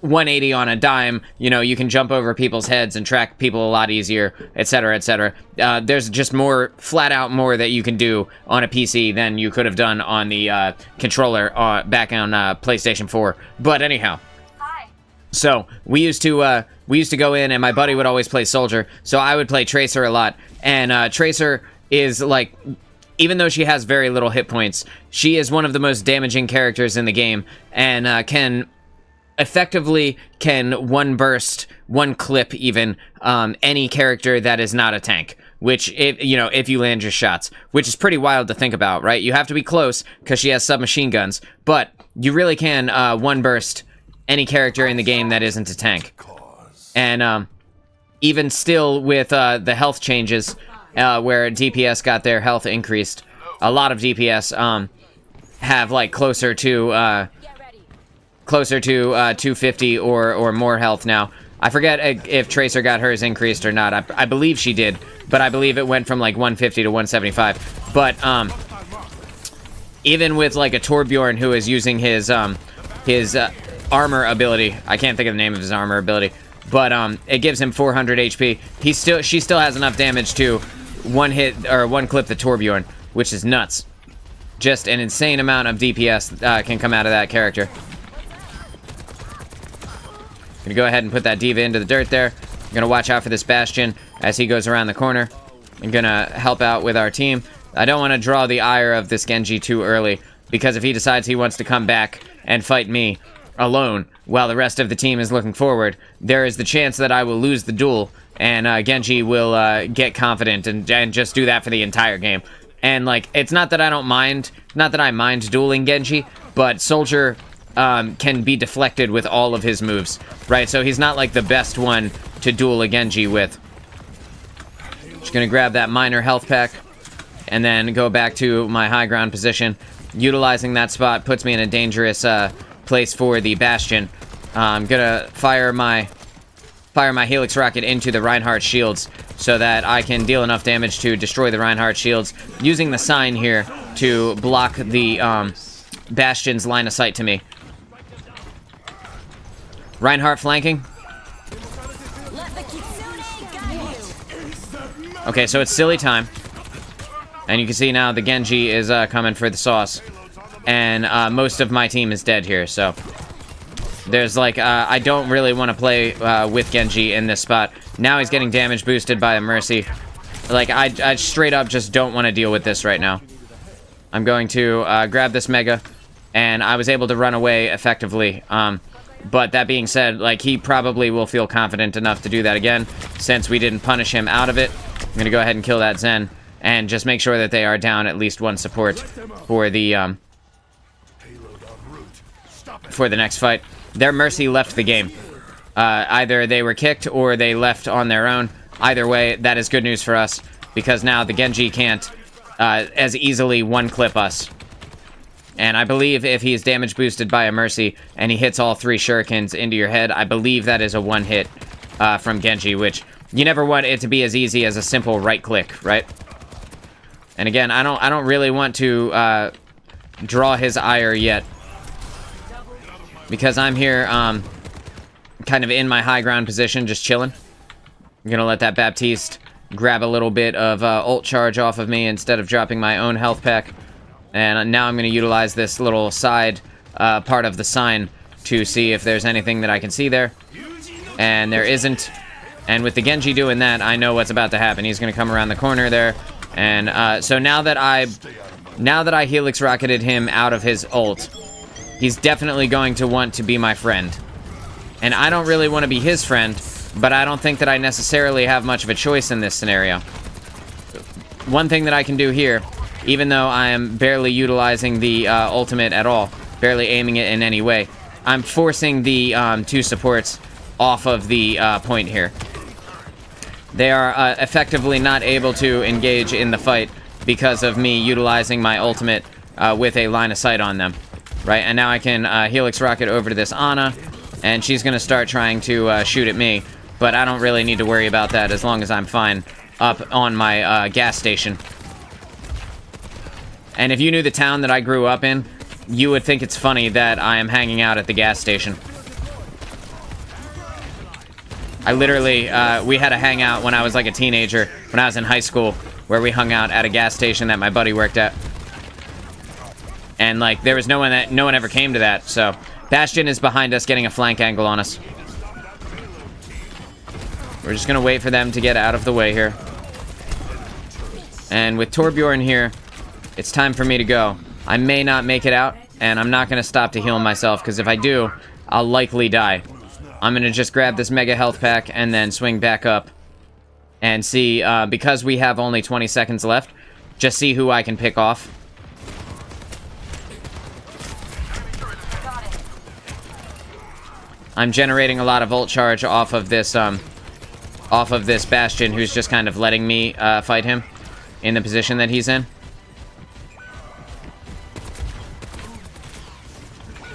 180 on a dime, you know, you can jump over people's heads and track people a lot easier, etc., etc. There's just flat out more that you can do on a PC than you could have done on the controller back on PlayStation 4. But anyhow, so we used to go in, and my buddy would always play Soldier, so I would play Tracer a lot. And Tracer is like, even though she has very little hit points, she is one of the most damaging characters in the game, and can effectively one burst, one clip even, any character that is not a tank. Which, if you land your shots, which is pretty wild to think about, right? You have to be close because she has submachine guns, but you really can one burst any character in the game that isn't a tank. And even still with the health changes, where DPS got their health increased, a lot of DPS have like closer to 250 or more health now. I forget if Tracer got hers increased or not. I believe she did, but I believe it went from like 150 to 175. But even with like a Torbjorn who is using his armor ability, I can't think of the name of his armor ability, but it gives him 400 HP. She still has enough damage to one clip the Torbjorn, which is nuts. Just an insane amount of DPS can come out of that character. Gonna go ahead and put that D.Va into the dirt there. I'm gonna watch out for this Bastion as he goes around the corner. I'm gonna help out with our team. I don't want to draw the ire of this Genji too early, because if he decides he wants to come back and fight me alone while the rest of the team is looking forward, there is the chance that I will lose the duel, and Genji will get confident and just do that for the entire game. And like, it's not that I don't mind, not that I mind dueling Genji, but Soldier can be deflected with all of his moves, right? So he's not like the best one to duel a Genji with. Just gonna grab that minor health pack and then go back to my high ground position. Utilizing that spot puts me in a dangerous place for the Bastion. I'm gonna fire my Helix Rocket into the Reinhardt shields so that I can deal enough damage to destroy the Reinhardt shields, using the sign here to block the Bastion's line of sight to me. Reinhardt flanking. Okay, so it's silly time. And you can see now the Genji is coming for the sauce. And most of my team is dead here, so there's like, I don't really want to play with Genji in this spot. Now he's getting damage boosted by a Mercy. Like, I straight up just don't want to deal with this right now. I'm going to grab this Mega, and I was able to run away effectively. But that being said, like, he probably will feel confident enough to do that again, since we didn't punish him out of it. I'm gonna go ahead and kill that Zen, and just make sure that they are down at least one support for the next fight. Their Mercy left the game. Either they were kicked or they left on their own. Either way, that is good news for us, because now the Genji can't as easily one-clip us. And I believe if he is damage boosted by a Mercy and he hits all 3 shurikens into your head, I believe that is a one-hit from Genji, which you never want it to be as easy as a simple right click, right? And again, I don't really want to draw his ire yet, because I'm here kind of in my high ground position, just chilling. I'm gonna let that Baptiste grab a little bit of ult charge off of me instead of dropping my own health pack. And now I'm gonna utilize this little side part of the sign to see if there's anything that I can see there. And there isn't. And with the Genji doing that, I know what's about to happen. He's gonna come around the corner there. And so now that I Helix rocketed him out of his ult, he's definitely going to want to be my friend. And I don't really want to be his friend, but I don't think that I necessarily have much of a choice in this scenario. One thing that I can do here, even though I am barely utilizing the ultimate at all, barely aiming it in any way, I'm forcing the two supports off of the point here. They are effectively not able to engage in the fight because of me utilizing my ultimate with a line of sight on them. Right, and now I can Helix rocket over to this Ana, and she's going to start trying to shoot at me, but I don't really need to worry about that as long as I'm fine up on my gas station. And if you knew the town that I grew up in, you would think it's funny that I am hanging out at the gas station. I literally, we had a hangout when I was like a teenager, when I was in high school, where we hung out at a gas station that my buddy worked at. And like, there was no one ever came to that, so Bastion is behind us, getting a flank angle on us. We're just gonna wait for them to get out of the way here. And with Torbjorn here, it's time for me to go. I may not make it out, and I'm not gonna stop to heal myself, because if I do, I'll likely die. I'm gonna just grab this mega health pack and then swing back up and see, because we have only 20 seconds left, just see who I can pick off. I'm generating a lot of ult charge off of this Bastion, who's just kind of letting me fight him in the position that he's in.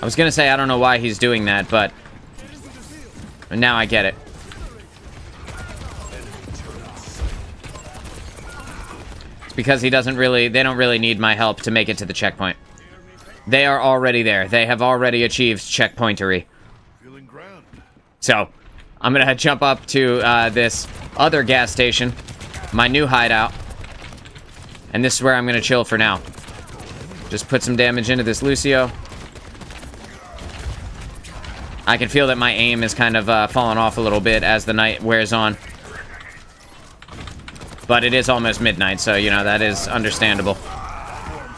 I was gonna say I don't know why he's doing that, but now I get it. It's because they don't really need my help to make it to the checkpoint. They are already there. They have already achieved checkpointery. So, I'm gonna jump up to this other gas station, my new hideout, and this is where I'm gonna chill for now. Just put some damage into this Lucio. I can feel that my aim is kind of falling off a little bit as the night wears on. But it is almost midnight, so, you know, that is understandable.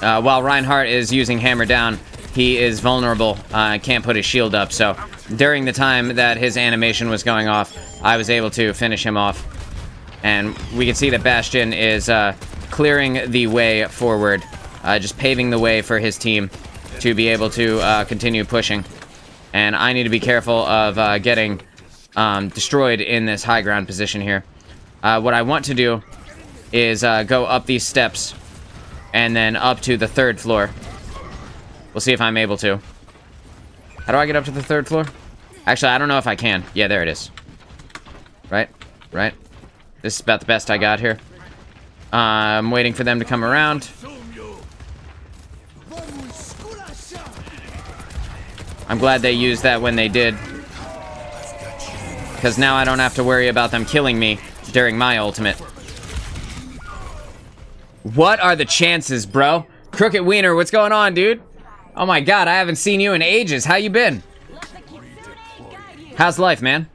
While Reinhardt is using Hammer Down, he is vulnerable, can't put his shield up, so during the time that his animation was going off, I was able to finish him off. And we can see that Bastion is clearing the way forward, just paving the way for his team to be able to continue pushing. And I need to be careful of getting destroyed in this high ground position here. What I want to do is go up these steps and then up to the 3rd floor. We'll see if I'm able to. How do I get up to the 3rd floor? Actually, I don't know if I can. Yeah, there it is. Right? Right? This is about the best I got here. I'm waiting for them to come around. I'm glad they used that when they did, because now I don't have to worry about them killing me during my ultimate. What are the chances, bro? Crooked Wiener, what's going on, dude? Oh my god, I haven't seen you in ages. How you been? How's life, man?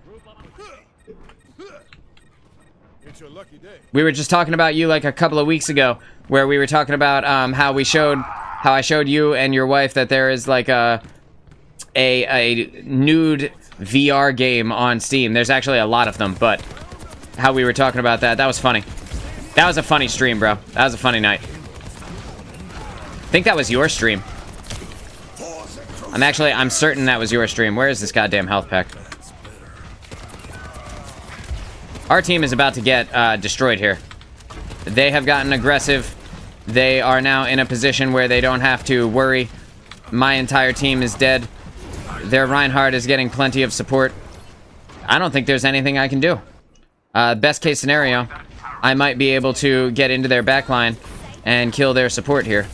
We were just talking about you like a couple of weeks ago, where we were talking about how I showed you and your wife that there is like a nude VR game on Steam. There's actually a lot of them, but how we were talking about that was funny. That was a funny stream, bro. That was a funny night. I think that was your stream. I'm certain that was your stream. Where is this goddamn health pack? Our team is about to get destroyed here. They have gotten aggressive. They are now in a position where they don't have to worry. My entire team is dead. Their Reinhardt is getting plenty of support. I don't think there's anything I can do. Best case scenario, I might be able to get into their backline and kill their support here.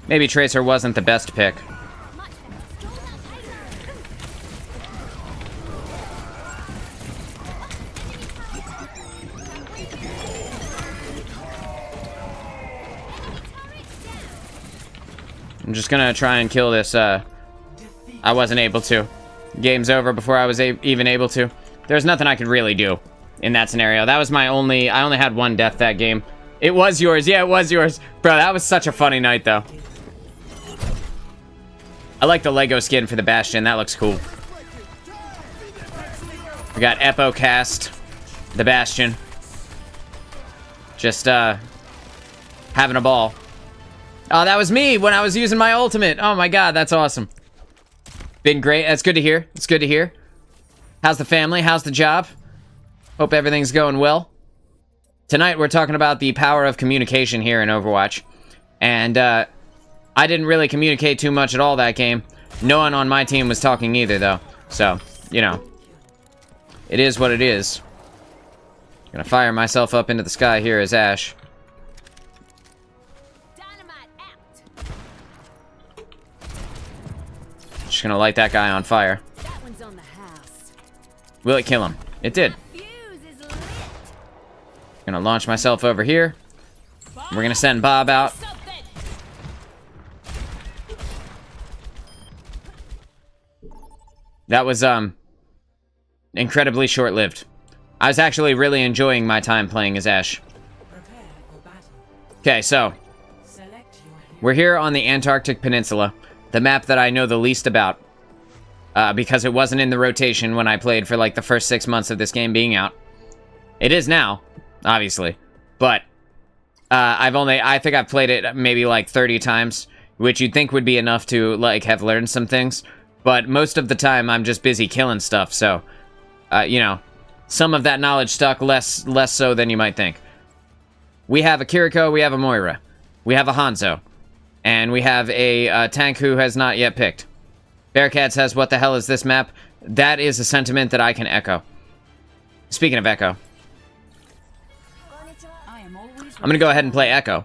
Maybe Tracer wasn't the best pick. I'm just gonna try and kill this, I wasn't able to. Game's over before I was even able to. There's nothing I could really do in that scenario. That was my only... I only had one death that game. It was yours. Yeah, it was yours. Bro, that was such a funny night, though. I like the Lego skin for the Bastion. That looks cool. We got Epo cast, the Bastion. Just, having a ball. Oh, that was me when I was using my ultimate. Oh my god, that's awesome. Been great. That's good to hear. It's good to hear. How's the family? How's the job? Hope everything's going well. Tonight, we're talking about the power of communication here in Overwatch. And, I didn't really communicate too much at all that game. No one on my team was talking either, though. So, you know. It is what it is. Gonna fire myself up into the sky here as Ash. Just gonna light that guy on fire.
That one's on the house.
Will it kill him? It did. Gonna launch myself over here. We're gonna send Bob out. That was, incredibly short-lived. I was actually really enjoying my time playing as Ash. Okay, so. We're here on the Antarctic Peninsula. The map that I know the least about. Because it wasn't in the rotation when I played for, like, the first 6 months of this game being out. It is now, obviously. But, I think I've played it maybe, like, 30 times. Which you'd think would be enough to, like, have learned some things. But most of the time, I'm just busy killing stuff, so, you know, some of that knowledge stuck, less so than you might think. We have a Kiriko, we have a Moira, we have a Hanzo, and we have a tank who has not yet picked. Bearcat says, what the hell is this map? That is a sentiment that I can echo. Speaking of echo, I'm gonna go ahead and play Echo.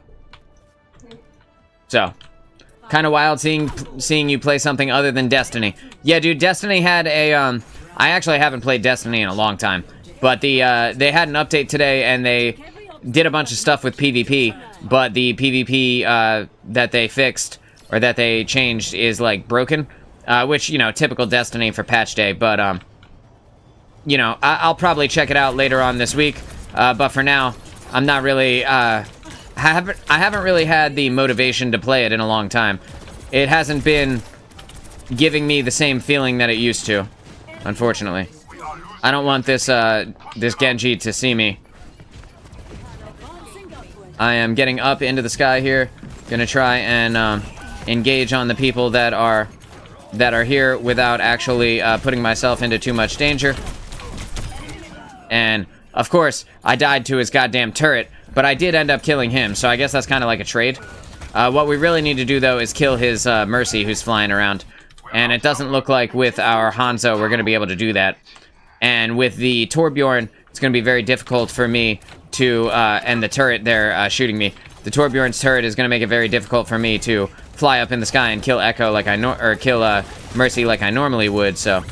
So... kind of wild seeing you play something other than Destiny. Yeah, dude, Destiny had a, I actually haven't played Destiny in a long time. But they had an update today, and they did a bunch of stuff with PvP. But the PvP, that they fixed, or that they changed, is, like, broken. Which, you know, typical Destiny for patch day. But, you know, I'll probably check it out later on this week. But for now, I'm not really, I haven't really had the motivation to play it in a long time. It hasn't been giving me the same feeling that it used to, unfortunately. I don't want this this Genji to see me. I am getting up into the sky here. Gonna try and engage on the people that are here without actually putting myself into too much danger. And of course, I died to his goddamn turret. But I did end up killing him, so I guess that's kind of like a trade. What we really need to do, though, is kill his Mercy who's flying around. And it doesn't look like with our Hanzo we're going to be able to do that. And with the Torbjorn, it's going to be very difficult for me to... and the turret there shooting me. The Torbjorn's turret is going to make it very difficult for me to fly up in the sky and kill Echo like or kill Mercy like I normally would, so...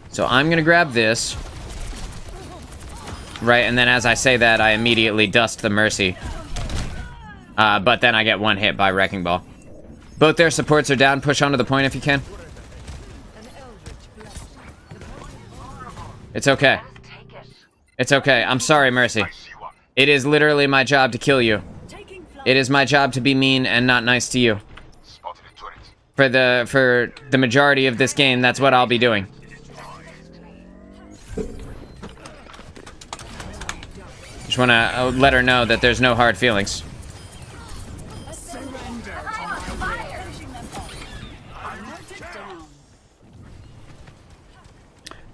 So I'm going to grab this... right, and then as I say that, I immediately dust the Mercy. But then I get one hit by Wrecking Ball. Both their supports are down. Push onto the point if you can. It's okay. It's okay. I'm sorry, Mercy. It is literally my job to kill you. It is my job to be mean and not nice to you. For the majority of this game, that's what I'll be doing. Just want to let her know that there's no hard feelings.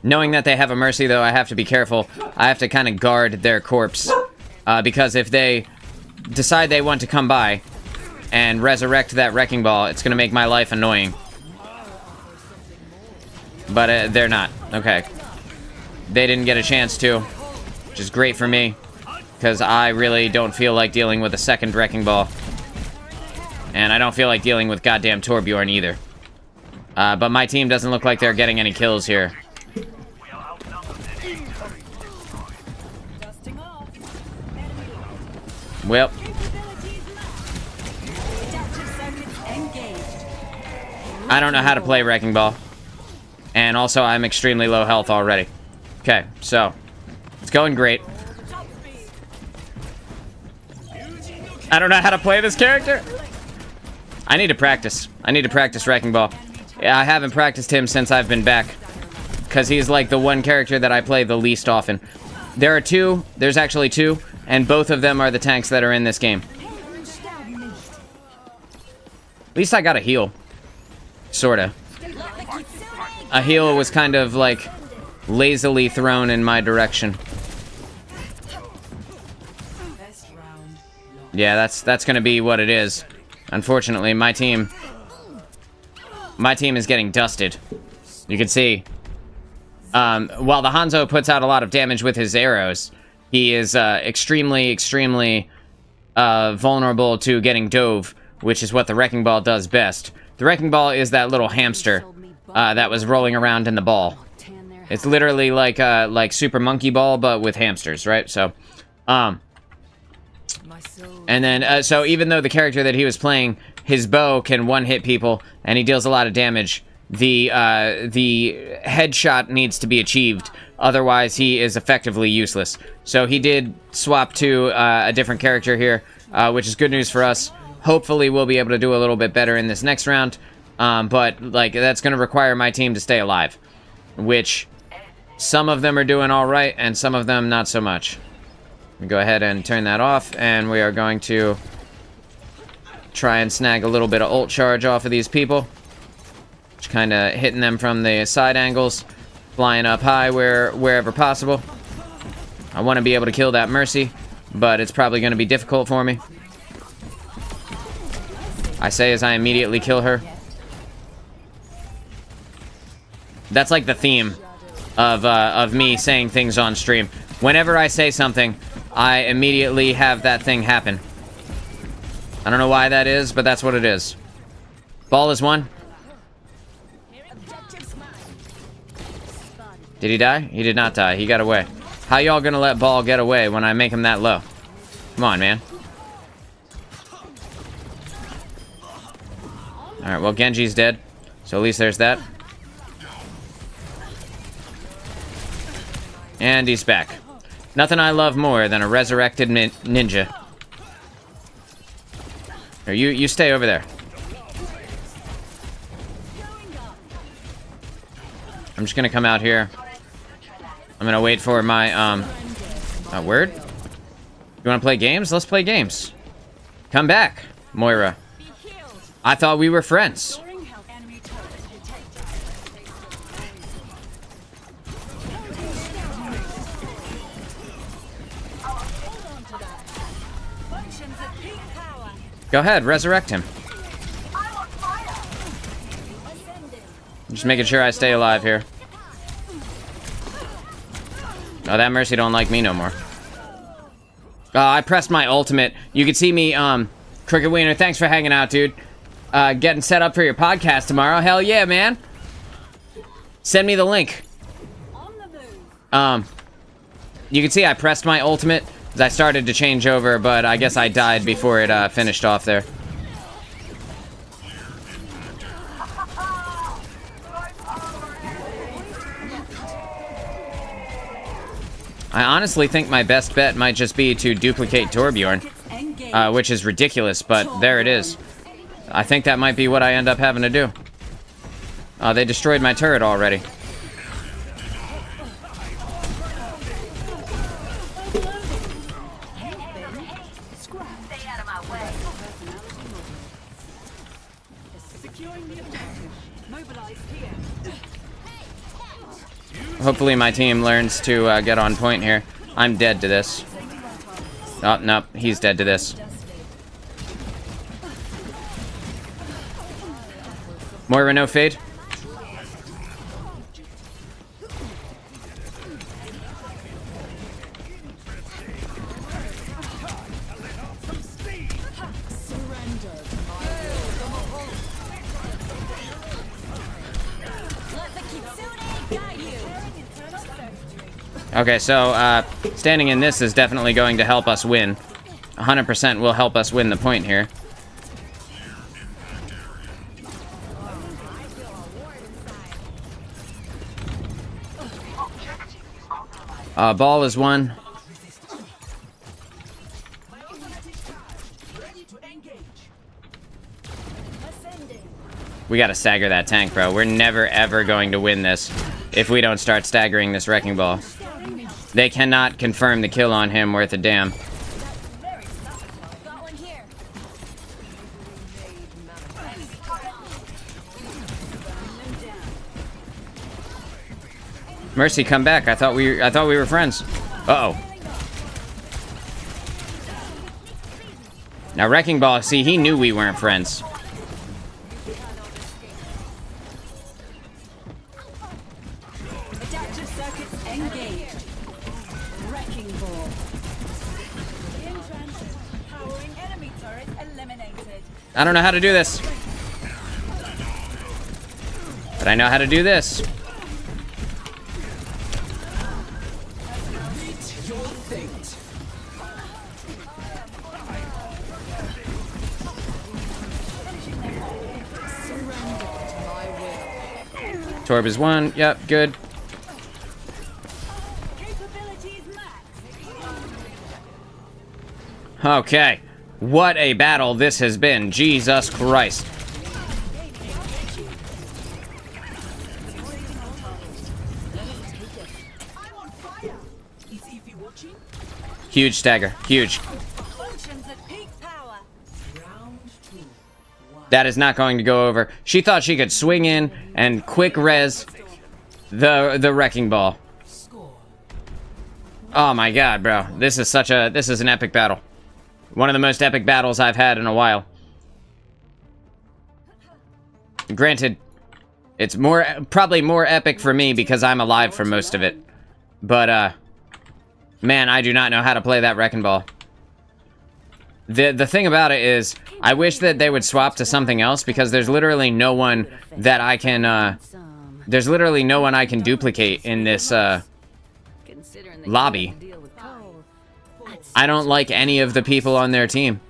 Knowing that they have a Mercy, though, I have to be careful. I have to kind of guard their corpse. Because if they decide they want to come by and resurrect that wrecking ball, it's gonna make my life annoying. But they're not. Okay. They didn't get a chance to, which is great for me, because I really don't feel like dealing with a second wrecking ball. And I don't feel like dealing with goddamn Torbjorn either. But my team doesn't look like they're getting any kills here. Well. I don't know how to play Wrecking Ball. And also, I'm extremely low health already. Okay, so. It's going great. I don't know how to play this character. I need to practice. I need to practice Wrecking Ball. Yeah, I haven't practiced him since I've been back. Because he's like the one character that I play the least often. There are two. There's actually two. And both of them are the tanks that are in this game. At least I got a heal. Sorta. A heal was kind of like lazily thrown in my direction. Yeah, that's gonna be what it is. Unfortunately, my team is getting dusted. You can see. While the Hanzo puts out a lot of damage with his arrows, he is extremely vulnerable to getting dove, which is what the Wrecking Ball does best. The Wrecking Ball is that little hamster that was rolling around in the ball. It's literally like Super Monkey Ball, but with hamsters, right? So, and then, so even though the character that he was playing, his bow can one-hit people, and he deals a lot of damage, the headshot needs to be achieved. Otherwise, he is effectively useless. So he did swap to a different character here, which is good news for us. Hopefully, we'll be able to do a little bit better in this next round. But, like, that's going to require my team to stay alive. Which, some of them are doing all right, and some of them not so much. Go ahead and turn that off, and we are going to try and snag a little bit of ult charge off of these people. Just kind of hitting them from the side angles, flying up high wherever possible. I want to be able to kill that Mercy, but it's probably going to be difficult for me. I say as I immediately kill her. That's like the theme of me saying things on stream. Whenever I say something, I immediately have that thing happen. I don't know why that is, but that's what it is. Ball is one. Did he die? He did not die. He got away. How y'all gonna let Ball get away when I make him that low? Come on, man. Alright, well, Genji's dead. So at least there's that. And he's back. Nothing I love more than a resurrected ninja. Here, you stay over there. I'm just gonna come out here. I'm gonna wait for my, word? You wanna play games? Let's play games. Come back, Moira. I thought we were friends. Go ahead, resurrect him. I'm just making sure I stay alive here. Oh, that Mercy don't like me no more. I pressed my ultimate. You can see me, Crooked Wiener, thanks for hanging out, dude. Getting set up for your podcast tomorrow. Hell yeah, man. Send me the link. You can see I pressed my ultimate as I started to change over, but I guess I died before it finished off there. I honestly think my best bet might just be to duplicate Torbjorn, which is ridiculous, but there it is. I think that might be what I end up having to do. They destroyed my turret already. Hopefully my team learns to get on point here. I'm dead to this. Oh, no, he's dead to this. Moira, no fade. Okay, so standing in this is definitely going to help us win. 100% will help us win the point here. Ball is one. We gotta stagger that tank, bro. We're never ever going to win this if we don't start staggering this wrecking ball. They cannot confirm the kill on him worth a damn. Mercy, come back. I thought we were friends. Uh-oh. Now Wrecking Ball, see, he knew we weren't friends.
Adaptive circuits engaged. Wrecking ball. In transit. Powering enemy turret eliminated.
I don't know how to do this. But I know how to do this. Torb is one. Yep, good. Okay. What a battle this has been. Jesus Christ. Huge stagger. Huge. That is not going to go over. She thought she could swing in and quick res the wrecking ball. Oh my god, bro. This is an epic battle. One of the most epic battles I've had in a while. Granted, it's probably more epic for me because I'm alive for most of it. But man, I do not know how to play that wrecking ball. The thing about it is, I wish that they would swap to something else because there's literally no one that I can, there's literally no one I can duplicate in this, lobby. I don't like any of the people on their team.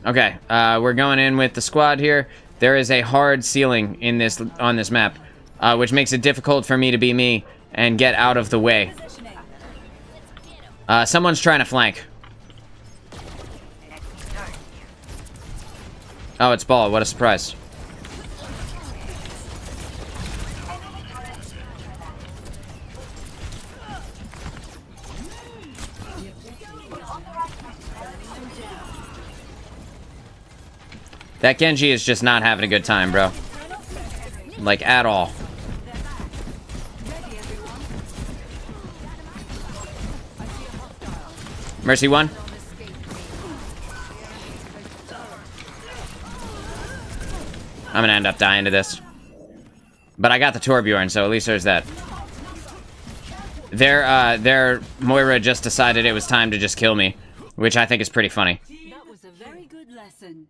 Okay, we're going in with the squad here. There is a hard ceiling in on this map, which makes it difficult for me to be me and get out of the way. Someone's trying to flank. Oh, it's Ball. What a surprise. That Genji is just not having a good time, bro. Like, at all. Mercy one. I'm gonna end up dying to this. But I got the Torbjorn, so at least there's that. Their Moira just decided it was time to just kill me, which I think is pretty funny.
That was a very good lesson.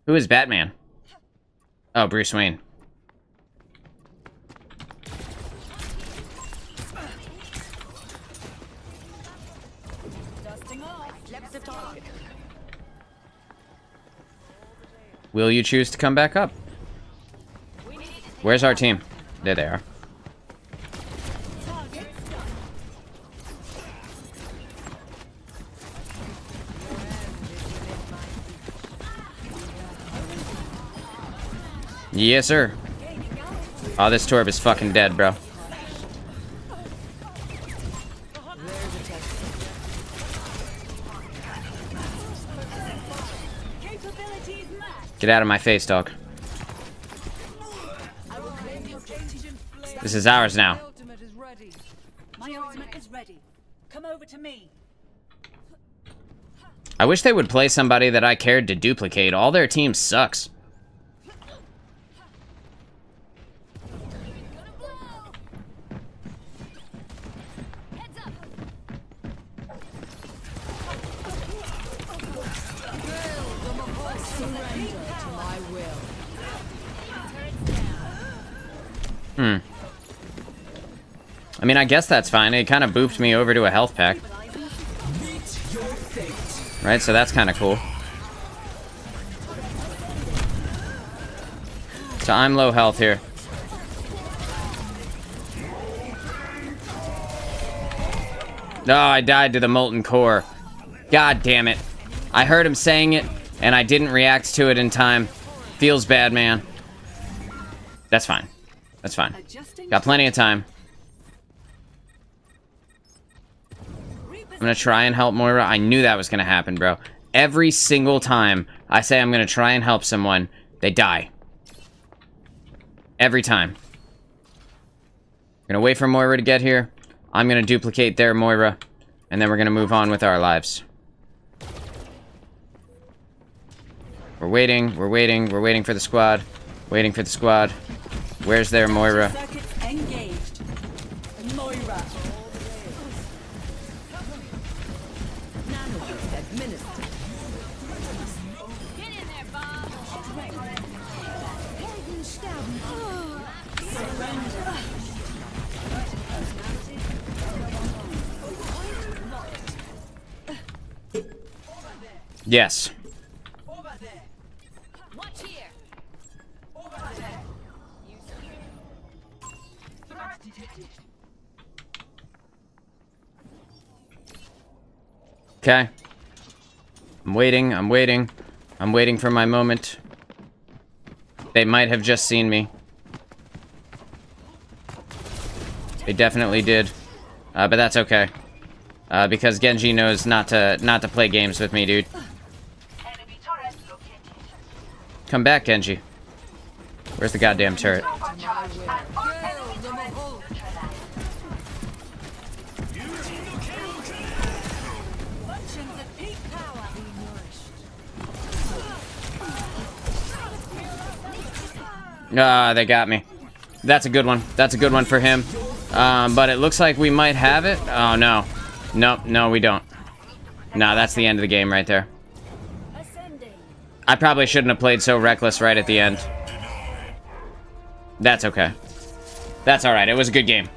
Who is Batman? Oh, Bruce Wayne. Will you choose to come back up? Where's our team? There they are. Yes, sir. Oh, this Torb is fucking dead, bro. Get out of my face, dog. This is ours now.
My ultimate is ready. Come over to me.
I wish they would play somebody that I cared to duplicate. All their team sucks. I mean, I guess that's fine. It kind of booped me over to a health pack. Right, so that's kind of cool. So I'm low health here. Oh, I died to the molten core. God damn it. I heard him saying it, and I didn't react to it in time. Feels bad, man. That's fine. That's fine. Got plenty of time. I'm gonna try and help Moira. I knew that was gonna happen, bro. Every single time I say I'm gonna try and help someone, they die. Every time. Gonna wait for Moira to get here. I'm gonna duplicate their Moira, and then we're gonna move on with our lives. We're waiting, we're waiting, we're waiting for the squad. Waiting for the squad. Where's their Moira?
Circuits engaged. Moira.
Yes. Okay. I'm waiting, I'm waiting. I'm waiting for my moment. They might have just seen me. They definitely did. But that's okay. Because Genji knows not to play games with me, dude. Come back, Genji. Where's the goddamn turret? Ah, they got me. That's a good one. That's a good one for him. But it looks like we might have it. Oh, no. Nope, no, we don't. No, that's the end of the game right there. I probably shouldn't have played so reckless right at the end. That's okay. That's alright. It was a good game.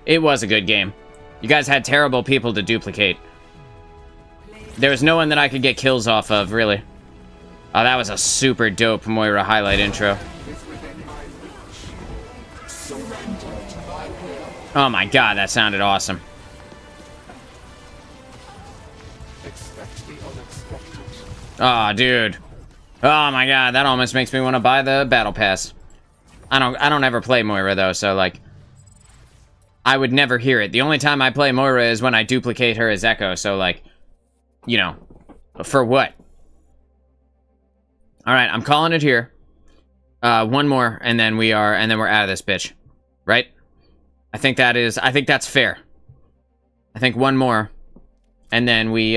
It was a good game. You guys had terrible people to duplicate. There was no one that I could get kills off of, really. Oh, that was a super dope Moira highlight intro. Oh my god, that sounded awesome. Oh, dude. Oh my god, that almost makes me want to buy the battle pass. I don't ever play Moira though, so like I would never hear it. The only time I play Moira is when I duplicate her as Echo, so like, you know, for what? All right, I'm calling it here. One more, and then we're out of this bitch, right? I think that's fair. I think one more, and then we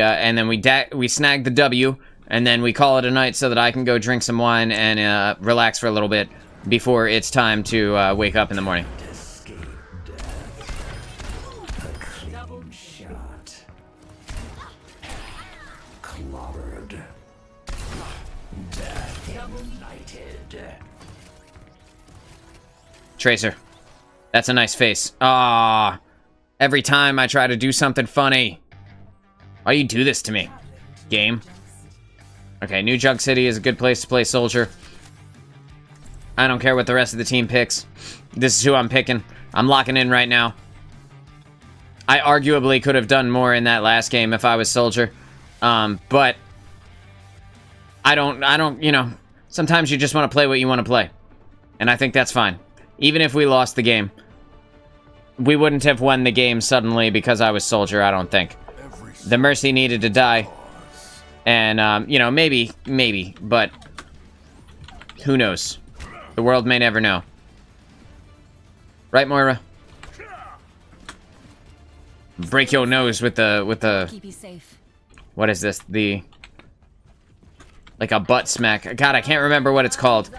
snag the W, and then we call it a night so that I can go drink some wine and relax for a little bit before it's time to wake up in the morning. Tracer. That's a nice face. Ah, every time I try to do something funny. Why do you do this to me? Game. Okay, New Jug City is a good place to play Soldier. I don't care what the rest of the team picks. This is who I'm picking. I'm locking in right now. I arguably could have done more in that last game if I was Soldier. But I don't, you know, sometimes you just want to play what you want to play. And I think that's fine. Even if we lost the game, we wouldn't have won the game suddenly because I was Soldier, I don't think. The Mercy needed to die. And, you know, maybe, but who knows? The world may never know. Right, Moira? break your nose with the
Keep you safe.
what is this? Like a butt smack. God, I can't remember what it's called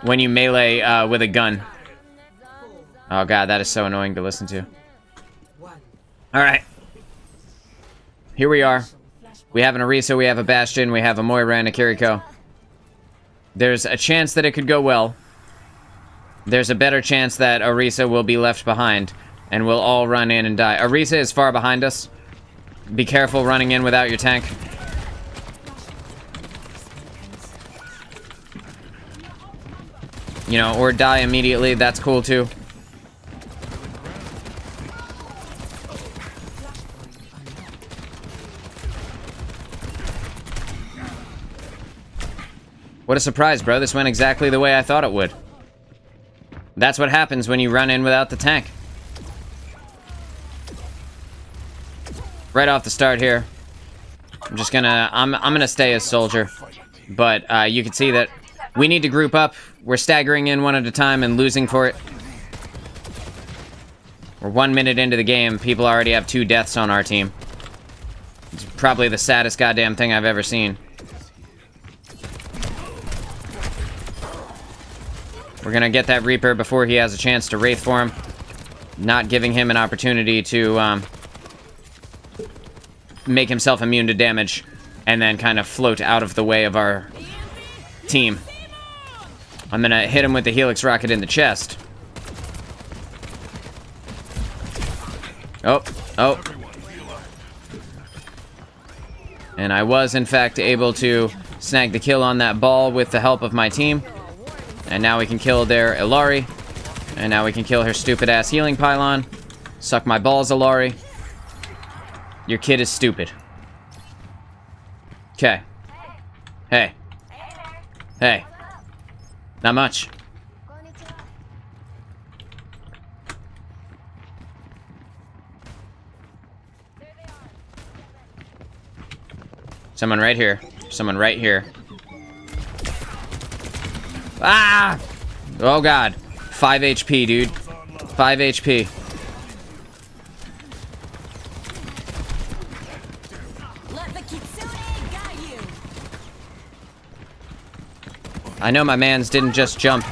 when you melee with a gun. Oh god, that is so annoying to listen to. Alright. Here we are. We have an Orisa, we have a Bastion, we have a Moira and a Kiriko. There's a chance that it could go well. There's a better chance that Orisa will be left behind, and we'll all run in and die. Orisa is far behind us. Be careful running in without your tank. You know, or die immediately, that's cool too. What a surprise, bro. This went exactly the way I thought it would. That's what happens when you run in without the tank. Right off the start here. I'm just gonna... I'm gonna stay as soldier. But you can see that we need to group up. We're staggering in one at a time and losing for it. We're 1 minute into the game. People already have 2 deaths on our team. It's probably the saddest goddamn thing I've ever seen. We're gonna get that Reaper before he has a chance to Wraith for him. Not giving him an opportunity to make himself immune to damage. And then kind of float out of the way of our team. I'm gonna hit him with the Helix Rocket in the chest. Oh, oh. And I was, in fact, able to snag the kill on that ball with the help of my team. And now we can kill their Illari. And now we can kill her stupid-ass healing pylon. Suck my balls, Illari. Your kid is stupid. Okay. Hey. Hey. Not much. Someone right here. Someone right here. Ah! Oh god. 5 HP, dude. 5 HP. I know my mans didn't just jump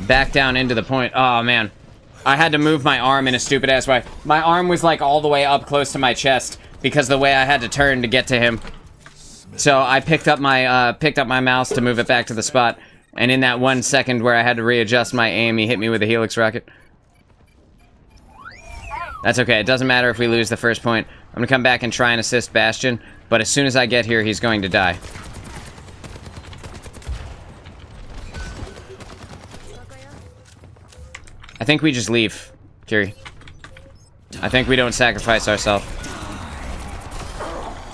back down into the point. Oh man. I had to move my arm in a stupid ass way. My arm was like all the way up close to my chest because the way I had to turn to get to him. So I picked up my mouse to move it back to the spot. And in that 1 second where I had to readjust my aim, he hit me with a Helix Rocket. That's okay. It doesn't matter if we lose the first point. I'm gonna come back and try and assist Bastion, but as soon as I get here, he's going to die. I think we just leave, Kiri. I think we don't sacrifice ourselves.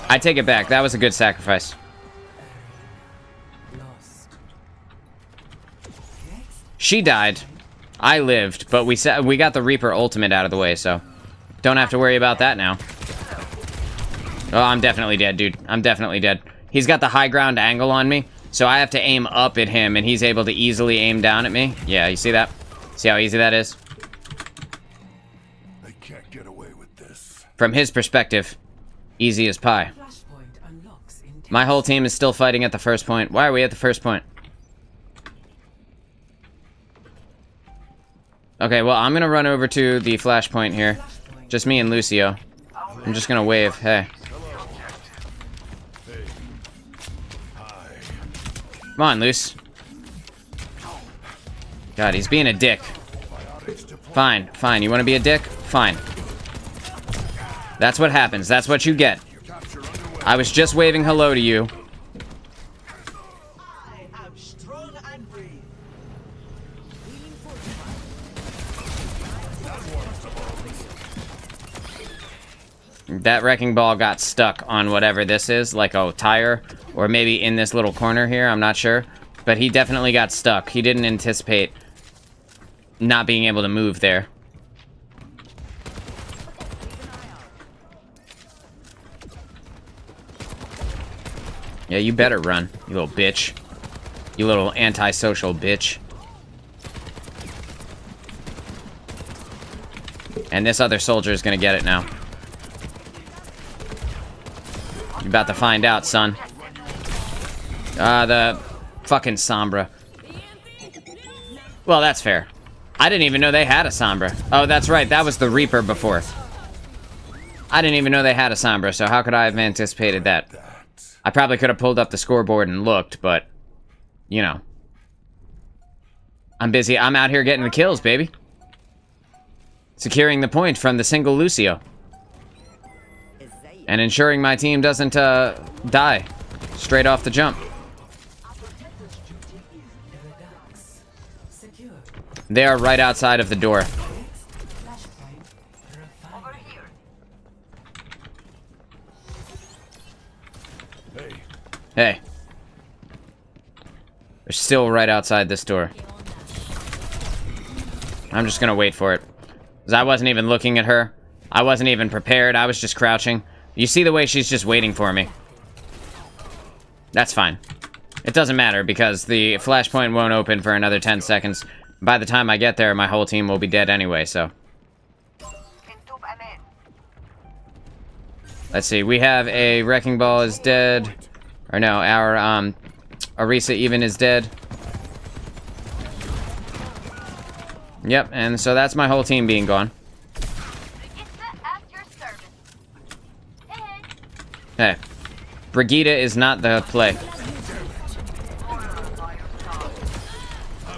I take it back. That was a good sacrifice. She died. I lived, but we got the Reaper ultimate out of the way, so don't have to worry about that now. Oh, I'm definitely dead, dude. I'm definitely dead. He's got the high ground angle on me, so I have to aim up at him, and he's able to easily aim down at me. Yeah, you see that? See how easy that is?
They can't get away with this.
From his perspective, easy as pie. My whole team is still fighting at the first point. Why are we at the first point? Okay, well, I'm gonna run over to the flashpoint here. Just me and Lucio. I'm just gonna wave. Hey. Come on, Luce. God, he's being a dick. Fine, fine. You wanna be a dick? Fine. That's what happens. That's what you get. I was just waving hello to you. That wrecking ball got stuck on whatever this is, like a tire, or maybe in this little corner here, I'm not sure. But he definitely got stuck. He didn't anticipate not being able to move there. Yeah, you better run, you little bitch. You little antisocial bitch. And this other soldier is gonna get it now. You about to find out, son. The fucking Sombra. Well, that's fair. I didn't even know they had a Sombra. Oh, that's right. That was the Reaper before. I didn't even know they had a Sombra, so how could I have anticipated that? I probably could have pulled up the scoreboard and looked, but, you know. I'm busy. I'm out here getting the kills, baby. Securing the point from the single Lucio. And ensuring my team doesn't, die straight off the jump. They are right outside of the door. Hey. They're still right outside this door. I'm just gonna wait for it. Because I wasn't even looking at her. I wasn't even prepared. I was just crouching. You see the way she's just waiting for me. That's fine. It doesn't matter because the flashpoint won't open for another 10 seconds. By the time I get there, my whole team will be dead anyway, so. Let's see. We have a Wrecking Ball is dead. Or no, our, Orisa even is dead. Yep, and so that's my whole team being gone. Hey. Brigitte is not the play.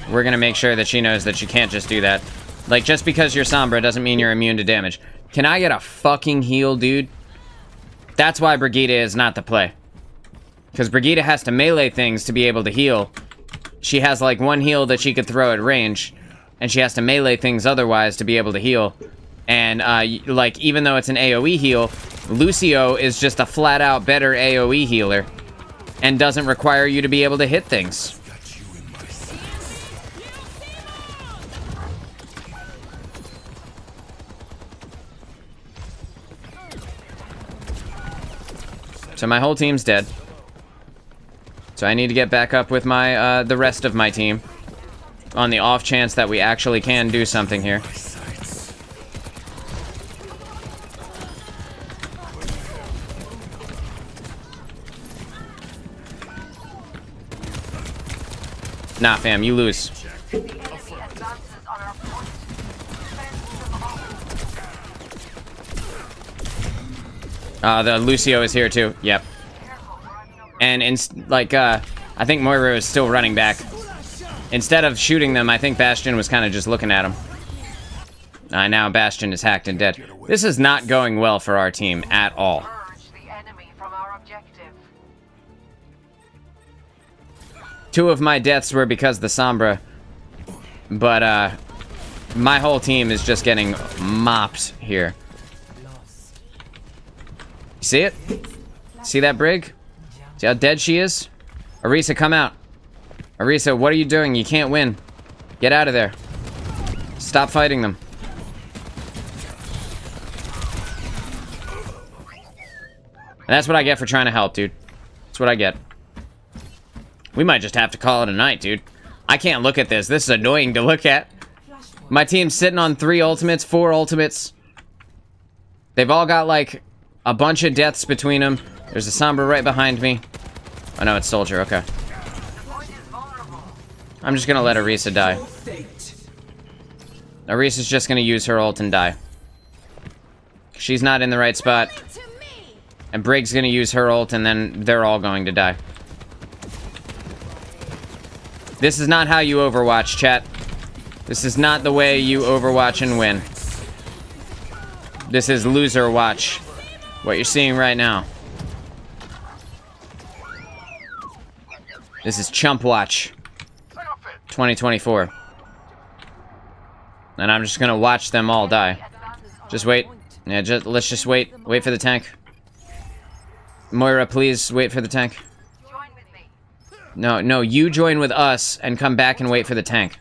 We're gonna make sure that she knows that she can't just do that. Like, just because you're Sombra doesn't mean you're immune to damage. Can I get a fucking heal, dude? That's why Brigitte is not the play. Because Brigitte has to melee things to be able to heal. She has, like, one heal that she could throw at range. And she has to melee things otherwise to be able to heal. And, like, even though it's an AoE heal, Lucio is just a flat-out better AoE healer. And doesn't require you to be able to hit things. So my whole team's dead. So I need to get back up with my, the rest of my team. On the off chance that we actually can do something here. Nah, fam, you lose. The Lucio is here too. Yep. And I think Moira is still running back. Instead of shooting them, I think Bastion was kind of just looking at him. Now Bastion is hacked and dead. This is not going well for our team at all. Two of my deaths were because of the Sombra. But, my whole team is just getting mopped here. You see it? See that Brig? See how dead she is? Orisa, come out. Orisa, what are you doing? You can't win. Get out of there. Stop fighting them. And that's what I get for trying to help, dude. That's what I get. We might just have to call it a night, dude. I can't look at this. This is annoying to look at. My team's sitting on 3 ultimates, 4 ultimates. They've all got, like, a bunch of deaths between them. There's a Sombra right behind me. Oh, no, it's Soldier. Okay. I'm just gonna let Orisa die. Orisa's just gonna use her ult and die. She's not in the right spot. And Brig's gonna use her ult and then they're all going to die. This is not how you Overwatch, chat. This is not the way you Overwatch and win. This is loser watch. What you're seeing right now. This is Chump Watch 2024. And I'm just gonna watch them all die. Just wait. Yeah, let's just wait. Wait for the tank. Moira, please wait for the tank. No, you join with us and come back and wait for the tank.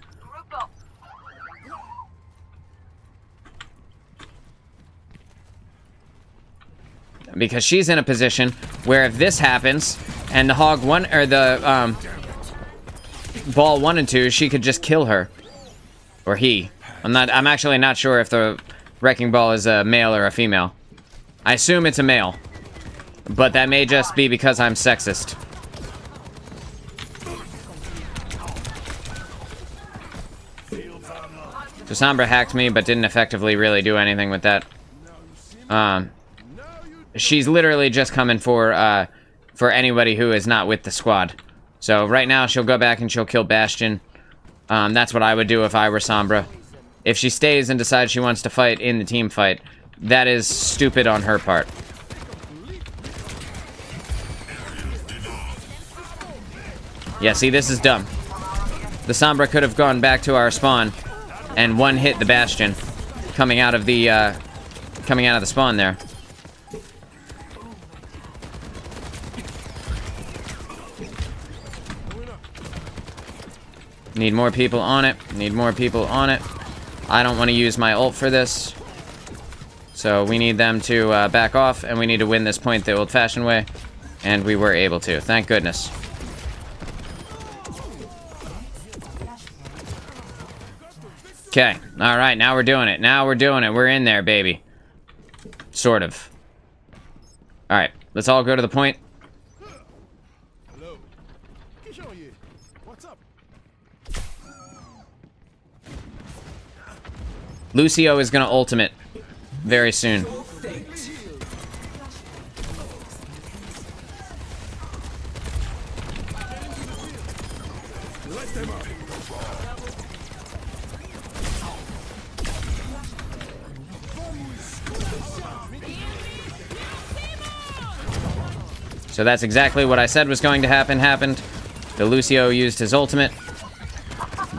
Because she's in a position where if this happens and the Hog 1 or the Ball 1 and 2, she could just kill her. Or he. I'm actually not sure if the Wrecking Ball is a male or a female. I assume it's a male. But that may just be because I'm sexist. So Sombra hacked me, but didn't effectively really do anything with that. She's literally just coming for anybody who is not with the squad. So right now she'll go back and she'll kill Bastion. That's what I would do if I were Sombra. If she stays and decides she wants to fight in the team fight, that is stupid on her part. Yeah, see, this is dumb. The Sombra could have gone back to our spawn and one hit the Bastion coming out of the spawn there. Need more people on it. Need more people on it. I don't want to use my ult for this. So we need them to back off, and we need to win this point the old-fashioned way. And we were able to. Thank goodness. Okay. Alright, now we're doing it. Now we're doing it. We're in there, baby. Sort of. Alright, let's all go to the point.
Hello. What's up?
Lucio is gonna ultimate very soon. So that's exactly what I said was going to happen, happened. The Lucio used his ultimate,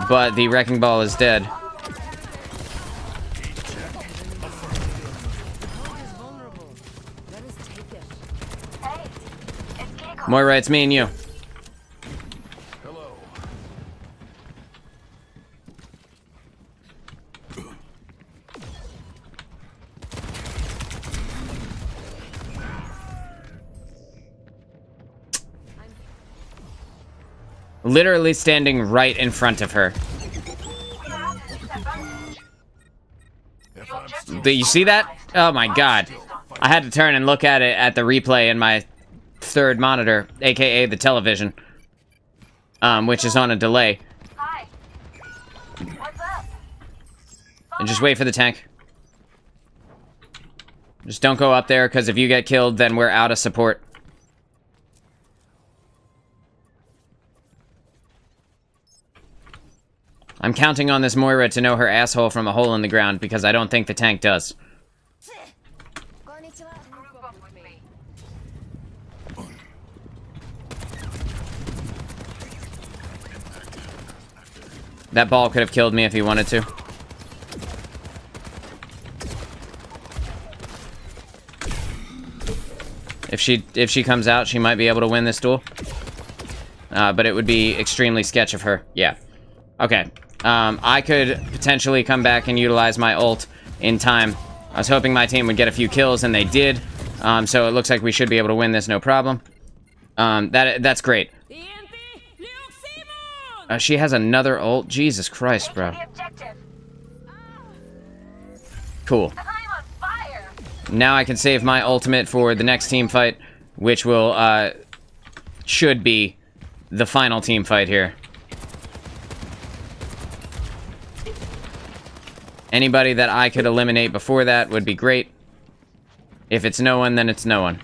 but the Wrecking Ball is dead. Moira, it's me and you. Literally standing right in front of her. You see that? Oh my god. I had to turn and look at it at the replay in my third monitor, aka the television, which is on a delay.
Hi. What's up?
And just wait for the tank. Just don't go up there, because if you get killed, then we're out of support. I'm counting on this Moira to know her asshole from a hole in the ground, because I don't think the tank does. That ball could have killed me if he wanted to. If she comes out, she might be able to win this duel. But it would be extremely sketch of her. Yeah. Okay. I could potentially come back and utilize my ult in time. I was hoping my team would get a few kills, and they did. So it looks like we should be able to win this, no problem. That's great. She has another ult? Jesus Christ, bro. Cool. Now I can save my ultimate for the next team fight, which will, should be the final team fight here. Anybody that I could eliminate before that would be great. If it's no one, then it's no one.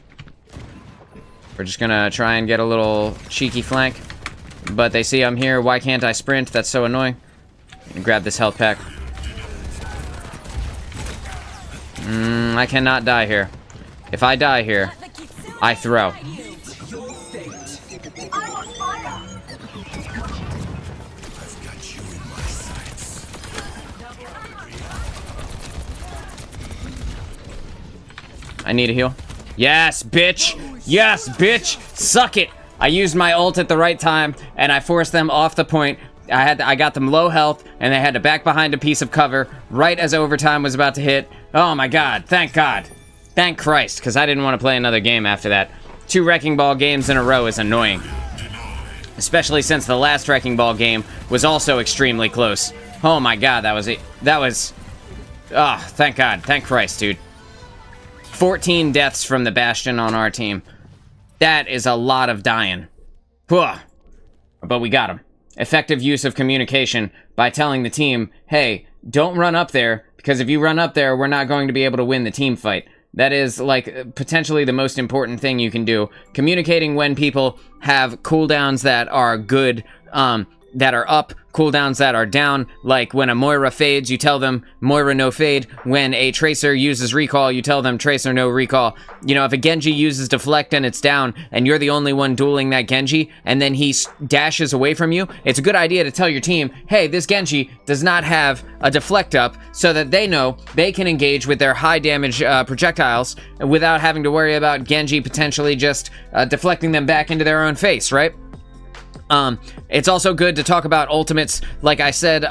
We're just gonna try and get a little cheeky flank. But they see I'm here. Why can't I sprint? That's so annoying. Grab this health pack. I cannot die here. If I die here, I throw. I need a heal. Yes, bitch! Yes, bitch! Suck it! I used my ult at the right time, and I forced them off the point. I got them low health, and they had to back behind a piece of cover right as overtime was about to hit. Oh my god, thank god. Thank Christ, because I didn't want to play another game after that. 2 Wrecking Ball games in a row is annoying. Especially since the last Wrecking Ball game was also extremely close. Oh my god, that was it. That was... Oh, thank god. Thank Christ, dude. 14 deaths from the Bastion on our team. That is a lot of dying. Whew. But we got him. Effective use of communication by telling the team, hey, don't run up there, because if you run up there, we're not going to be able to win the team fight. That is, like, potentially the most important thing you can do. Communicating when people have cooldowns that are good, that are up, cooldowns that are down. Like, when a Moira fades, you tell them, Moira no fade. When a Tracer uses recall, you tell them, Tracer no recall. You know, if a Genji uses deflect and it's down, and you're the only one dueling that Genji, and then he dashes away from you, it's a good idea to tell your team, hey, this Genji does not have a deflect up, so that they know they can engage with their high damage projectiles without having to worry about Genji potentially just deflecting them back into their own face, right? It's also good to talk about ultimates. Like I said,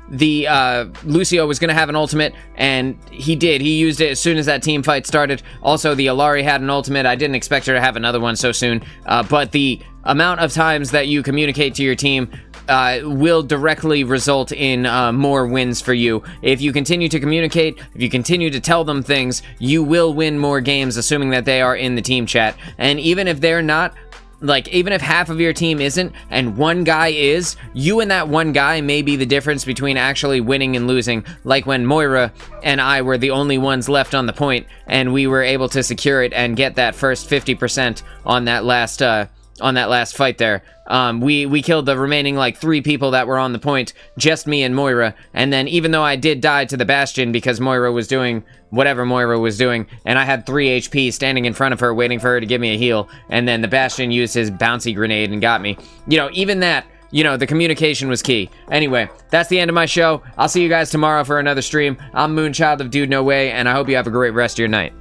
Lucio was going to have an ultimate, and he did. He used it as soon as that team fight started. Also, the Alari had an ultimate. I didn't expect her to have another one so soon, but the amount of times that you communicate to your team will directly result in more wins for you. If you continue to communicate, if you continue to tell them things, you will win more games, assuming that they are in the team chat. And even if they're not, like, even if half of your team isn't, and one guy is, you and that one guy may be the difference between actually winning and losing. Like when Moira and I were the only ones left on the point, and we were able to secure it and get that first 50% on that last fight there. We killed the remaining, like, 3 people that were on the point, just me and Moira, and then even though I did die to the Bastion because Moira was doing whatever Moira was doing, and I had 3 HP standing in front of her waiting for her to give me a heal, and then the Bastion used his bouncy grenade and got me. You know, even that, you know, the communication was key. Anyway, that's the end of my show. I'll see you guys tomorrow for another stream. I'm Moonchild of DudeNoWay, and I hope you have a great rest of your night.